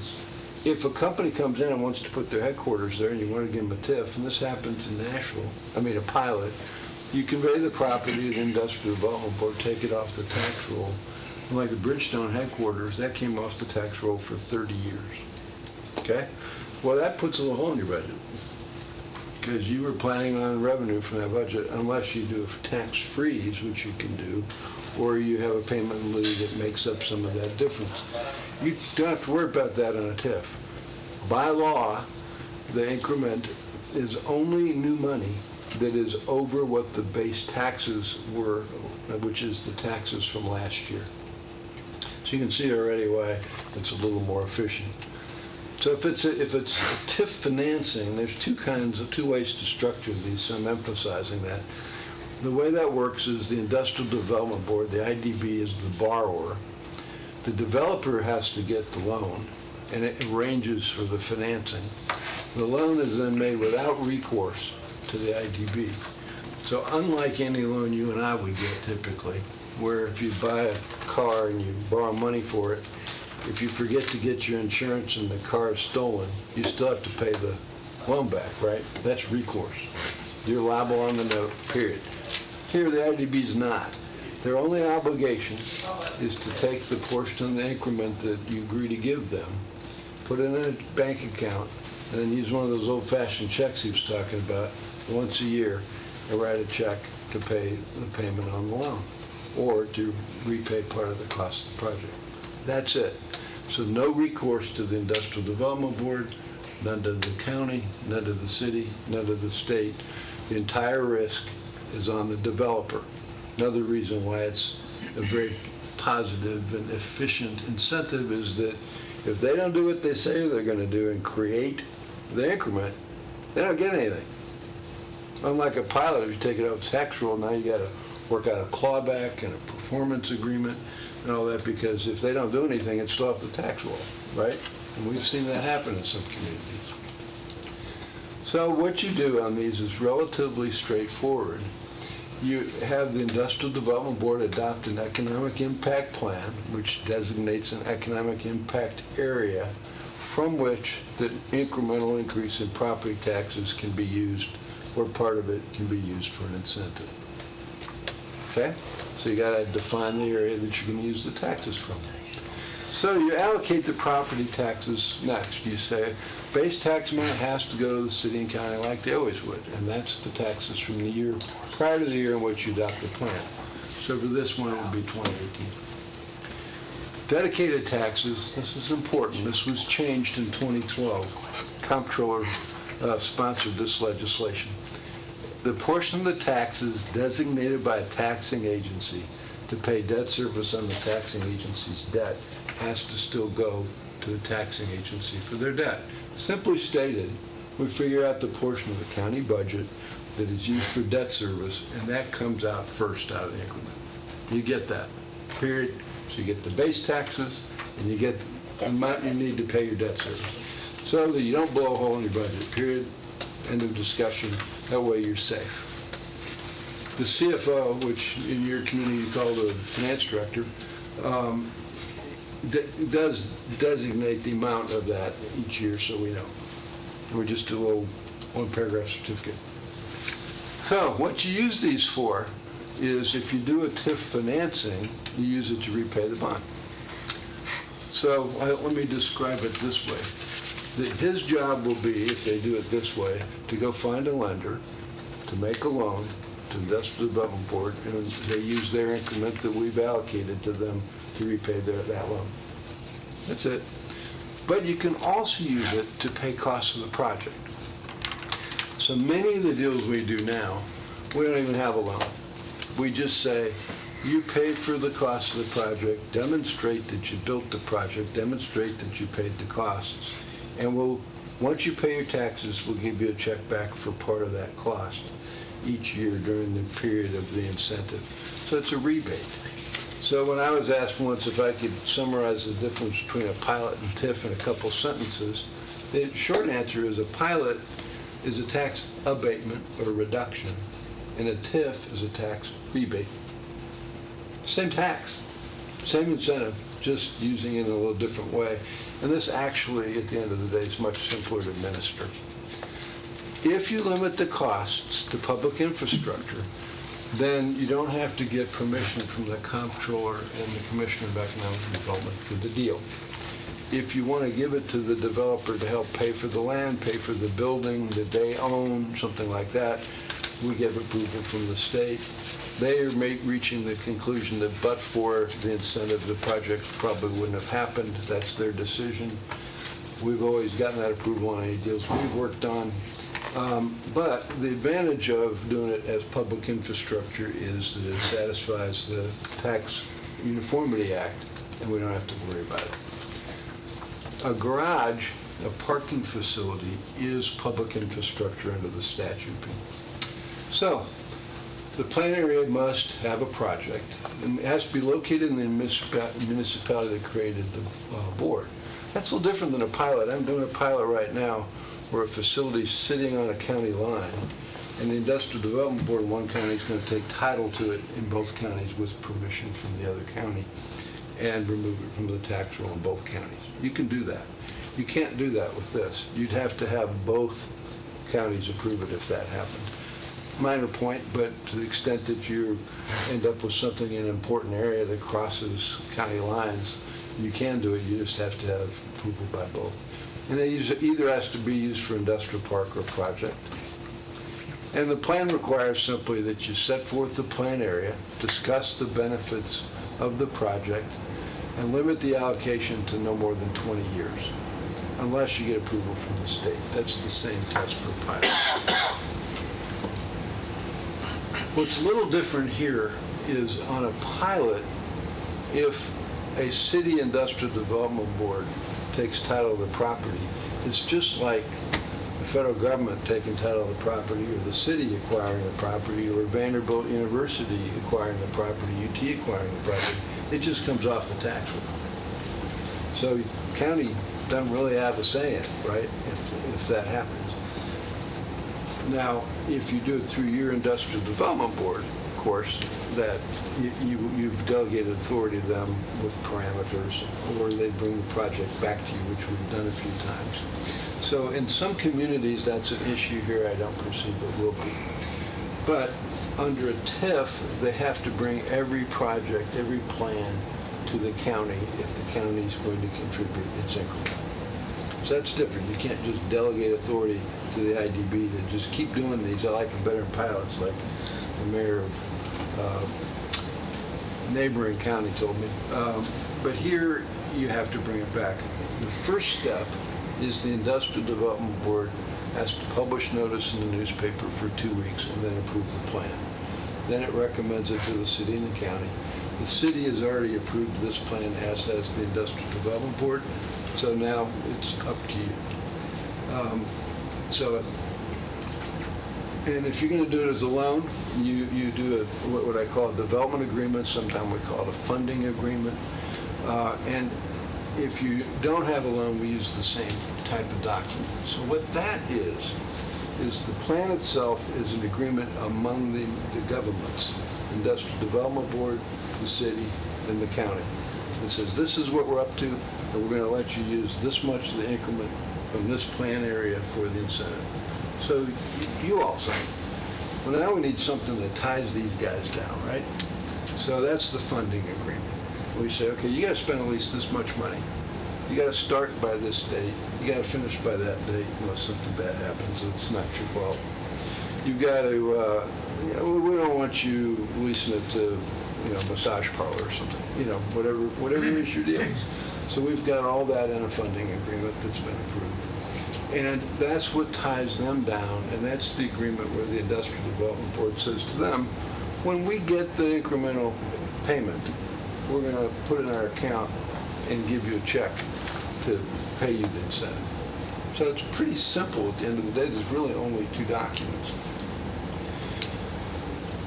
If a company comes in and wants to put their headquarters there and you want to give them a TIF, and this happens in Nashville, a pilot, you convey the property to the Industrial Development Board, take it off the tax roll. And like the Bridgestone headquarters, that came off the tax roll for 30 years. Okay? Well, that puts a little hole in your budget because you were planning on revenue from that budget unless you do a tax freeze, which you can do, or you have a payment in lieu that makes up some of that difference. You don't have to worry about that on a TIF. By law, the increment is only new money that is over what the base taxes were, which is the taxes from last year. So you can see already why it's a little more efficient. So if it's a TIF financing, there's two ways to structure these, so I'm emphasizing that. The way that works is the Industrial Development Board, the IDB, is the borrower. The developer has to get the loan, and it arranges for the financing. The loan is then made without recourse to the IDB. So unlike any loan you and I would get typically, where if you buy a car and you borrow money for it, if you forget to get your insurance and the car is stolen, you still have to pay the loan back, right? That's recourse. You're liable on the note, period. Here, the IDB is not. Their only obligation is to take the portion of the increment that you agree to give them, put it in a bank account, and then use one of those old-fashioned checks he was talking about once a year and write a check to pay the payment on the loan or to repay part of the cost of the project. That's it. So no recourse to the Industrial Development Board, none to the county, none to the city, none to the state. The entire risk is on the developer. Another reason why it's a very positive and efficient incentive is that if they don't do what they say they're going to do and create the increment, they don't get anything. Unlike a pilot, if you take it out of tax roll, now you got to work out a clawback and a performance agreement and all that, because if they don't do anything, it's still off the tax roll, right? And we've seen that happen in some communities. So what you do on these is relatively straightforward. You have the Industrial Development Board adopt an economic impact plan, which designates an economic impact area from which the incremental increase in property taxes can be used, or part of it can be used for an incentive. Okay? So you got to define the area that you can use the taxes from. So you allocate the property taxes next. You say base tax amount has to go to the city and county like they always would, and that's the taxes from the year prior to the year in which you adopt the plan. So for this one, it would be 2018. Dedicated taxes, this is important. This was changed in 2012. Comptroller sponsored this legislation. The portion of the taxes designated by a taxing agency to pay debt service on the taxing agency's debt has to still go to the taxing agency for their debt. Simply stated, we figure out the portion of the county budget that is used for debt service, and that comes out first out of the increment. You get that, period. So you get the base taxes, and you get the amount you need to pay your debt service. So that you don't blow a hole in your budget, period. End of discussion. That way you're safe. The CFO, which in your community you call the finance director, does designate the amount of that each year, so we know. We're just a little one-paragraph certificate. So what you use these for is if you do a TIF financing, you use it to repay the bond. So let me describe it this way. His job will be, if they do it this way, to go find a lender, to make a loan to Industrial Development Board, and they use their increment that we've allocated to them to repay that loan. That's it. But you can also use it to pay costs of the project. So many of the deals we do now, we don't even have a loan. We just say, you pay for the cost of the project, demonstrate that you built the project, demonstrate that you paid the costs, and once you pay your taxes, we'll give you a check back for part of that cost each year during the period of the incentive. So it's a rebate. So when I was asked once if I could summarize the difference between a pilot and TIF in a couple sentences, the short answer is a pilot is a tax abatement or reduction, and a TIF is a tax rebate. Same tax, same incentive, just using it in a little different way. And this actually, at the end of the day, is much simpler to administer. If you limit the costs to public infrastructure, then you don't have to get permission from the comptroller and the Commissioner of Economic Development for the deal. If you want to give it to the developer to help pay for the land, pay for the building that they own, something like that, we get approval from the state. They are reaching the conclusion that but for the incentive, the project probably wouldn't have happened. That's their decision. We've always gotten that approval on any deals we've worked on. But the advantage of doing it as public infrastructure is that it satisfies the Tax Uniformity Act, and we don't have to worry about it. A garage, a parking facility, is public infrastructure under the statute. So, the plan area must have a project, and it has to be located in the municipality that created the board. That's a little different than a pilot. I'm doing a pilot right now where a facility is sitting on a county line, and the Industrial Development Board in one county is going to take title to it in both counties with permission from the other county and remove it from the tax roll in both counties. You can do that. You can't do that with this. You'd have to have both counties approve it if that happened. Minor point, but to the extent that you end up with something in an important area that crosses county lines, you can do it. You just have to have approval by both. And it either has to be used for industrial park or project. And the plan requires simply that you set forth the plan area, discuss the benefits of the project, and limit the allocation to no more than 20 years, unless you get approval from the state. That's the same test for pilot. What's a little different here is on a pilot, if a city industrial development board takes title of the property, it's just like the federal government taking title of the property, or the city acquiring the property, or Vanderbilt University acquiring the property, UT acquiring the property. It just comes off the tax roll. So county doesn't really have a say in it, right, if that happens. Now, if you do it through your industrial development board, of course, that you've delegated authority to them with parameters, or they bring the project back to you, which we've done a few times. So in some communities, that's an issue. Here, I don't perceive it will be. But under a TIF, they have to bring every project, every plan to the county if the county is going to contribute its increment. So that's different. You can't just delegate authority to the IDB to just keep doing these. I like them better than pilots, like the mayor of neighboring county told me. But here, you have to bring it back. The first step is the Industrial Development Board has to publish notice in the newspaper for 2 weeks and then approve the plan. Then it recommends it to the city and the county. The city has already approved this plan, as has the Industrial Development Board. So now it's up to you. So And if you're going to do it as a loan, you do what I call a development agreement. Sometimes we call it a funding agreement. And if you don't have a loan, we use the same type of document. So what that is the plan itself is an agreement among the governments, Industrial Development Board, the city, and the county. It says, this is what we're up to, and we're going to let you use this much of the increment from this plan area for the incentive. So you all say, well, now we need something that ties these guys down, right? So that's the funding agreement. We say, okay, you got to spend at least this much money. You got to start by this date. You got to finish by that date unless something bad happens. It's not your fault. You got to, we don't want you leasing it to, massage parlor or something. Whatever is your deal. So we've got all that in a funding agreement that's been approved. And that's what ties them down, and that's the agreement where the Industrial Development Board says to them, when we get the incremental payment, we're going to put it in our account and give you a check to pay you the incentive. So it's pretty simple at the end of the day. There's really only two documents.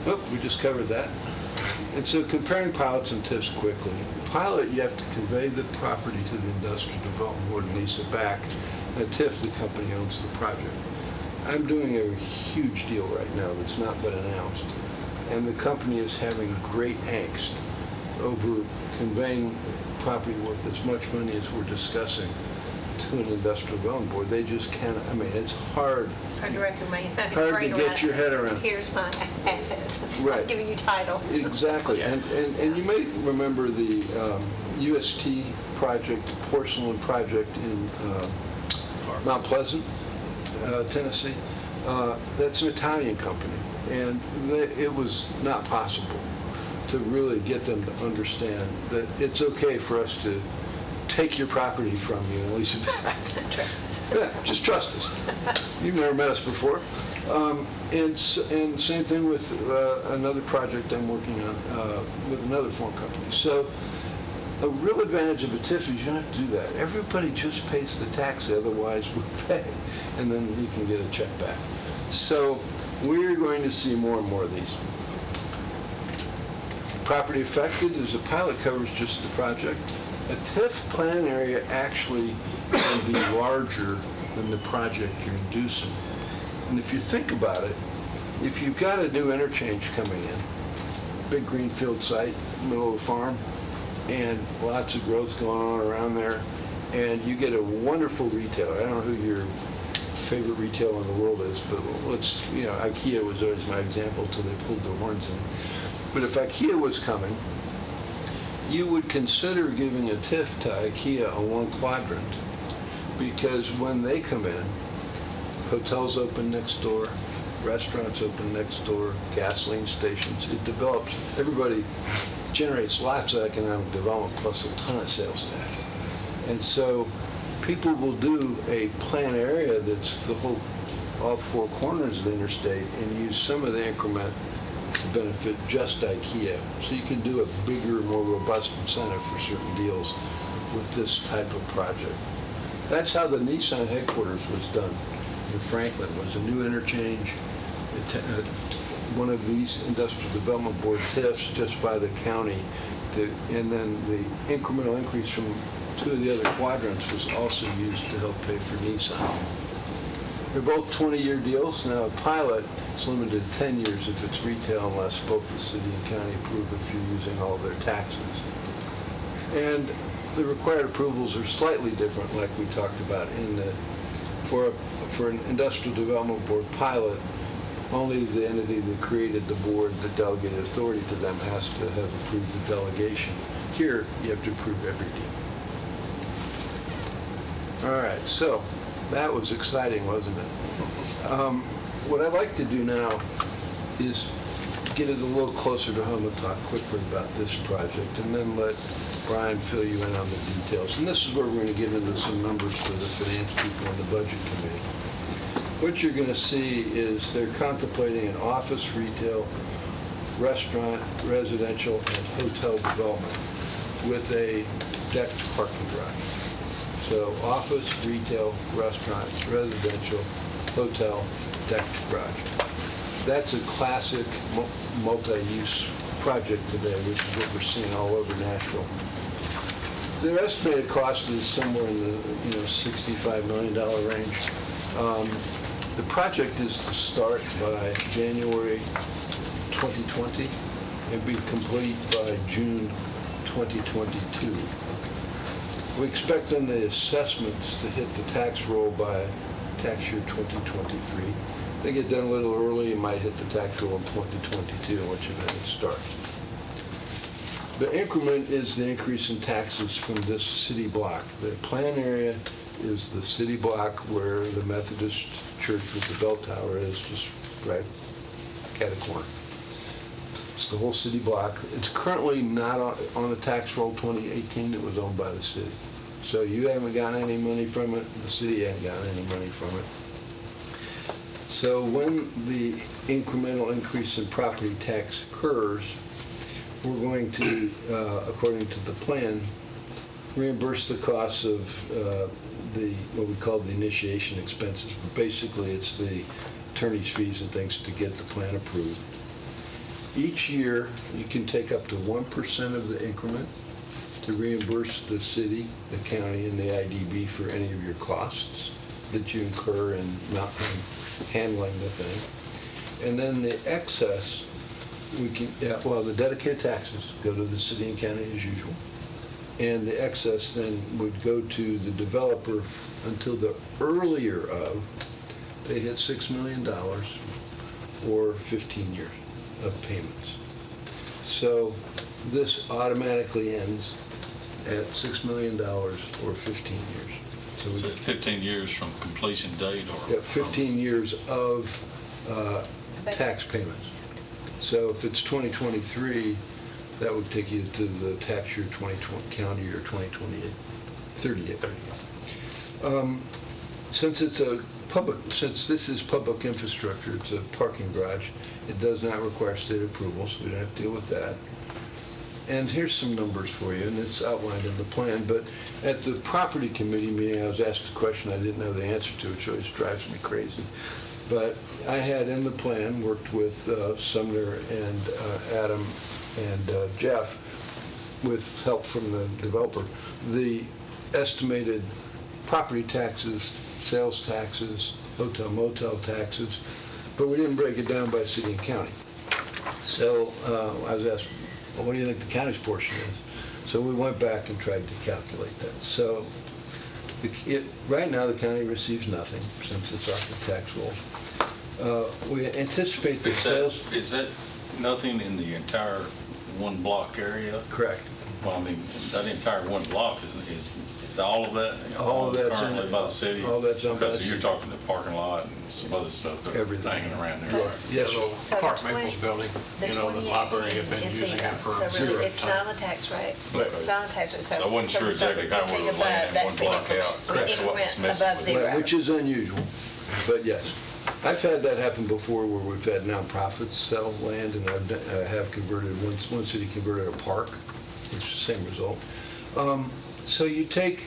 Oh, we just covered that. And so comparing pilots and TIFs quickly. Pilot, you have to convey the property to the Industrial Development Board and lease it back. And a TIF, the company owns the project. I'm doing a huge deal right now that's not been announced. And the company is having great angst over conveying property worth as much money as we're discussing to an Industrial Development Board. They just can't, it's hard. Hard to recommend. Hard to get your head around. Here's my assets. Right. I'm giving you title. Exactly. And you may remember the UST project, porcelain project in Mount Pleasant, Tennessee. That's an Italian company. And it was not possible to really get them to understand that it's okay for us to take your property from you and lease it back. Trust us. Yeah, just trust us. You've never met us before. And same thing with another project I'm working on with another foreign company. So a real advantage of a TIF is you don't have to do that. Everybody just pays the tax, otherwise we pay, and then you can get a check back. So we're going to see more and more of these. Property affected is a pilot covers just the project. A TIF plan area actually can be larger than the project you're inducing. And if you think about it, if you've got a new interchange coming in, big greenfield site, middle of a farm, and lots of growth going on around there, and you get a wonderful retailer. I don't know who your favorite retailer in the world is, but let's, IKEA was always my example till they pulled their horns in. But if IKEA was coming, you would consider giving a TIF to IKEA on one quadrant, because when they come in, hotels open next door, restaurants open next door, gasoline stations, it develops, everybody generates lots of economic development plus a ton of sales tax. And so people will do a plan area that's the whole, all four corners of the interstate and use some of the increment to benefit just IKEA. So you can do a bigger, more robust incentive for certain deals with this type of project. That's how the Nissan headquarters was done in Franklin. It was a new interchange, one of these Industrial Development Board TIFs just by the county, and then the incremental increase from two of the other quadrants was also used to help pay for Nissan. They're both 20-year deals. Now, a pilot is limited to 10 years if it's retail, unless both the city and county approve if you're using all their taxes. And the required approvals are slightly different, like we talked about. For an Industrial Development Board pilot, only the entity that created the board that delegated authority to them has to have approved the delegation. Here, you have to approve every deal. All right, so that was exciting, wasn't it? What I'd like to do now is get it a little closer to home and talk quickly about this project, and then let Brian fill you in on the details. And this is where we're going to get into some numbers for the finance people and the budget committee. What you're going to see is they're contemplating an office, retail, restaurant, residential, and hotel development with a decked parking garage. So office, retail, restaurant, residential, hotel, decked garage. That's a classic multi-use project today, which is what we're seeing all over Nashville. Their estimated cost is somewhere in the $65 million range. The project is to start by January 2020 and be complete by June 2022. We expect then the assessments to hit the tax roll by tax year 2023. If they get done a little early, it might hit the tax roll in 2022, in which event it starts. The increment is the increase in taxes from this city block. The plan area is the city block where the Methodist Church with the bell tower is, just right at a corner. It's the whole city block. It's currently not on the tax roll 2018. It was owned by the city. So you haven't gotten any money from it. The city hasn't gotten any money from it. So when the incremental increase in property tax occurs, we're going to, according to the plan, reimburse the costs of what we call the initiation expenses. But basically, it's the attorney's fees and things to get the plan approved. Each year, you can take up to 1% of the increment to reimburse the city, the county, and the IDB for any of your costs that you incur in handling the thing. And then the excess, the dedicated taxes go to the city and county as usual. And the excess then would go to the developer until the earlier of, they hit $6 million or 15 years of payments. So this automatically ends at $6 million or 15 years. So 15 years from completion date or? Yeah, 15 years of tax payments. So if it's 2023, that would take you to the tax year 2020, calendar year 2028, 38. Since this is public infrastructure, it's a parking garage, it does not require state approval, so we don't have to deal with that. And here's some numbers for you, and it's outlined in the plan, but at the property committee meeting, I was asked a question I didn't know the answer to, which always drives me crazy. But I had in the plan worked with Sumner and Adam and Jeff, with help from the developer, the estimated property taxes, sales taxes, hotel motel taxes, but we didn't break it down by city and county. So I was asked, well, what do you think the county's portion is? So we went back and tried to calculate that. So right now the county receives nothing since it's off the tax roll. We anticipate the sales. Is that nothing in the entire one block area? Correct. Well, I mean, that entire one block is all of that? All of that's currently by the city? All that's owned by the Because you're city. talking the parking lot and some other stuff that are Everything. hanging around there. So- Yes, The sir. little So the Park 20 Maples building, The the library had been 2018 is using zero. it for So zero really, it's not time. on the tax rate. Okay. It's not on the tax rate. So I wasn't sure we start exactly kind of where it was above, laying in that's one the block increment. out. The That's what's increment messing above with zero. Right, which is unusual, but yes. I've had that happen before where we've had nonprofits sell land, and I have converted, one city converted a park, which is the same result. So you take,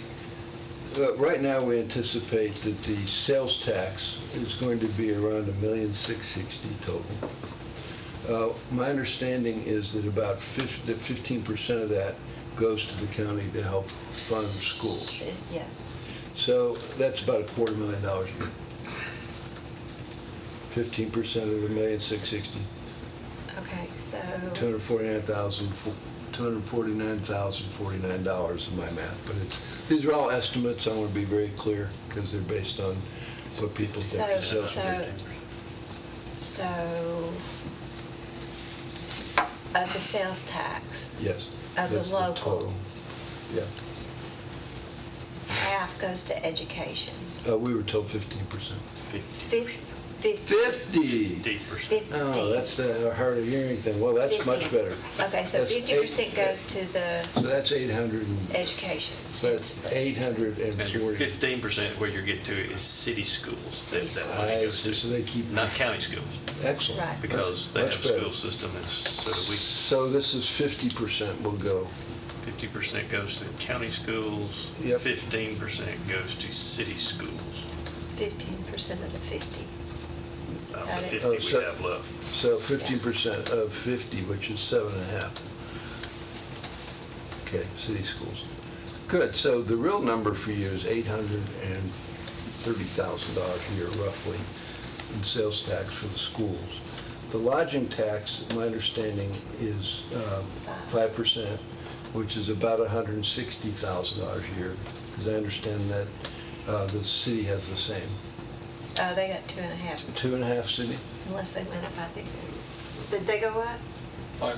right now we anticipate that the sales tax is going to be around $1,660,000 total. My understanding is that about 15% of that goes to the county to help fund schools. Yes. So So that's about $250,000 a year. 15% of the $1,660,000, Okay, so, $249,049 is my math. But these are all estimates. I want to be very clear because they're based on what people think the sales tax. so of the sales tax, Yes. of the that's local. total. Yeah. half goes to education. We were told 15%. 50. 50! 50. Oh, that's a hard of hearing thing. Well, that's much 50. better. Okay, so That's 50% goes to the So that's 800, education. so that's And your 840. 15% where you get to is city schools. That money I goes see, to, so they keep, not county schools, excellent. Right. because they Much have a better. school system, and so that So this is 50% will go. 50% goes to county schools, Yep. 15% goes to city schools. 15% of the 50. About Got the it. 50 we have left. So 15% of 50, which is 7.5. Okay, city schools. Good, so the real number for you is $830,000 a year roughly in sales tax for the schools. The lodging tax, my understanding, is 5%, which is about $160,000 a year, because I understand that the city has the same. They got 2.5, 2.5 city? unless they went up, I think. Did they go up? 5%.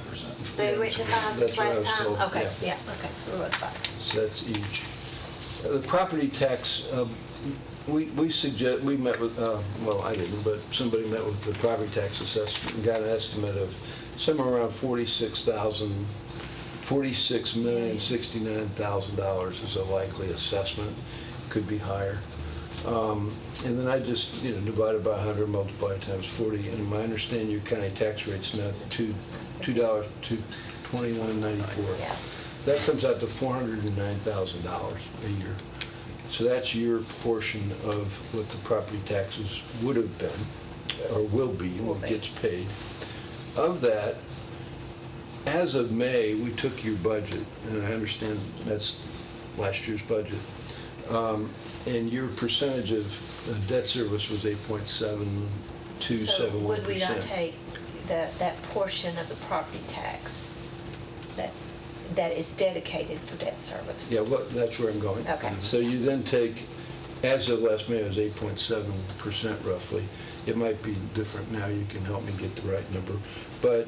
They went to 5 That's this what I last was time? told, Okay, yeah. yeah, okay, we were at 5. So that's each. The property tax, we suggest, we met with, well, I didn't, but somebody met with the property tax assessment and got an estimate of somewhere around $46,069,000 is a likely assessment. Could be higher. And then I just, divided by 100, multiplied times 40, and my understanding your county tax rate's now $2 to $21.94. Yeah. That comes out to $409,000 a year. So that's your portion of what the property taxes would have been, or will be, what gets paid. Of that, as of May, we took your budget, and I understand that's last year's budget, and your percentage of debt service was 8.727%. So would we not take that portion of the property tax that is dedicated for debt service? Yeah, well, that's where I'm going. Okay. So you then take, as of last May, it was 8.7% roughly. It might be different now, you can help me get the right number. But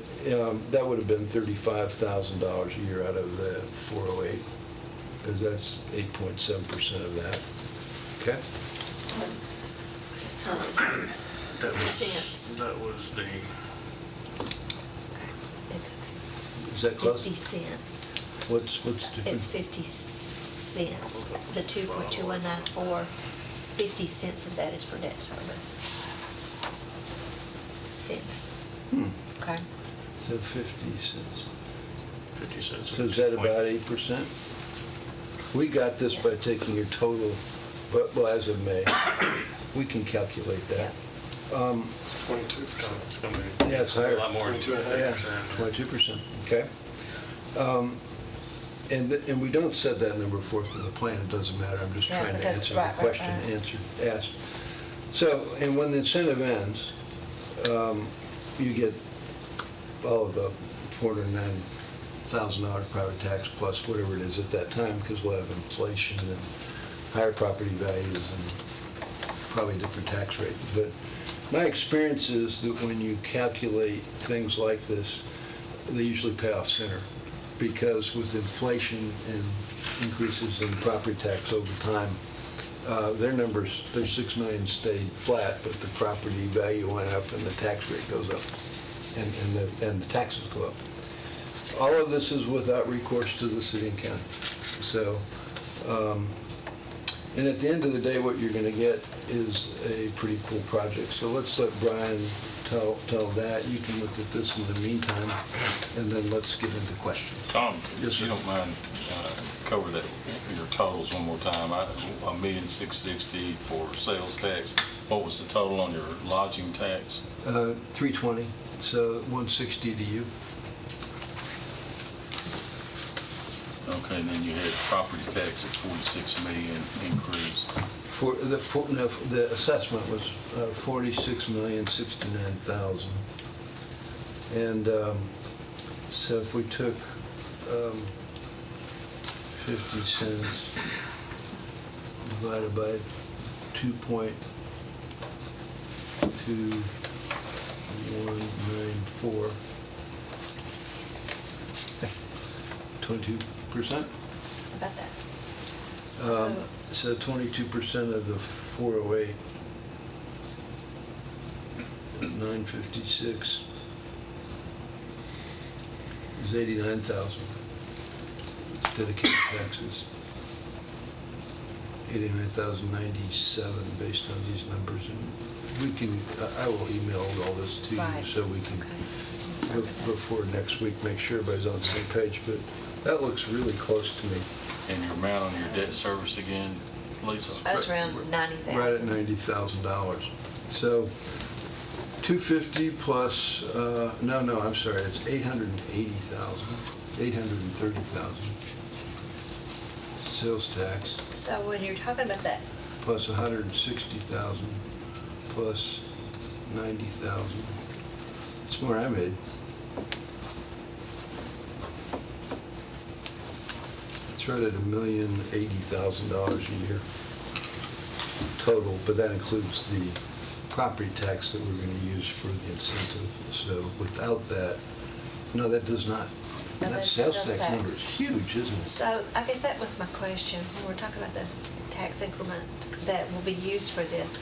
that would have been $35,000 a year out of the 408, because that's 8.7% of that. Okay? So it's 50 cents. That was the, It's Is that close? 50 cents. What's different? It's 50 cents. The 2.2194, 50 cents of that is for debt service. Cents. Okay? So 50 cents. 50 cents. So is that about 8%? We got this by taking your total, well, as of May. We can calculate that. 22%. It's gonna be Yeah, it's higher. a lot more than 22.5%. 22%, okay. And we don't set that number forth in the plan, it doesn't matter, I'm just Yeah, trying to because- answer right, the question asked. So, and when the incentive ends, you get all of the $409,000 private tax plus whatever it is at that time, because we'll have inflation and higher property values and probably different tax rates. But my experience is that when you calculate things like this, they usually pay off sooner, because with inflation and increases in property tax over time, their numbers, their 6 million stayed flat, but the property value went up and the tax rate goes up, and the taxes go up. All of this is without recourse to the city and county. So, and at the end of the day, what you're going to get is a pretty cool project. So let's let Brian tell that. You can look at this in the meantime, and then let's get into questions. Tom, Yes, if you sir. don't mind, cover that, your totals one more time. $1,660,000 for sales tax. What was the total on your lodging tax? 320, so 160 to you. Okay, and then you had property tax at 46 million increase. The assessment was 46,069,000. And so if we took 50 cents divided by 2.2194, 22%. About that. So 22% of the 408, 956 is 89,000 dedicated taxes. 89,097 based on these numbers, and we can, I will email all this to you Right. so we can, before next week, make sure everybody's on the same page, but that looks really close to me. And your amount on your debt service again, Lisa? That's around 90,000. Right at $90,000. So 250 plus, no, I'm sorry, it's 880,000, 830,000. Sales tax, So when you're talking about that, plus 160,000, plus 90,000. That's more I made. It's right at $1,080,000 a year total, but that includes the property tax that we're going to use for the incentive. So without that, no, that does not. No, That that's sales sales tax number is tax. huge, isn't it? so I guess that was my question, when we're talking about the tax increment that will be used for this.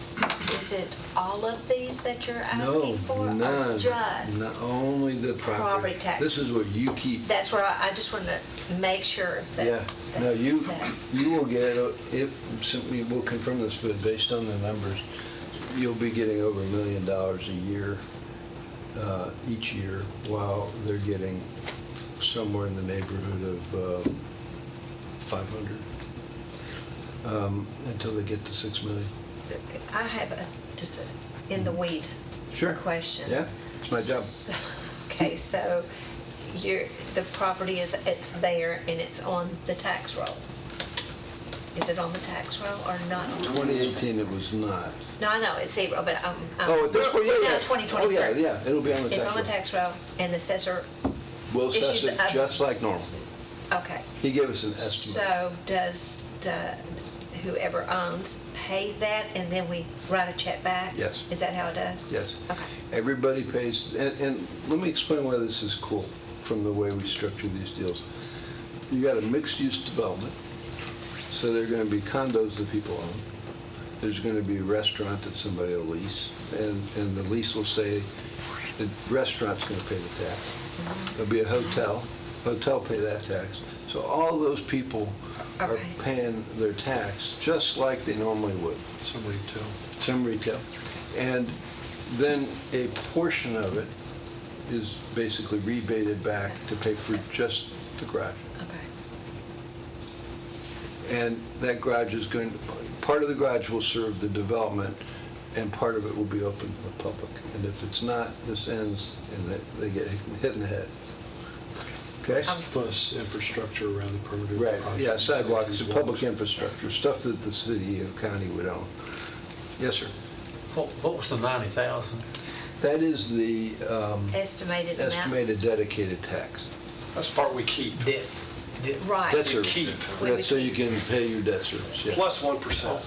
Is it all of these that you're asking for? No, Or none. just? Not only the property tax? This is what you keep. That's where I just wanted to make sure that. Yeah, that- no, you that- will get, if, simply, we'll confirm this, but based on the numbers, you'll be getting over $1 million a year, each year, while they're getting somewhere in the neighborhood of 500, until they get to 6 million. I have just a in the weed Sure. question. Yeah, it's my job. So- Okay, so the property it's there and it's on the tax roll. Is it on the tax roll or not? on the tax roll? 2018, it was not. No, I know, it's zero, but Oh, at this point, yeah, we're now yeah. 2023. Oh, yeah, yeah, it'll be on the tax It's on the roll. tax roll and the assessor, We'll assess issues it a- just like normal. okay. He gave us an estimate. So does whoever owns pay that and then we write a check back? Yes. Is that how it does? Yes. Okay. Everybody pays, and let me explain why this is cool from the way we structure these deals. You got a mixed-use development, so there are going to be condos that people own. There's going to be a restaurant that somebody will lease, and the lease will say the restaurant's going to pay the tax. There'll be a hotel pay that tax. So all those people are paying their tax just like they normally would. Some retail. And then a portion of it is basically rebated back to pay for just the garage. Okay. And that garage is going, part of the garage will serve the development, and part of it will be open to the public. And if it's not, this ends and they get hit in the head. Okay? Plus infrastructure around the perimeter. Right, yeah, sidewalks, public infrastructure, stuff that the city and county would own. Yes, sir. What was the 90,000? That is the Estimated amount? estimated dedicated tax. That's the part we keep. Right. Debt service. keep. That's so you can pay your debt service, yeah. Plus 1%.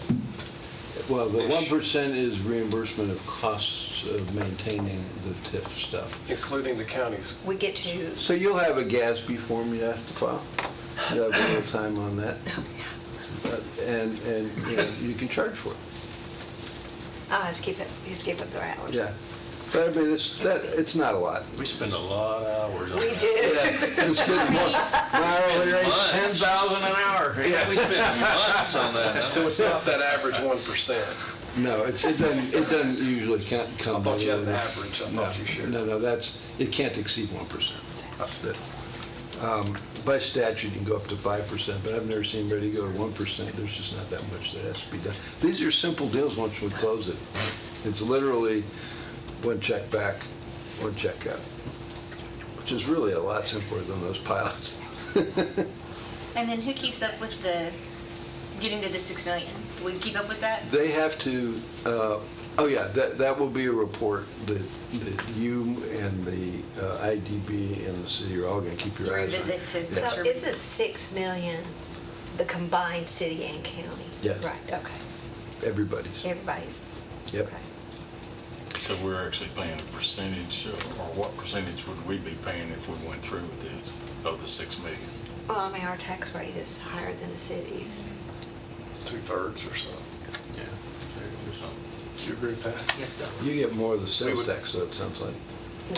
Well, the 1% is reimbursement of costs of maintaining the TIF stuff. Including the counties. We get to, So you'll have a GASB form you have to file. You have a little time on that. And you know, you can charge for it. I'll have to keep up their hours. Yeah. But I mean, it's not a lot. We spend a lot of hours on We that. do. It's good. My hourly rate's Months. 10,000 an hour. Yeah, we spend months on that. So it's not that average 1%. No, it doesn't usually come. I thought you had an below- average. I thought you shared. No, it can't exceed 1%. That's it. By statute, you can go up to 5%, but I've never seen anybody go to 1%. There's just not that much that has to be done. These are simple deals once we close it. It's literally one check back, one check out, which is really a lot simpler than those pilots. And then who keeps up with getting to the 6 million? Do we keep up with that? They have to, oh yeah, that will be a report that you and the IDB and the city are all going to keep your eyes on. Revisit to So make sure. is this 6 million the combined city and county? Yes. Right, okay. Everybody's. Everybody's, Yep. okay. So we're actually paying a percentage, or what percentage would we be paying if we went through with this, of the 6 million? Well, I mean, our tax rate is higher than the city's. 2/3 or so. Yeah. Do you agree with that? Yes. You get more of the sales tax, though, it sounds like.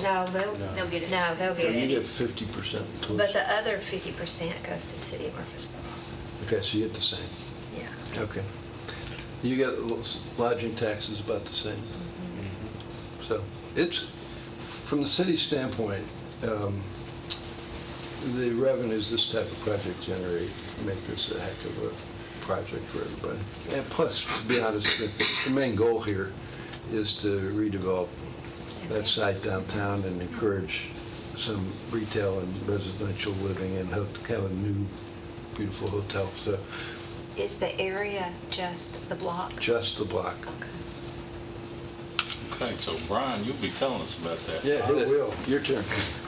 No, they'll get it. No, they'll So get you it. get 50% towards. But the other 50% goes to the city of Murfreesboro. Okay, so you get the same. Yeah. Okay. You get lodging taxes about the same. So it's, from the city standpoint, the revenues this type of project generate make this a heck of a project for everybody. And plus, to be honest, the main goal here is to redevelop that site downtown and encourage some retail and residential living and have a new beautiful hotel. So Is the area just the block? just the block. Okay, so Brian, you'll be telling us about that. Yeah, I will. Your turn.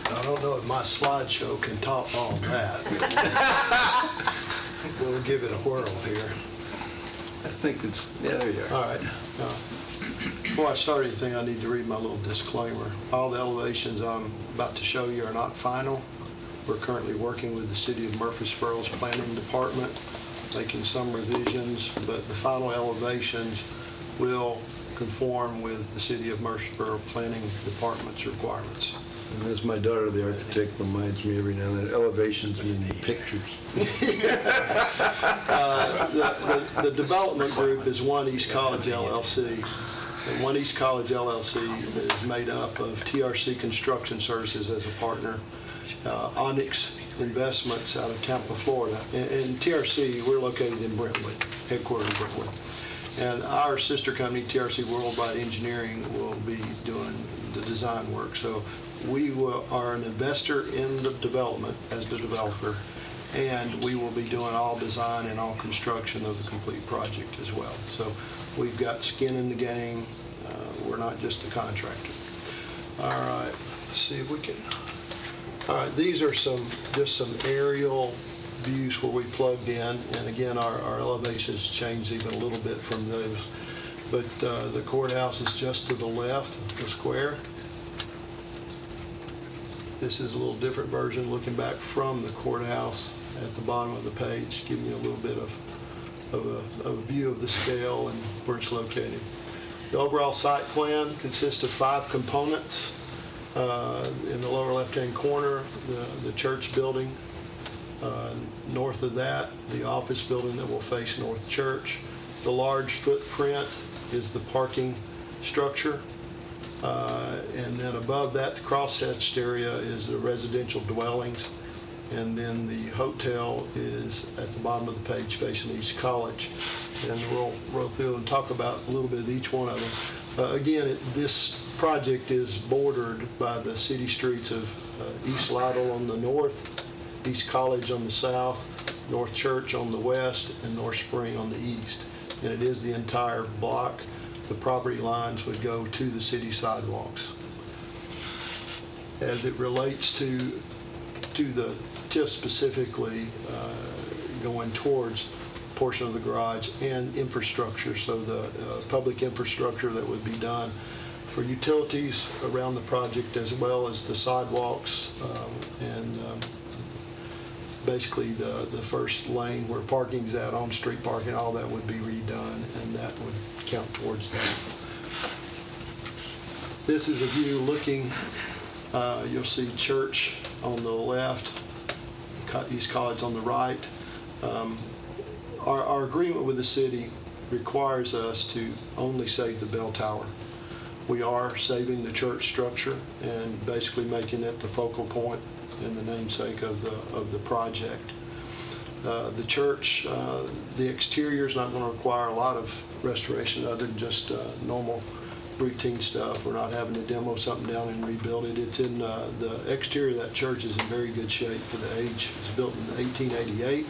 I don't know if my slideshow can top all that. We'll give it a whirl here. I think it's, yeah, there you are. All right. Before I start anything, I need to read my little disclaimer. All the elevations I'm about to show you are not final. We're currently working with the City of Murfreesboro's Planning Department, making some revisions, but the final elevations will conform with the City of Murfreesboro Planning Department's requirements. And as my daughter, the architect, reminds me every now and then, elevations mean pictures. The development group is One East College LLC. And One East College LLC is made up of TRC Construction Services as a partner, Onyx Investments out of Tampa, Florida. And TRC, we're located in Brentwood, headquartered in Brentwood. And our sister company, TRC Worldwide Engineering, will be doing the design work. So we are an investor in the development as the developer, and we will be doing all design and all construction of the complete project as well. So we've got skin in the game. We're not just a contractor. All right, let's see if we can. All right, these are just some aerial views where we plugged in, and again, our elevations changed even a little bit from those. But the courthouse is just to the left, the square. This is a little different version looking back from the courthouse at the bottom of the page, giving you a little bit of a view of the scale and where it's located. The overall site plan consists of 5 components. In the lower left-hand corner, the church building. North of that, the office building that will face North Church. The large footprint is the parking structure. And then above that, the cross-hatched area is the residential dwellings. And then the hotel is at the bottom of the page facing East College. And we'll roll through and talk about a little bit of each one of them. Again, this project is bordered by the city streets of East Lytle on the north, East College on the south, North Church on the west, and North Spring on the east. And it is the entire block. The property lines would go to the city sidewalks. As it relates to the TIF specifically, going towards a portion of the garage and infrastructure, so the public infrastructure that would be done for utilities around the project, as well as the sidewalks and basically the first lane where parking's at, on-street parking, all that would be redone, and that would count towards that. This is a view looking, you'll see church on the left, East College on the right. Our agreement with the city requires us to only save the bell tower. We are saving the church structure and basically making it the focal point and the namesake of the project. The church, the exterior is not going to require a lot of restoration other than just normal routine stuff. We're not having to demo something down and rebuild it. It's in the exterior of that church is in very good shape for the age. It was built in 1888.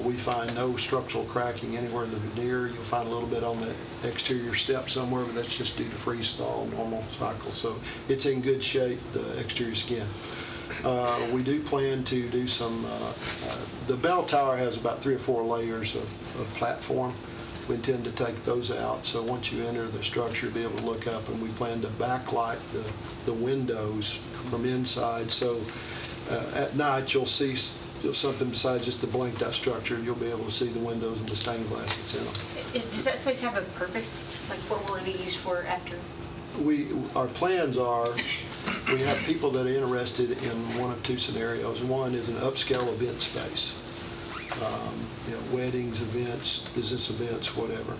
We find no structural cracking anywhere in the veneer. You'll find a little bit on the exterior step somewhere, but that's just due to freeze thaw, normal cycle. So it's in good shape, the exterior skin. We do plan to do some, the bell tower has about 3 or 4 layers of platform. We intend to take those out, so once you enter the structure, you'll be able to look up, and we plan to backlight the windows from inside, so at night you'll see something besides just the blanked out structure. You'll be able to see the windows and the stained glass that's in them. Does that space have a purpose? Like, what will it be used for after? Our plans are, we have people that are interested in one of 2 scenarios. One is an upscale event space. Weddings, events, business events, whatever.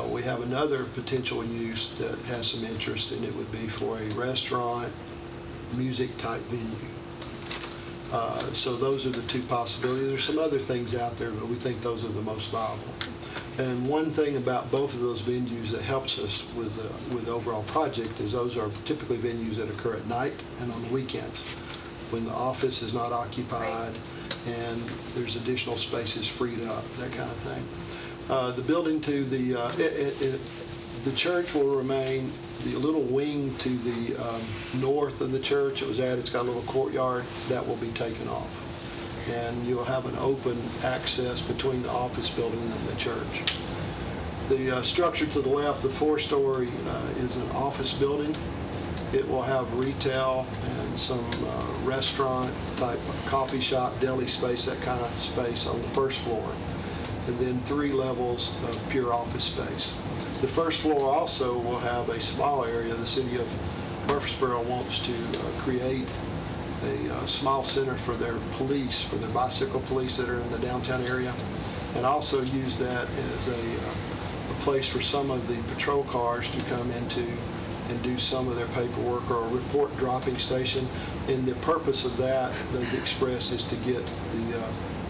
We have another potential use that has some interest, and it would be for a restaurant, music type venue. So those are the 2 possibilities. There's some other things out there, but we think those are the most viable. And one thing about both of those venues that helps us with the overall project is those are typically venues that occur at night and on the weekends, when the office is not occupied and there's additional spaces freed up, that kind of thing. The building to the church will remain, the little wing to the north of the church, it was added, it's got a little courtyard, that will be taken off. And you'll have an open access between the office building and the church. The structure to the left, the 4-story, is an office building. It will have retail and some restaurant type coffee shop, deli space, that kind of space on the first floor. And then 3 levels of pure office space. The first floor also will have a small area. The city of Murfreesboro wants to create a small center for their police, for their bicycle police that are in the downtown area, and also use that as a place for some of the patrol cars to come into and do some of their paperwork, or a report dropping station. And the purpose of that, they've expressed, is to get the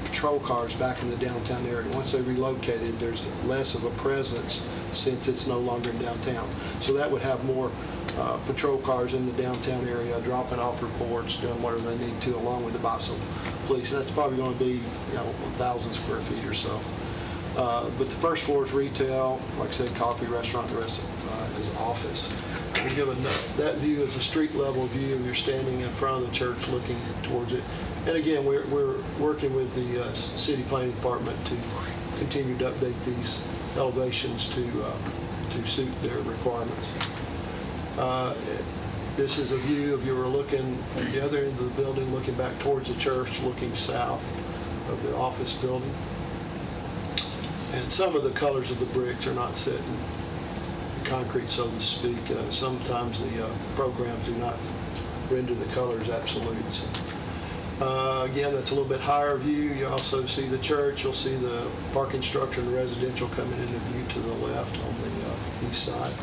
patrol cars back in the downtown area. Once they relocated, there's less of a presence since it's no longer in downtown. So that would have more patrol cars in the downtown area, dropping off reports, doing whatever they need to, along with the bicycle police. That's probably going to be 1,000 square feet or so. But the first floor is retail, like I said, coffee, restaurant, the rest is office. We give that view as a street level view, and you're standing in front of the church looking towards it. And again, we're working with the city planning department to continue to update these elevations to suit their requirements. This is a view of, you were looking at the other end of the building, looking back towards the church, looking south of the office building. And some of the colors of the bricks are not set in concrete, so to speak. Sometimes the programs do not render the colors absolute. Again, that's a little bit higher view. You also see the church. You'll see the parking structure and the residential coming into view to the left on the east side.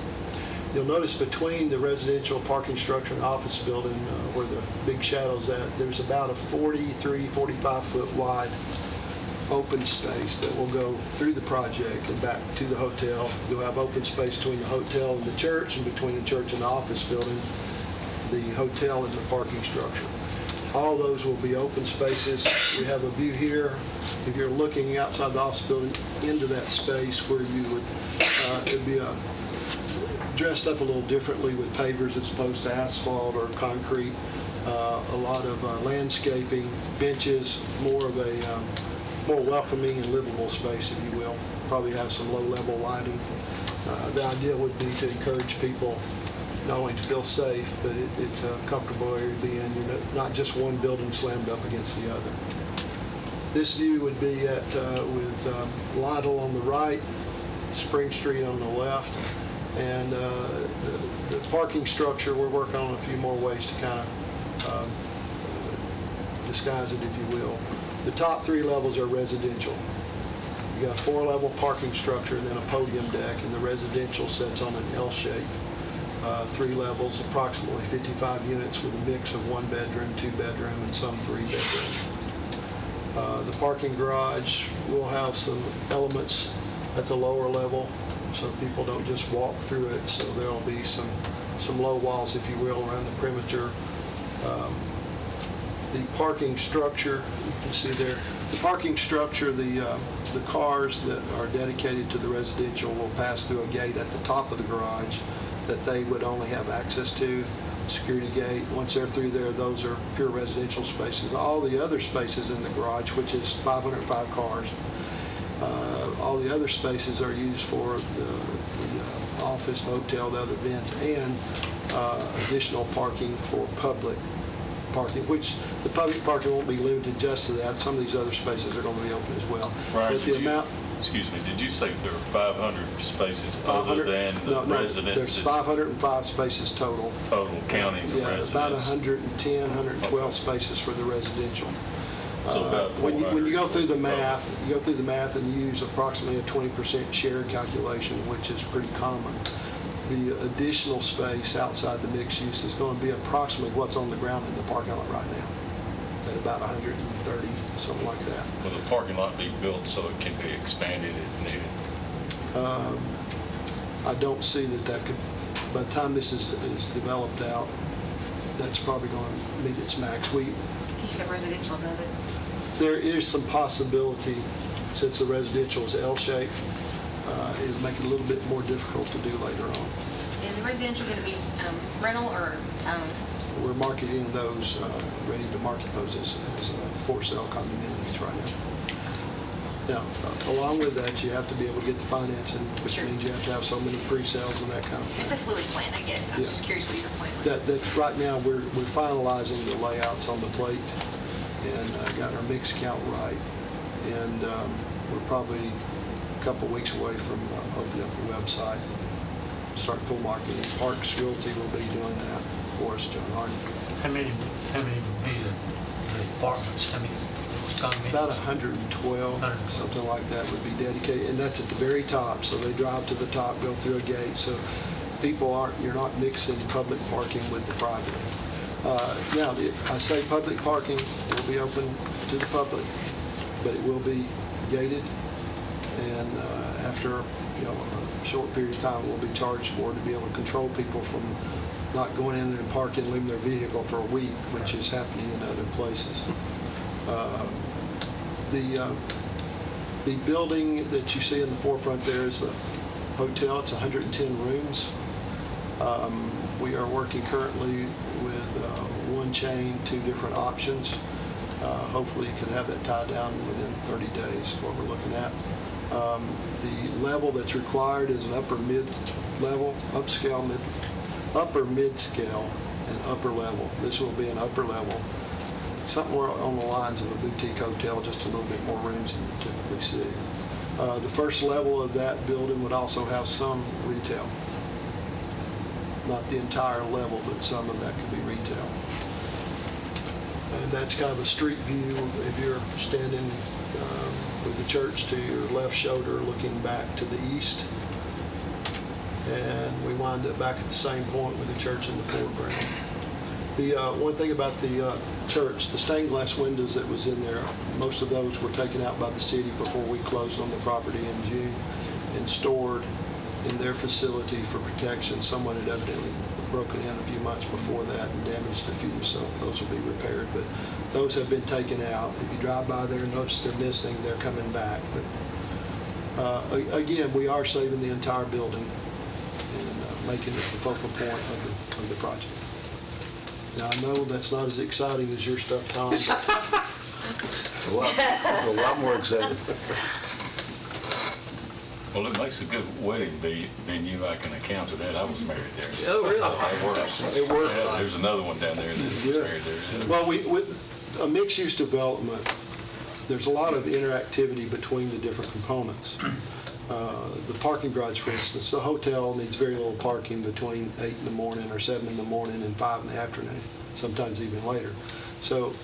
You'll notice between the residential parking structure and office building, where the big shadow's at, there's about a 43, 45-foot wide open space that will go through the project and back to the hotel. You'll have open space between the hotel and the church, and between the church and the office building, the hotel and the parking structure. All those will be open spaces. We have a view here. If you're looking outside the office building into that space, where you would, it'd be dressed up a little differently with pavers as opposed to asphalt or concrete. A lot of landscaping, benches, more of a more welcoming and livable space, if you will. Probably have some low-level lighting. The idea would be to encourage people not only to feel safe, but it's a comfortable area to be in. You're not just one building slammed up against the other. This view would be at with Lytle on the right, Spring Street on the left, and the parking structure, we're working on a few more ways to kind of disguise it, if you will. The top 3 levels are residential. You got a 4-level parking structure and then a podium deck, and the residential sets on an L shape. 3 levels, approximately 55 units with a mix of 1-bedroom, 2-bedroom, and some 3-bedroom. The parking garage will have some elements at the lower level, so people don't just walk through it. So there will be some low walls, if you will, around the perimeter. The parking structure, you can see there, the parking structure, the cars that are dedicated to the residential will pass through a gate at the top of the garage that they would only have access to, security gate. Once they're through there, those are pure residential spaces. All the other spaces in the garage, which is 505 cars, all the other spaces are used for the office, the hotel, the other events, and additional parking for public parking, which the public parking won't be limited just to that. Some of these other spaces are going to be open as well. Brian, But the amount, excuse me, did you say there were 500 spaces other than the residences? There's 505 spaces total. Total, counting the residents? About 110, 112 spaces for the residential. So about when you go 400 through the math, and you use approximately a 20% share calculation, which is pretty common. The additional space outside the mixed use is going to be approximately what's on the ground in the parking lot right now, at about 130, something like that. Will the parking lot be built so it can be expanded if needed? I don't see that could, by the time this is developed out, that's probably going to meet its max. Can you have residential above it? There is some possibility, since the residential is L-shaped, it would make it a little bit more difficult to do later on. Is the residential going to be rental or We're marketing those, ready to market those as for sale condominiums right now. Now, along with that, you have to be able to get the financing, which means you have to have so many pre-sales and that kind of thing. it's a fluid plan, I get. I'm Yeah. just curious what your plan was. That right now, we're finalizing the layouts on the plate and got our mix count right. And we're probably a couple weeks away from opening up the website, start full marketing. Parks Realty will be doing that for us, John Harden. How many would be the apartments? How many condominiums? About 112, something like that would be dedicated, and that's at the very top. So they drive to the top, go through a gate. So you're not mixing public parking with the private. Now, I say public parking will be open to the public, but it will be gated, and after a short period of time, we'll be charged for it to be able to control people from not going in there and parking and leaving their vehicle for a week, which is happening in other places. The building that you see in the forefront there is the hotel. It's 110 rooms. We are working currently with one chain, 2 different options. Hopefully you can have that tied down within 30 days, is what we're looking at. The level that's required is an upper mid-level, upper mid-scale, and upper level. This will be an upper level. Somewhere on the lines of a boutique hotel, just a little bit more rooms than you typically see. The first level of that building would also have some retail. Not the entire level, but some of that could be retail. And that's kind of a street view. If you're standing with the church to your left shoulder looking back to the east, and we wind up back at the same point with the church in the foreground. The one thing about the church, the stained glass windows that was in there, most of those were taken out by the city before we closed on the property in June and stored in their facility for protection. Someone had evidently broken in a few months before that and damaged a few, so those will be repaired. But those have been taken out. If you drive by there and notice they're missing, they're coming back. But again, we are saving the entire building and making it the focal point of the project. Now, I know that's not as exciting as your stuff, Tom, but It's a lot more exciting. Well, it makes a good wedding venue. I can account to that. I was married there. Oh, really? It works. It works. Yeah, there's another one down there that was married there. Well, with a mixed-use development, there's a lot of interactivity between the different components. The parking garage, for instance, the hotel needs very little parking between 8 in the morning or 7 in the morning and 5 in the afternoon, sometimes even later. So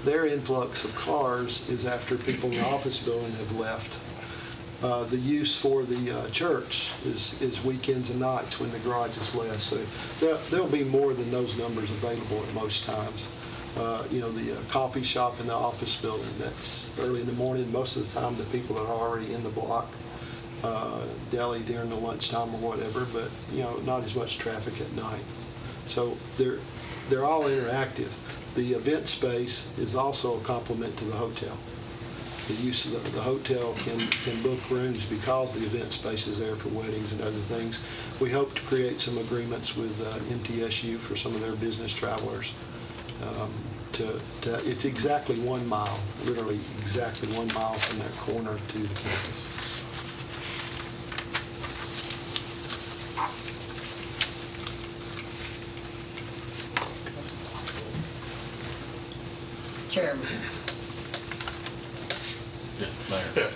their influx of cars is after people in the office building have left. The use for the church is weekends and nights when the garage is less. So there'll be more than those numbers available at most times. The coffee shop in the office building, that's early in the morning. Most of the time, the people that are already in the block, deli during the lunchtime or whatever, but not as much traffic at night. So they're all interactive. The event space is also a complement to the hotel. The use of the hotel can book rooms because the event space is there for weddings and other things. We hope to create some agreements with MTSU for some of their business travelers. It's exactly 1 mile, literally exactly 1 mile from that corner to the campus. Chairman. Yeah,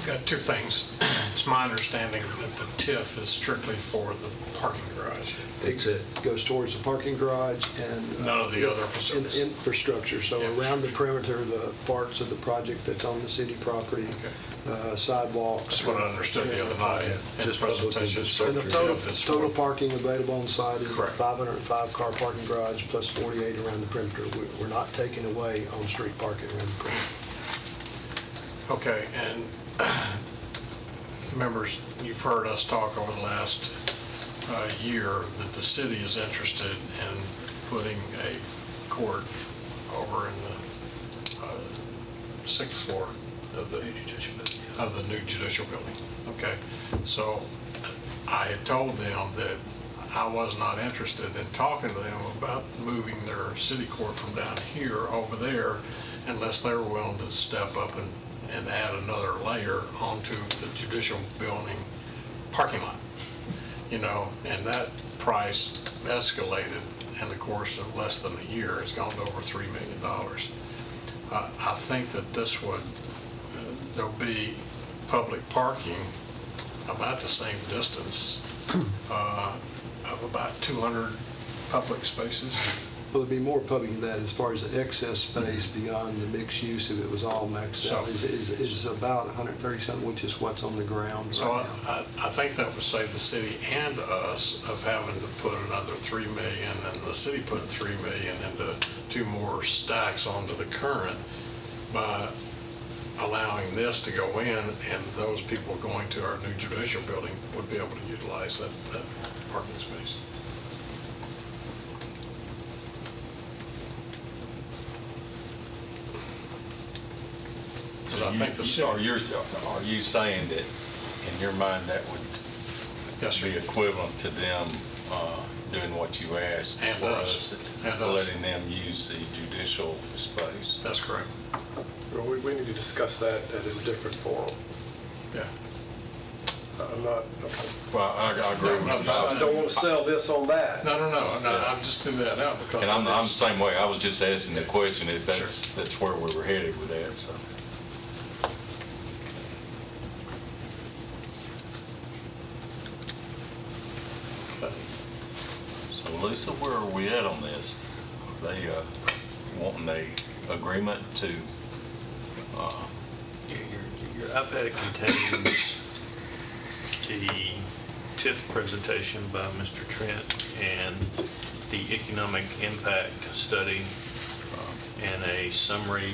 got 2 things. It's my understanding that the TIF is strictly for the parking garage. It goes towards the parking garage and none of the other facilities. Infrastructure. So around the perimeter, the parts of the project that's on the city property, sidewalks. That's what I understood the other night in the presentation. So And the TIF is total for, parking available on site is Correct. 505 car parking garage plus 48 around the perimeter. We're not taking away on-street parking around the perimeter. okay, and members, you've heard us talk over the last year that the city is interested in putting a court over in the 6th floor of the new judicial building. Okay, so I had told them that I was not interested in talking to them about moving their city court from down here over there unless they were willing to step up and add another layer onto the judicial building parking lot. You know, and that price escalated in the course of less than a year. It's gone to over $3 million. I think that this would, there'll be public parking about the same distance of about 200 public spaces. Well, there'd be more public than that as far as the excess space beyond the mixed use if it was all maxed out. Is about 130 something, which is what's on the ground So right now. I think that would save the city and us of having to put another $3 million, and the city put $3 million into 2 more stacks onto the current by allowing this to go in, and those people going to our new judicial building would be able to utilize that parking space. So I think the city- are you saying that in your mind that would be equivalent to them doing what you asked And for us. And us. letting them use the judicial space? That's correct. Well, we need to discuss that at a different forum. Yeah. I'm not, okay. Well, I agree with you. I don't want to sell this on that. No, I'm just threw that out because. And I'm the same way. I was just asking the question if that's where we were headed with that, so. So Lisa, where are we at on this? Are they wanting a agreement to, Your iPad contains the TIF presentation by Mr. Trent and the economic impact study and a summary.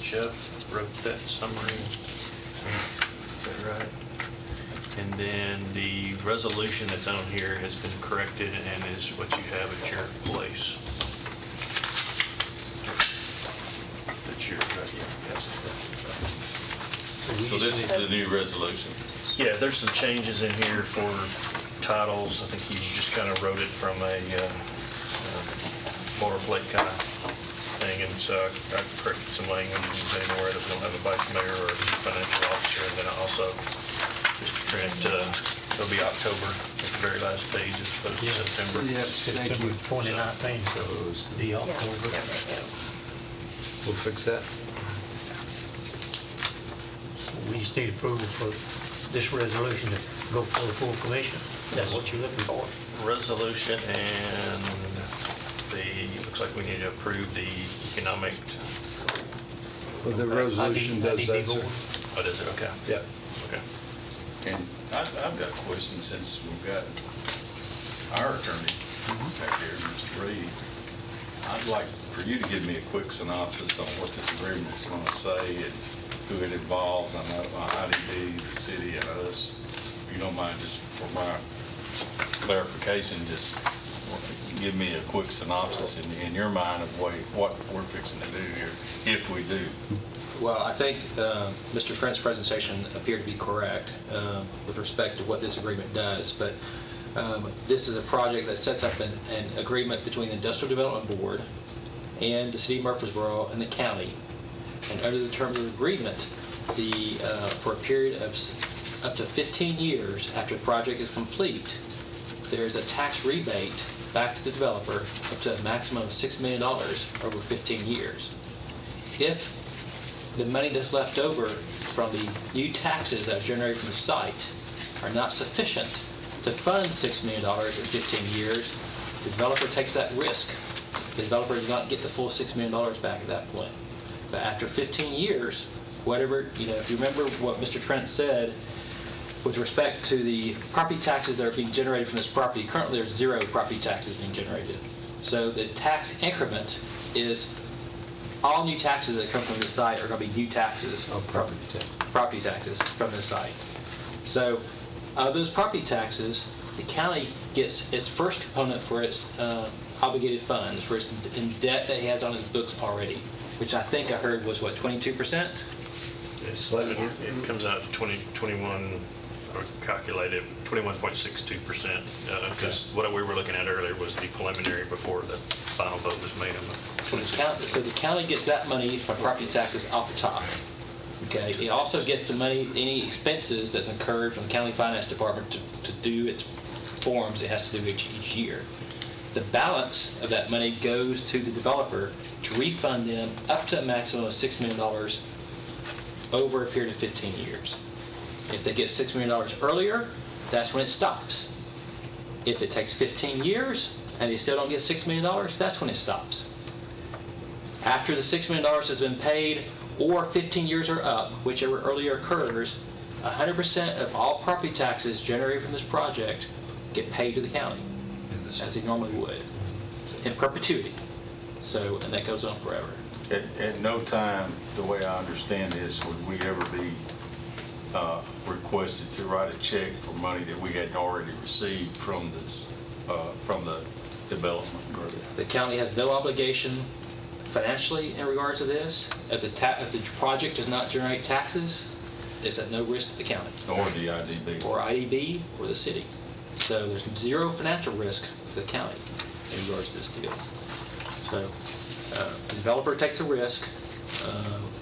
Jeff wrote that summary. Is that right? And then the resolution that's on here has been corrected and is what you have at your place. That's your, so this is the new resolution? Yeah, there's some changes in here for titles. I think you just kind of wrote it from a boilerplate kind of thing, and so I corrected some language anywhere that we don't have a vice mayor or a chief financial officer, and then I also, Mr. Trent, it'll be October at the very last page as opposed to September. September 2019, so the October. We'll fix that. We just need approval for this resolution to go for the full commission. That's what you're looking for. Resolution and looks like we need to approve the economic. Well, the resolution does that, sir. Oh, does it? Okay. Yeah. Okay. And I've got a question since we've got our attorney back here, Mr. Reed. I'd like for you to give me a quick synopsis on what this agreement is going to say and who it involves. I know IDB, the city, and us. If you don't mind, just for my clarification, just give me a quick synopsis in your mind of what we're fixing to do here, if we do. Well, I think Mr. Trent's presentation appeared to be correct with respect to what this agreement does, but this is a project that sets up an agreement between the Industrial Development Board and the City of Murfreesboro and the county. And under the terms of the agreement, for a period of up to 15 years after the project is complete, there is a tax rebate back to the developer up to a maximum of $6 million over 15 years. If the money that's left over from the new taxes that are generated from the site are not sufficient to fund $6 million in 15 years, the developer takes that risk. The developer does not get the full $6 million back at that point. But after 15 years, whatever, if you remember what Mr. Trent said with respect to the property taxes that are being generated from this property, currently there's 0 property taxes being generated. So the tax increment is all new taxes that come from this site are going to be new taxes, property taxes from this site. So of those property taxes, the county gets its first component for its obligated funds, for its in debt that he has on his books already, which I think I heard was what, 22%? It comes out to 21, or calculated 21.62%, because what we were looking at earlier was the preliminary before the final vote was made on the So the county gets that money from property taxes off the top. Okay, it also gets the money, any expenses that's incurred from the county finance department to do its forms it has to do each year. The balance of that money goes to the developer to refund them up to a maximum of $6 million over a period of 15 years. If they get $6 million earlier, that's when it stops. If it takes 15 years and they still don't get $6 million, that's when it stops. After the $6 million has been paid or 15 years are up, whichever earlier occurs, 100% of all property taxes generated from this project get paid to the county, as they normally would, in perpetuity. So, and that goes on forever. At no time, the way I understand this, would we ever be requested to write a check for money that we had already received from this, from the development group. The county has no obligation financially in regards to this. If the project does not generate taxes, it's at no risk to the county. Or the IDB. Or IDB or the city. So there's zero financial risk to the county in regards to this deal. So the developer takes the risk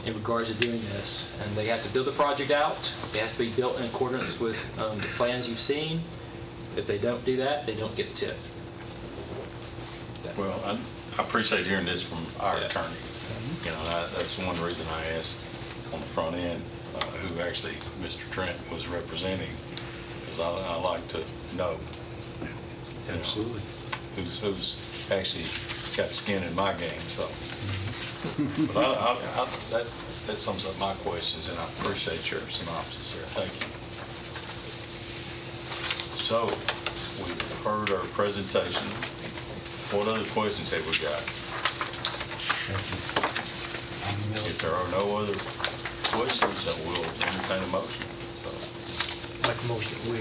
in regards to doing this, and they have to build the project out. It has to be built in accordance with the plans you've seen. If they don't do that, they don't get the tip. Well, I appreciate hearing this from our attorney. You know, that's one reason I asked on the front end who actually Mr. Trent was representing, because I like to know. Absolutely. Who's actually got skin in my game, so. But that sums up my questions, and I appreciate your synopsis here. Thank you. So, we've heard our presentation. What other questions have we got? If there are no other questions, then we'll entertain a motion. Make a motion that we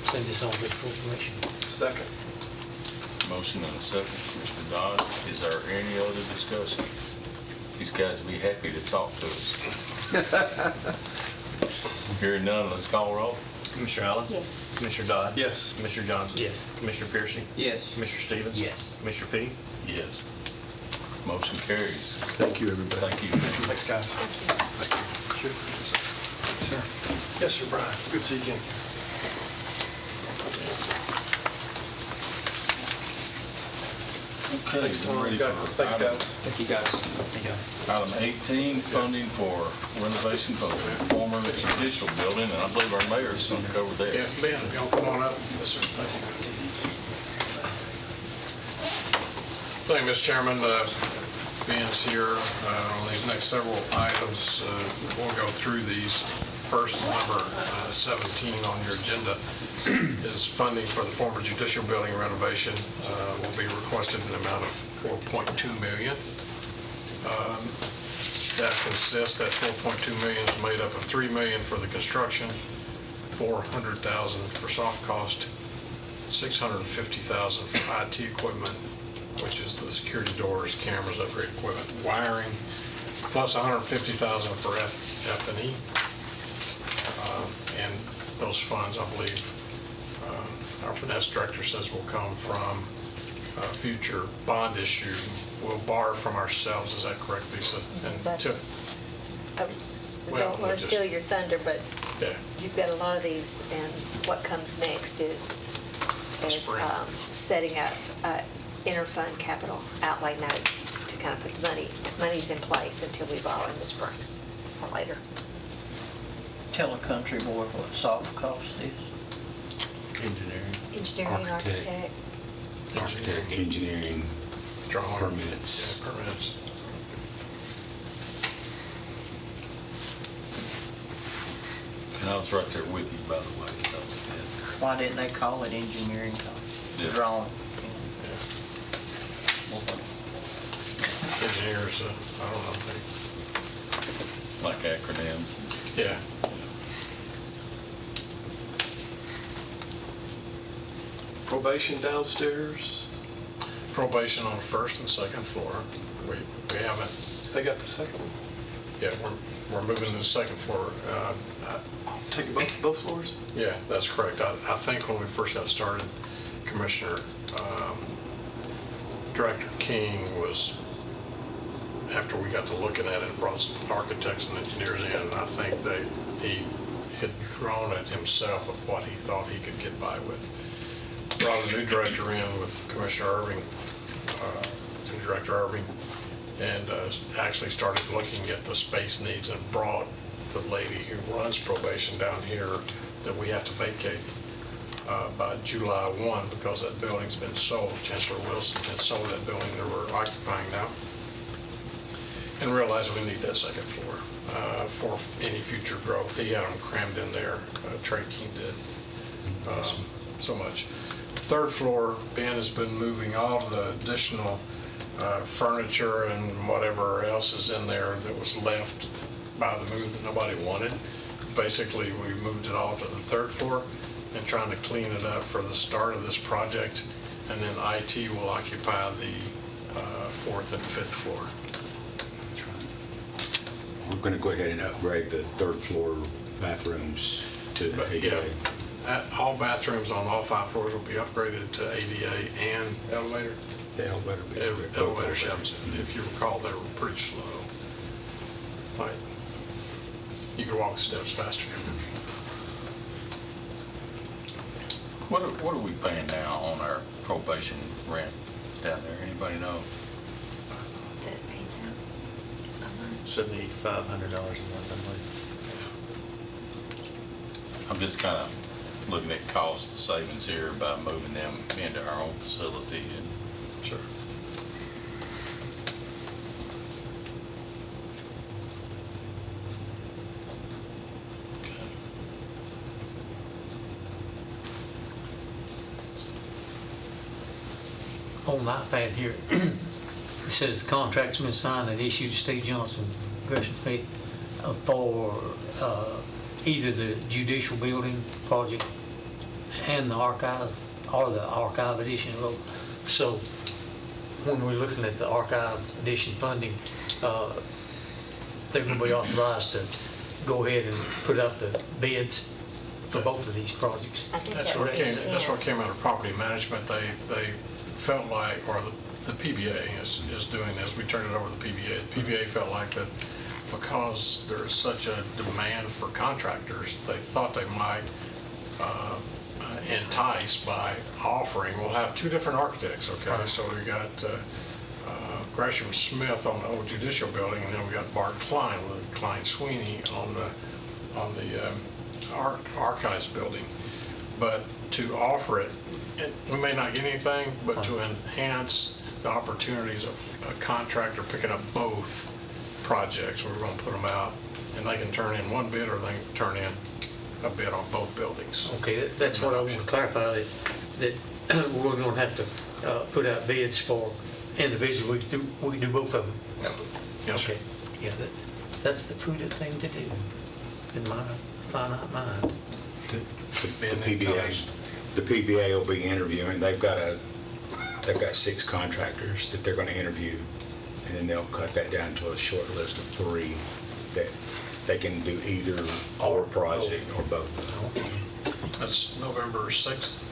send this on with information. Second. Motion and a second, Mr. Dodd. Is there any other discussion? These guys would be happy to talk to us. Hearing none, let's call roll. Commissioner Allen? Yes. Commissioner Dodd? Yes. Commissioner Johnson? Yes. Commissioner Piercy? Yes. Commissioner Stevens? Yes. Commissioner P? Yes. Motion carries. Thank you, everybody. Thank you. Thanks, guys. Sure. Sir. Yes, sir, Brian. Good to see you again. Okay, Thanks, Tom. we're ready for Thanks, item- guys. Thank you, guys. Item 18, funding for renovation of the former judicial building, and I believe our mayor is going to cover that. Yeah, Ben, if y'all come on up. Yes, sir. Thank you, Mr. Chairman. Ben's here on these next several items. We'll go through these. First, number 17 on your agenda is funding for the former judicial building renovation. Will be requested in the amount of $4.2 million. That consists, that $4.2 million is made up of $3 million for the construction, $400,000 for soft cost, $650,000 for IT equipment, which is the security doors, cameras, upgrade equipment, wiring, plus $150,000 for F&E. And those funds, I believe, our finance director says will come from future bond issue. We'll borrow from ourselves, is that correct, Lisa? And I Well, don't want we'll to just- steal your thunder, but yeah, you've got a lot of these, and what comes next is Spring. setting up interfund capital outlay note to kind of put the money's in place until we borrow in the spring or later. Tell a country boy what soft cost is. Engineering, architect. Engineering, drawing. permits. Yeah, permits. And I was right there with you, by the way, so. Why didn't they call it engineering cost? Yeah. Drawing. Engineers, I don't know. Like acronyms. Yeah. probation downstairs. Probation on the first and second floor. We haven't, They got the second one. yeah, we're moving to the second floor. Take both floors? Yeah, that's correct. I think when we first got started, Commissioner, Director King was, after we got to looking at it, brought some architects and engineers in, and I think he had drawn it himself of what he thought he could get by with. Brought a new director in with Commissioner Irving, and Director Irving, and actually started looking at the space needs and brought the lady who runs probation down here that we have to vacate by July 1 because that building's been sold. Chancellor Wilson had sold that building that we're occupying now, and realized we need that second floor for any future growth. He had them crammed in there, Trey King did, so much. Third floor, Ben has been moving all the additional furniture and whatever else is in there that was left by the move that nobody wanted. Basically, we moved it all to the third floor and trying to clean it up for the start of this project, and then IT will occupy the fourth and fifth floor. We're going to go ahead and upgrade the third floor bathrooms to ADA. All bathrooms on all 5 floors will be upgraded to ADA and elevator. The elevator. Elevator shafts, if you recall, they were pretty slow. Like, you could walk the steps faster. What are we paying now on our probation rent down there? Anybody know? Is that 8,000 a month? $7,500 a month, I believe. I'm just kind of looking at cost savings here by moving them into our own facility and. Sure. On my iPad here, it says the contract's been signed and issued to Steve Johnson, Gresham Peak, for either the judicial building project and the archive, or the archive edition. So when we're looking at the archive edition funding, they're going to be authorized to go ahead and put out the bids for both of these projects. I think That's what came out of property management. They felt like, or the PBA is doing this. We turned it over to the PBA. The PBA felt like that because there is such a demand for contractors, they thought they might entice by offering. We'll have 2 different architects, okay? Right. So we got Gresham Smith on the old judicial building, and then we got Bart Klein with Klein Sweeney on the archives building. But to offer it, we may not get anything, but to enhance the opportunities of a contractor picking up both projects, we're going to put them out, and they can turn in one bid or they can turn in a bid on both buildings. Okay, that's what I want to clarify, that we're going to have to put out bids for individually. We do both of them. Yes, sir. Okay, yeah, that's the prudent thing to do, in my finite mind. The PBA will be interviewing. They've got 6 contractors that they're going to interview, and then they'll cut that down to a short list of 3 that they can do either or project or both. That's November 6th.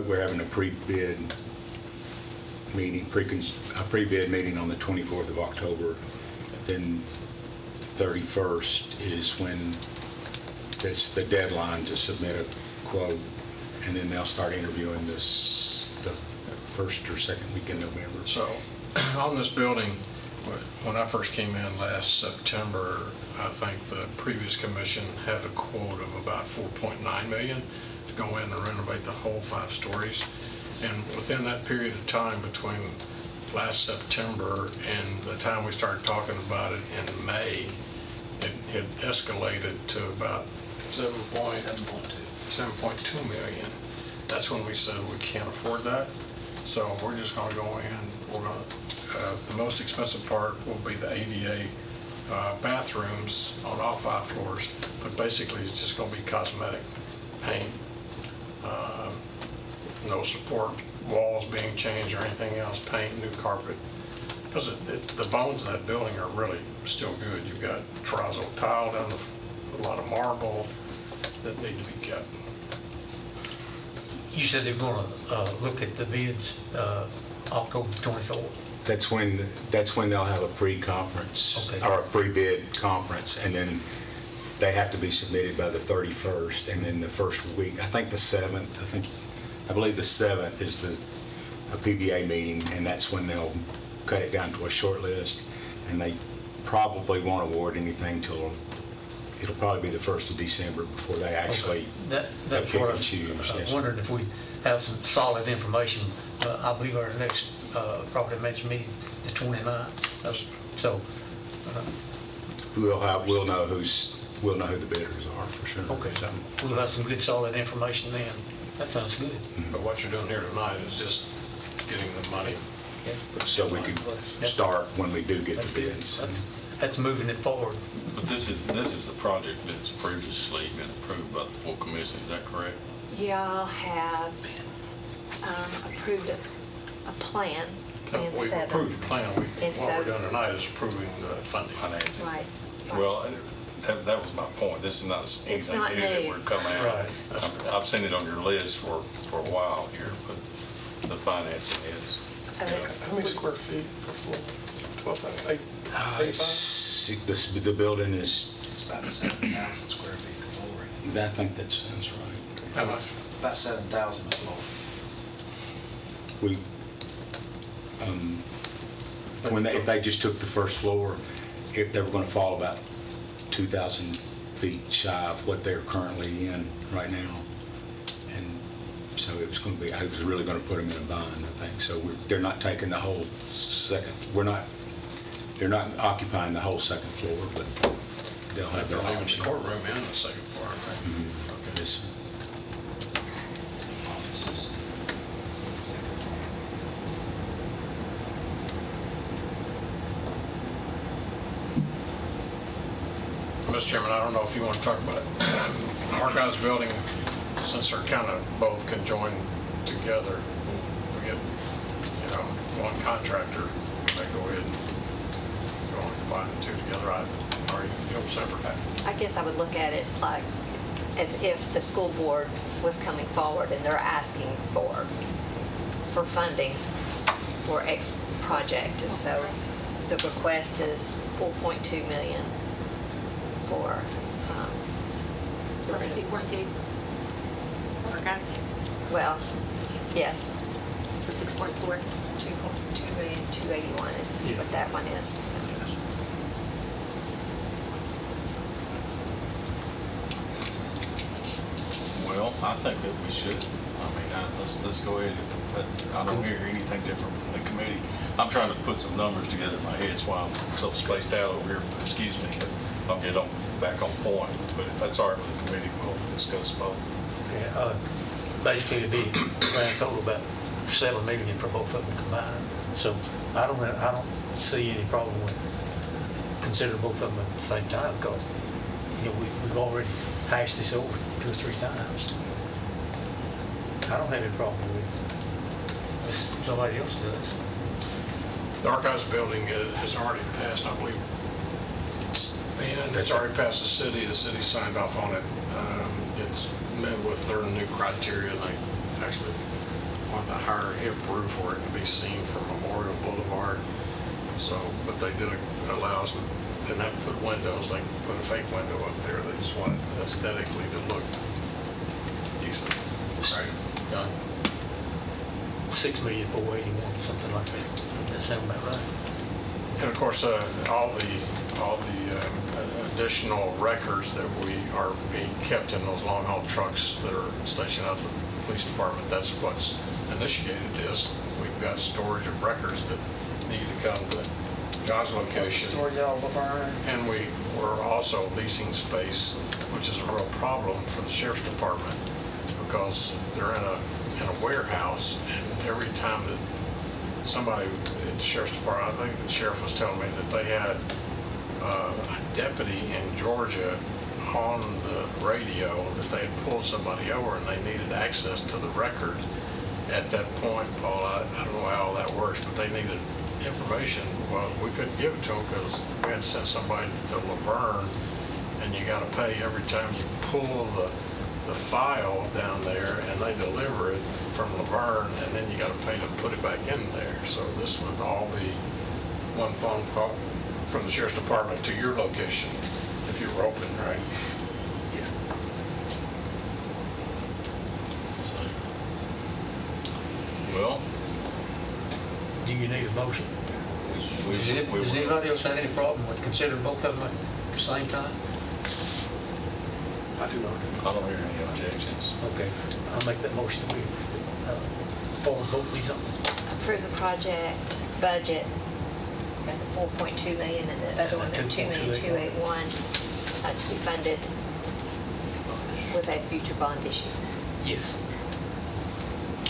We're having a pre-bid meeting, a pre-bid meeting on the 24th of October. Then 31st is when it's the deadline to submit a quote, and then they'll start interviewing the first or second week in November. So on this building, when I first came in last September, I think the previous commission had a quote of about $4.9 million to go in and renovate the whole 5 stories. And within that period of time between last September and the time we started talking about it in May, it had escalated to about 7.2 million. That's when we said we can't afford that. So we're just going to go in. We're going to, the most expensive part will be the ADA bathrooms on all 5 floors, but basically it's just going to be cosmetic paint. No support walls being changed or anything else, paint, new carpet. Because the bones of that building are really still good. You've got terrazzo tile down, a lot of marble that need to be kept. You said they're going to look at the bids October 24th. That's when they'll have a pre-conference, Okay. or a pre-bid conference, and then they have to be submitted by the 31st, and then the first week, I think the 7th, I believe the 7th is a PBA meeting, and that's when they'll cut it down to a short list, and they probably won't award anything till, it'll probably be the 1st of December before they actually That's pick what and choose. I yes. wondered if we have some solid information. I believe our next property management meeting, the 29th. So, We'll know who the bidders are for sure. okay, so we'll have some good solid information then. That sounds good. But what you're doing here tonight is just getting the money. So we can start when we do get That's the good. bids. That's moving it forward. But this is a project that's previously been approved by the full commission, is that correct? Y'all have approved a plan, Plan We've 7. approved the plan. What we're so- doing tonight is approving the funding. Financing. Right. Well, that was my point. This is not It's anything not new that new. we're coming out. Right. I've seen it on your list for a while here, but the financing is. So it's, How many square feet per floor? 12,000, The building is, It's about 7,000 square feet of floor. I think that sounds right. How much? About 7,000 a floor. We, if they just took the first floor, if they were going to fall about 2,000 feet shy of what they're currently in right now. And so it was going to be, I was really going to put them in a bind, I think. So they're not taking the whole second, they're not occupying the whole second floor, but they'll have They're their leaving the option. courtroom and the second floor, right? Mhm. Yes. Offices. Mr. Chairman, I don't know if you want to talk about Archives building, since they're kind of both conjoined together. We get, one contractor, they go ahead and go and combine the two together, or you know, separate. I guess I would look at it like as if the school board was coming forward and they're asking for funding for X project. And so the request is 4.2 million for, Plus 2.2. Archives well, yes, for 6.4. 2.2 million, 281 is what that one is. Well, I think that we should. I mean, let's go ahead. But I don't hear anything different from the committee. I'm trying to put some numbers together in my head, that's why I'm so spaced out over here. Excuse me, but I'll get back on point. But if that's all right with the committee, we'll discuss both. Yeah, basically it'd be grand total about 7 million for both of them combined. So I don't see any problem with considering both of them at the same time, because, we've already hashed this over 2 or 3 times. I don't have any problem with it. If somebody else does. The Archives building has already passed, I believe, and it's already passed the city signed off on it. It's met with their new criteria. They actually want the higher hip roof for it to be seen from Memorial Boulevard. So, but they did allow us, didn't have to put windows, they put a fake window up there. They just wanted aesthetically to look decent. Right, John? 6 million for 481, something like that. Does that sound about right? And of course, all the additional records that we are being kept in those long haul trucks that are stationed out at the police department, that's what's initiated this. We've got storage of records that need to come to John's location. And we're also leasing space, which is a real problem for the sheriff's department, because they're in a warehouse, and every time that somebody at the sheriff's department, I think the sheriff was telling me that they had a deputy in Georgia on the radio that they had pulled somebody over and they needed access to the record. At that point, Paul, I don't know how all that works, but they needed information. Well, we couldn't give it to them because we had to send somebody to Laverne, and you got to pay every time you pull the file down there, and they deliver it from Laverne, and then you got to pay to put it back in there. So this would all be one phone call from the sheriff's department to your location if you were open, right? Well, Do you need a motion? we- Does anybody else have any problem with considering both of them at the same time? I do not. I don't hear any objections. Okay, I'll make that motion. We forward both of these on. Approve the project budget at the 4.2 million and the other one at 2,281,000 to be funded with a future bond issue. Yes.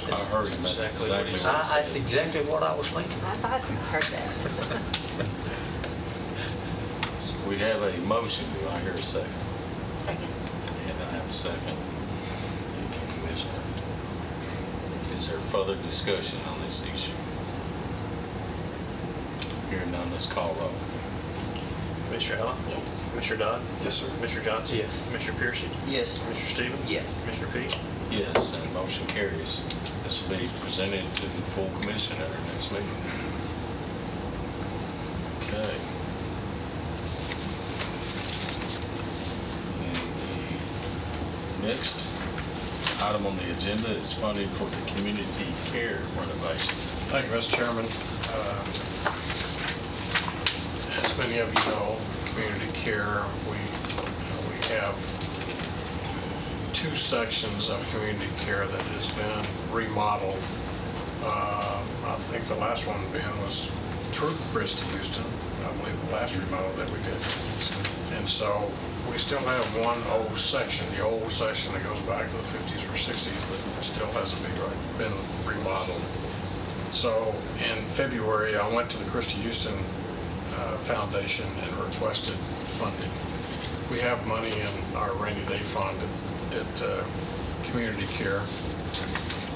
I heard him, that's exactly what he said. That's exactly what I was thinking. I thought I heard that. We have a motion, do I hear a second? Second. And I have a second. Thank you, Commissioner. Is there further discussion on this issue? Hearing none, let's call roll. Commissioner Allen? Yes. Commissioner Dodd? Yes, sir. Commissioner Johnson? Yes. Commissioner Piercy? Yes. Commissioner Stevens? Yes. Commissioner Peak? Yes, and motion carries. This will be presented to the full commission at our next meeting. Okay. And the next item on the agenda is funding for the community care renovation. Thank you, Mr. Chairman. As many of you know, community care, we have two sections of community care that has been remodeled. I think the last one, Ben, was through Christie Houston, I believe the last remodel that we did. And so we still have one old section, the old section that goes back to the 50s or 60s that still hasn't been remodeled. So in February, I went to the Christie Houston Foundation and requested funding. We have money in our rainy day fund at community care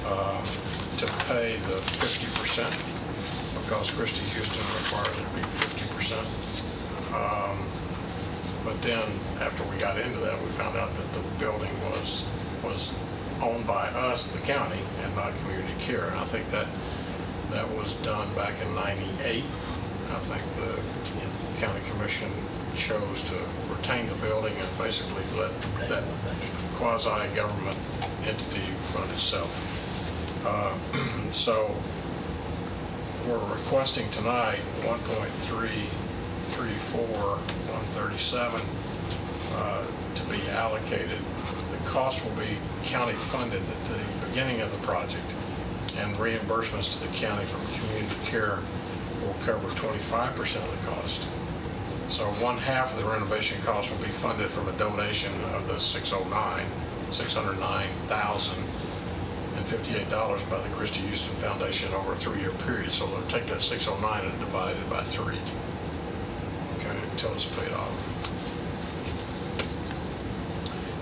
to pay the 50% because Christie Houston requires it to be 50%. But then after we got into that, we found out that the building was owned by us, the county, and not community care. And I think that was done back in '98. I think the county commission chose to retain the building and basically let that quasi-government entity run itself. So we're requesting tonight 1.334,137 to be allocated. The cost will be county funded at the beginning of the project, and reimbursements to the county from community care will cover 25% of the cost. So 1/2 of the renovation cost will be funded from a donation of the $609,058 by the Christie Houston Foundation over a 3-year period. So they'll take that 609 and divide it by 3, okay, until it's paid off.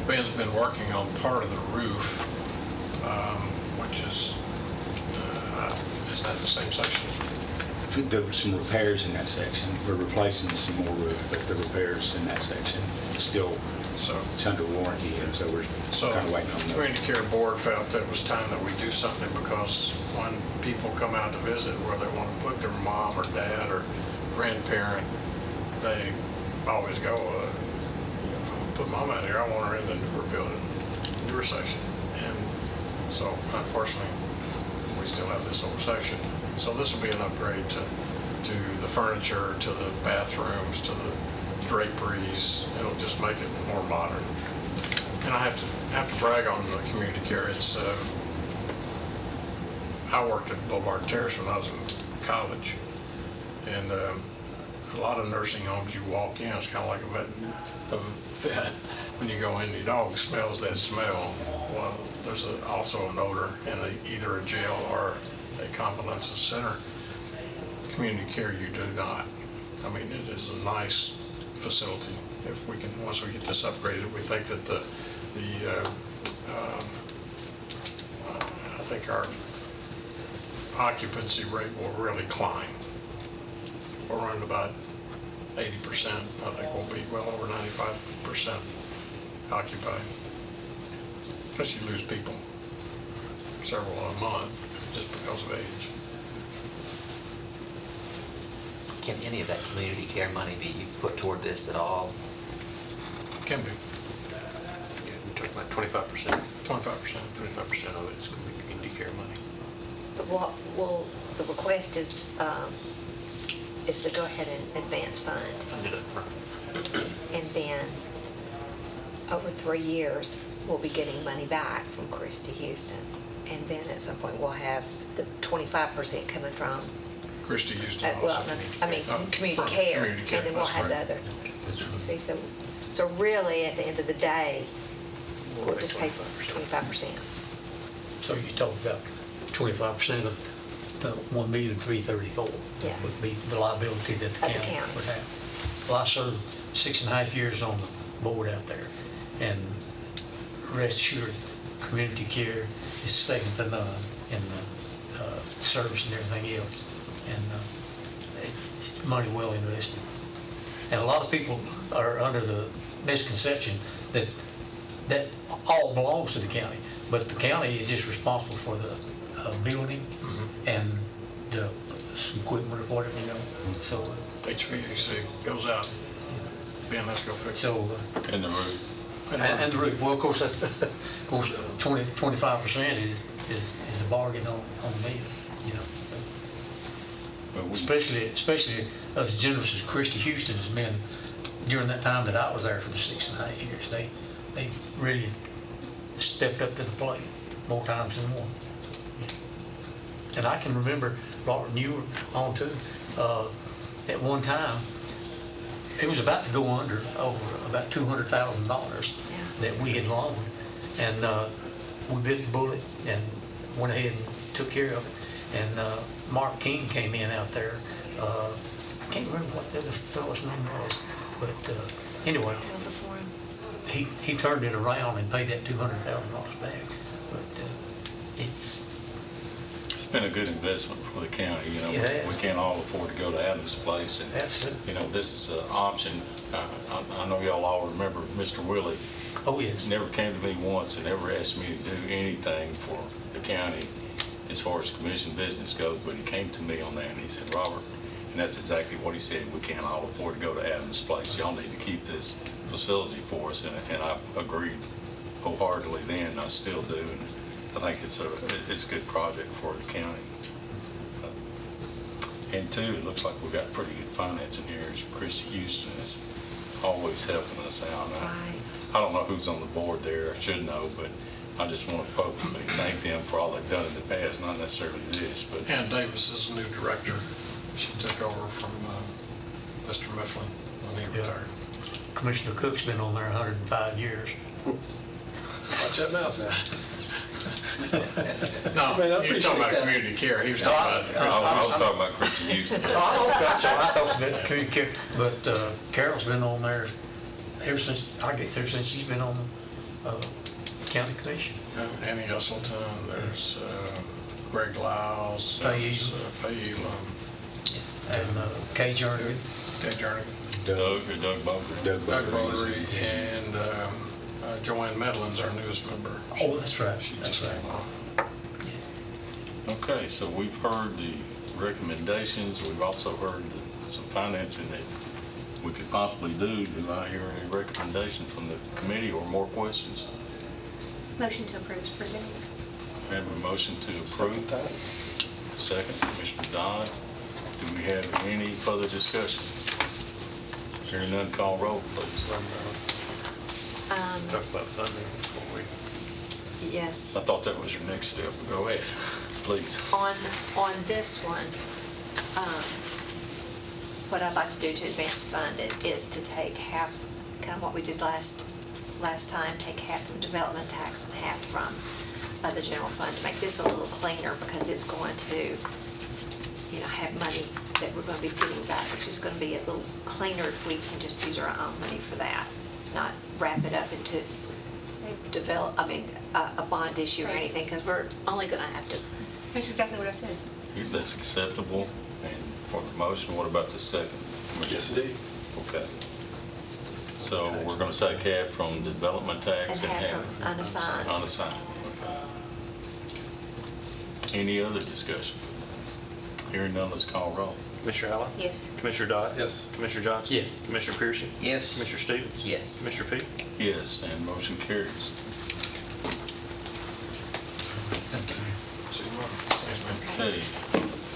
Ben's been working on part of the roof, which is that the same section? There were some repairs in that section. We're replacing some more roof, but the repairs in that section, it's under warranty, and so we're kind of waiting on The that. Community Care Board felt that it was time that we do something because when people come out to visit where they want to put their mom or dad or grandparent, they always go, if I put mom out here, I want her in the newer building, newer section. And so unfortunately, we still have this old section. So this will be an upgrade to the furniture, to the bathrooms, to the draperies. It'll just make it more modern. And I have to brag on the community care. It's I worked at Boulevard Terrace when I was in college, and a lot of nursing homes, you walk in, it's kind of like a vet. When you go in, your dog smells that smell. Well, there's also an odor in either a jail or a convalescent center. Community care, you do not. I mean, it is a nice facility. If we can, once we get this upgraded, we think that I think our occupancy rate will really climb. We're around about 80%. I think we'll be well over 95% occupied. Because you lose people several a month just because of age. Can any of that community care money be put toward this at all? Can be. We're talking about 25%. 25%. 25% of it is going to be community care money. But the request is to go ahead and advance fund. Fund it up front. And then over 3 years, we'll be getting money back from Christie Houston. And then at some point, we'll have the 25% coming from, Christie Houston well, also. community From care. community care, And then we'll that's have the correct. other. You see, so really, at the end of the day, we'll just pay for 25%. So you talked about 25% of the 1,334,000 Yes. would be the liability that the Of the county county. would have. Well, I served 6.5 years on the board out there, and rest assured, community care is second to none in the service and everything else. And it's money well invested. And a lot of people are under the misconception that all belongs to the county, but the county is just responsible for the building and the some equipment or whatever, you know. So HVAC goes out. Ben, let's go fix it. so And the roof. and the roof. Well, of course, that's, of course, 25% is a bargain on meals, you know. Especially as generous as Christie Houston has been during that time that I was there for the 6.5 years. They really stepped up to the plate more times than one. And I can remember, Robert, and you were on too, at one time, it was about to go under over about $200,000 that we had loaned. And we bit the bullet and went ahead and took care of it. And Mark King came in out there. I can't remember what the other fellow's name was, but anyway, he turned it around and paid that $200,000 back. But it's been a good investment for the county. You know, we can't all afford to go to Adams Place, and absolutely, you know, this is an option. I know y'all all remember Mr. Willie. Oh yes. Never came to me once and never asked me to do anything for the county as far as commission business goes, but he came to me on that and he said, Robert, and that's exactly what he said. We can't all afford to go to Adams Place. Y'all need to keep this facility for us, and I agreed wholeheartedly then, and I still do. And I think it's a good project for the county. And two, it looks like we've got pretty good financing here. Christie Houston is always helping us out. I don't know who's on the board there. I should know, but I just want to publicly thank them for all they've done in the past, not necessarily this, but. Ann Davis is the new director. She took over from Mr. Mifflin when he retired. Commissioner Cook's been on there 105 years. Watch that mouth now. No, you're talking about community care. He was talking about. I was talking about Christie Houston. I thought it was about community care, but Carol's been on there ever since she's been on the county commission. Annie Hustleton, there's Greg Lyles, there's Faye and Kay Jernigan. Doug Bogert. Doug Bogert, and Joanne Medlin's our newest member. Oh, that's right. She That's just right. came on. Okay, so we've heard the recommendations. We've also heard some financing that we could possibly do. Do I hear any recommendation from the committee or more questions? Motion to approve is presented. We have a motion to approve. Second, Commissioner Dodd. Do we have any further discussion? Hearing none, call roll, please. Talk about funding before we. Yes. I thought that was your next step. Go ahead, please. On this one, what I'd like to do to advance fund it is to take half, kind of what we did last time, take half from development tax and half from the general fund to make this a little cleaner, because it's going to, have money that we're going to be putting back. It's just going to be a little cleaner if we can just use our own money for that, not wrap it up into a bond issue or anything, because we're only going to have to. That's exactly what I said. That's acceptable. And for the motion, what about the second? Yes, indeed. Okay. So we're going to take half from the development tax And and half half from unassigned. Unassigned, okay. Any other discussion? Hearing none, let's call roll. Commissioner Allen? Yes. Commissioner Dodd? Yes. Commissioner Johnson? Yes. Commissioner Pearson? Yes. Commissioner Stevens? Yes. Commissioner Peak? Yes, and motion carries. Okay,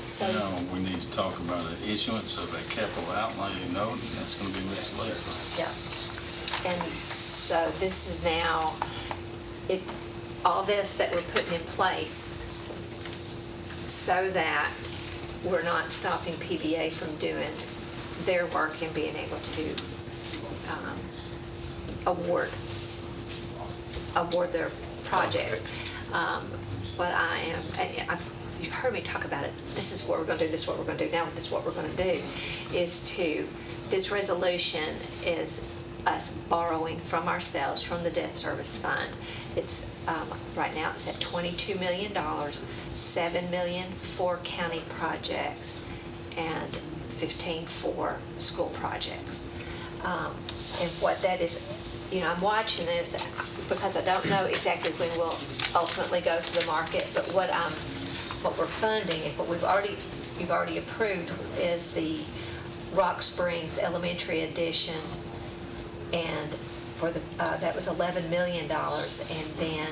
So now we need to talk about the issuance of a capital outlay note, and that's going to be Ms. Lisa. yes. And so this is now, all this that we're putting in place so that we're not stopping PBA from doing their work and being able to award their projects. But you've heard me talk about it. This is what we're going to do, this is what we're going to do. Now this is what we're going to do this resolution is us borrowing from ourselves, from the debt service fund. It's, right now it's at $22 million, $7 million for county projects and 15 for school projects. And what that is, I'm watching this because I don't know exactly when we'll ultimately go to the market, but what we're funding and what you've already approved is the Rock Springs Elementary addition, and for that was $11 million, and then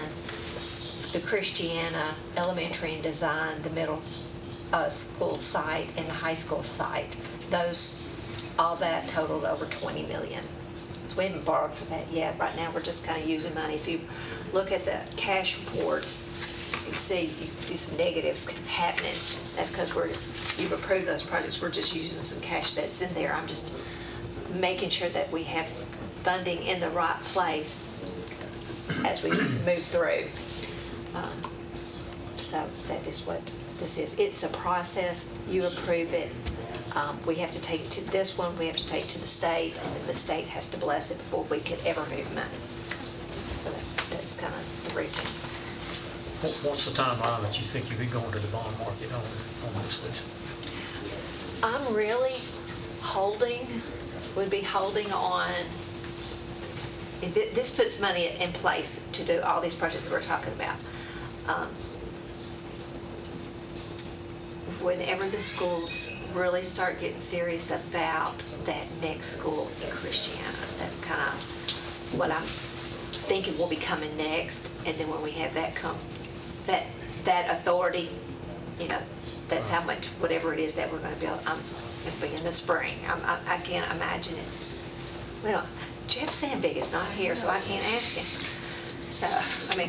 the Christiana Elementary and Design, the middle school site and the high school site. All that totaled over $20 million. So we haven't borrowed for that yet. Right now, we're just kind of using money. If you look at the cash reports, you can see some negatives happening. That's because you've approved those projects. We're just using some cash that's in there. I'm just making sure that we have funding in the right place as we move through. So that is what this is. It's a process. You approve it. We have to take to this one, we have to take to the state, and then the state has to bless it before we could ever move money. So that's kind of the routine. What's the timeline that you think you'll be going to the bond market on this list? I'm really would be holding on. This puts money in place to do all these projects that we're talking about. Whenever the schools really start getting serious about that next school in Christiana, that's kind of what I'm thinking will be coming next. And then when we have that authority, that's how much, whatever it is that we're going to build, it'll be in the spring. I can't imagine it. Well, Jeff Sandvig is not here, so I can't ask him. So,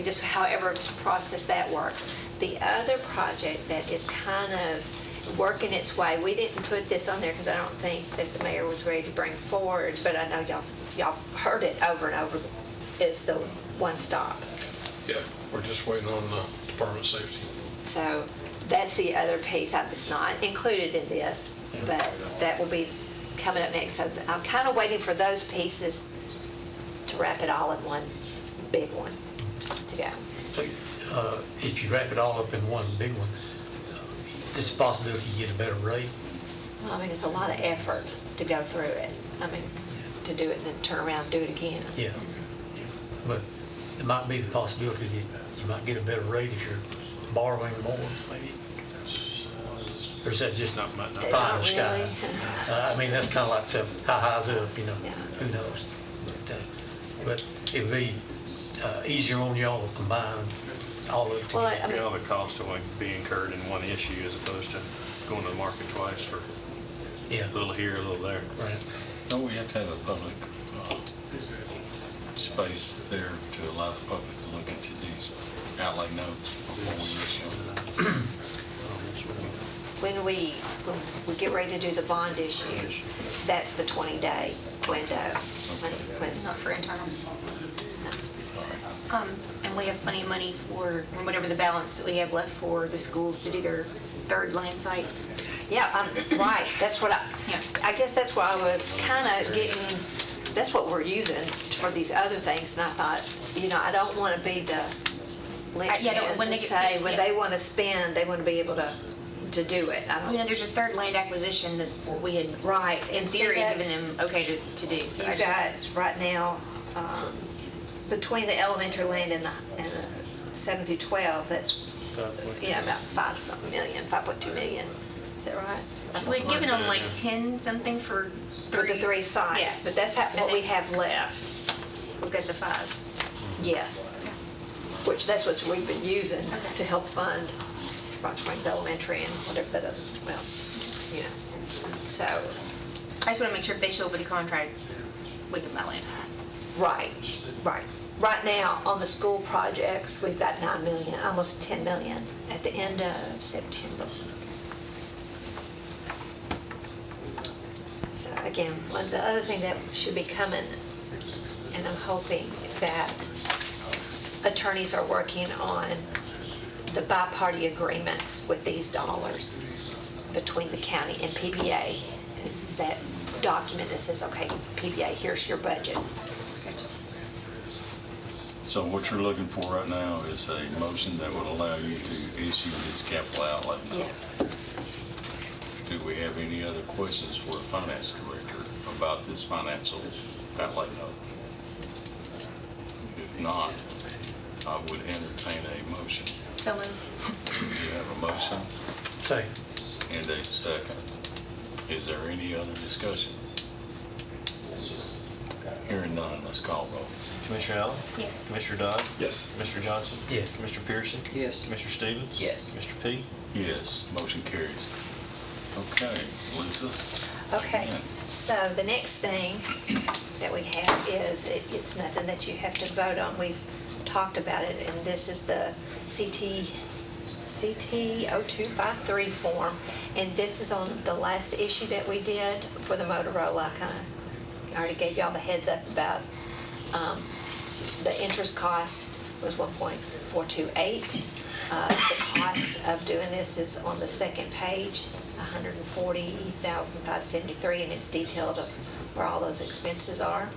just however process that works. The other project that is kind of working its way, we didn't put this on there because I don't think that the mayor was ready to bring forward, but I know y'all heard it over and over, is the One Stop. Yeah, we're just waiting on the Department of Safety. So that's the other piece. It's not included in this, but that will be coming up next. So I'm kind of waiting for those pieces to wrap it all in one big one to go. So if you wrap it all up in one big one, there's a possibility you get a better rate? Well, it's a lot of effort to go through it. To do it and then turn around and do it again. Yeah. But there might be the possibility that you might get a better rate if you're borrowing more, maybe. Or is that just not pie in the sky? That's kind of like the how high's up, who knows? But it would be easier on y'all to combine all of it together. All the cost will be incurred in one issue as opposed to going to the market twice for a little here, a little there. Right. No, we have to have a public space there to allow the public to look into these outlay notes before we issue them. When we get ready to do the bond issue, that's the 20-day window. Not for internals. And we have plenty of money for whatever the balance that we have left for the schools to do their third land site. Yeah, right, that's what I guess that's what I was kind of getting, that's what we're using for these other things, and I thought, I don't want to be the linchpin when to they get- say, when yeah. they want to spend, they want to be able to do it. I don't. There's a third land acquisition that we had, Right, in and see, theory, given that's- them okay to do. So I You just- got, right now, between the elementary land and the 7 through 12, that's, about 5-something million, 5.2 million. Is that right? So we've given them like 10 something for For the 3 sites, Yeah. but that's what And we then- have left. We've got the 5. Yes. Which that's what we've been using to help fund Rock Springs Elementary and whatever that other, so, I just want to make sure if they show up with a contract, we can buy land. right. Right now, on the school projects, we've got 9 million, almost 10 million at the end of September. So again, the other thing that should be coming, and I'm hoping that attorneys are working on the bi-party agreements with these dollars between the county and PBA, is that document that says, okay, PBA, here's your budget. So what you're looking for right now is a motion that would allow you to issue this capital outlay. Yes. Do we have any other questions for the finance director about this financial outlay note? If not, I would entertain a motion. So moved. You have a motion Second. and a second. Is there any other discussion? Hearing none, let's call roll. Commissioner Allen? Yes. Commissioner Dodd? Yes. Commissioner Johnson? Yes. Commissioner Pearson? Yes. Commissioner Stevens? Yes. Mr. P? Yes, motion carries. Okay, Lisa? Okay, so the next thing that we have is, it's nothing that you have to vote on. We've talked about it, and this is the CT 0253 form. And this is on the last issue that we did for the Motorola. I already gave y'all the heads up about the interest cost was 1.428. The cost of doing this is on the second page, $140,573, and it's detailed of where all those expenses are.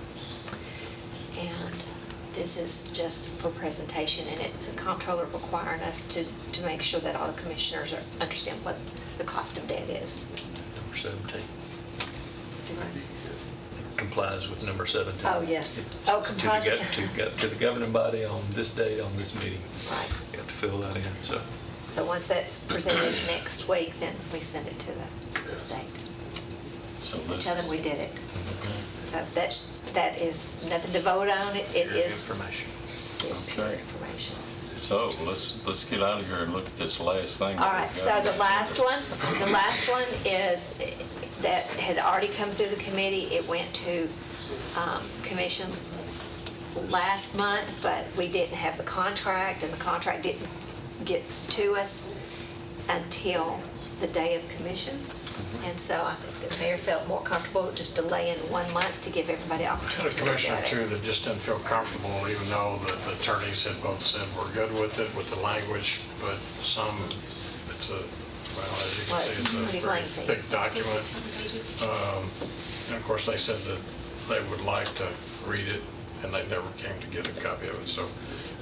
And this is just for presentation, and it's a comptroller requiring us to make sure that all the commissioners understand what the cost of debt is. Number 17. Complies with number 17. Oh, yes. Oh, complies with- To the governing body on this date, on this meeting. Right. You have to fill that in, so. So once that's presented next week, then we send it to the state. So this Tell them we did it. So that is nothing to vote on. It Your is information. pure Okay. information. So let's get out of here and look at this last thing. All that right, we've so got. the last one is, that had already come through the committee. It went to commission last month, but we didn't have the contract, and the contract didn't get to us until the day of commission. And so I think the mayor felt more comfortable just delaying 1 month to give everybody Had a opportunity to look commissioner at too it. that just didn't feel comfortable, even though the attorneys had both said we're good with it, with the language, but some, it's a, well, as you Well, can it's see, it's a pretty very lengthy. thick document. And of course, they said that they would like to read it, and they never came to get a copy of it, so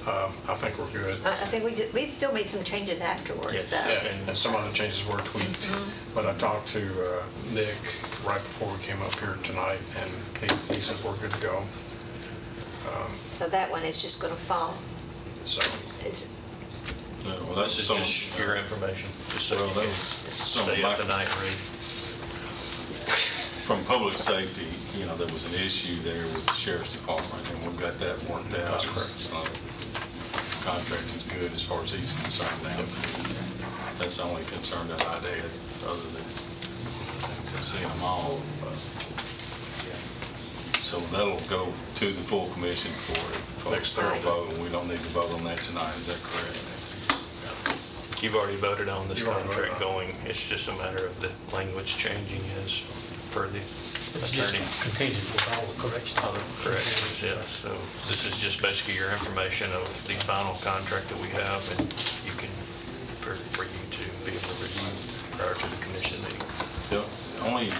I think we're good. I think we still made some changes afterwards, though. Yeah, and some other changes were tweaked. But I talked to Nick right before we came up here tonight, and he said we're good to go. So that one is just going to fall. So, It's, Yeah, well, This is just your information, just so Well, you that can was some stay of up my- tonight and read. From public safety, there was an issue there with the sheriff's department, and we've got that worked out. That's correct. So contract is good as far as he's concerned now. That's the only concern that I had, other than seeing them all. So that'll go to the full commission for Next their Thursday. vote, and we don't need to vote on that tonight, is that correct? You've already voted on this You've already voted contract on going, it's just a matter of the language changing as per the It's just attorney. contingent with all the corrections. Other corrections, yeah, so this is just basically your information of the final contract that we have, and you can, for you to be able to review prior to the commission meeting. only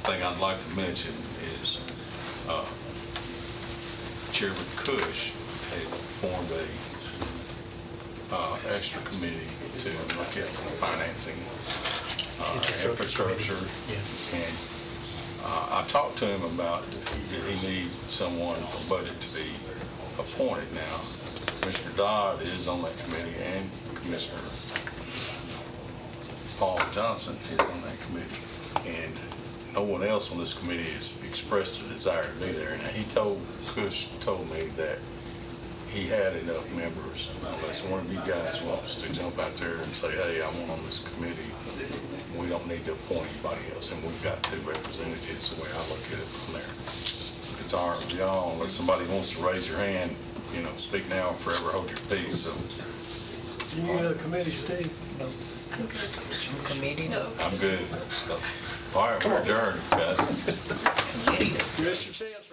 thing I'd like to mention is Chairman Cush had formed a extra committee to look at financing infrastructure. And I talked to him about did he need someone from budget to be appointed now. Commissioner Dodd is on that committee and Commissioner Paul Johnson is on that committee. And no one else on this committee has expressed a desire to be there. And Cush told me that he had enough members, unless one of you guys wants to jump out there and say, hey, I want on this committee, we don't need to appoint anybody else, and we've got 2 representatives, the way I look at it from there. It's all right with y'all, unless somebody wants to raise your hand, speak now or forever hold your peace, so. You need another committee, Steve? Committee? I'm good. So, all right, we're adjourned, guys. Commissioner Sampson?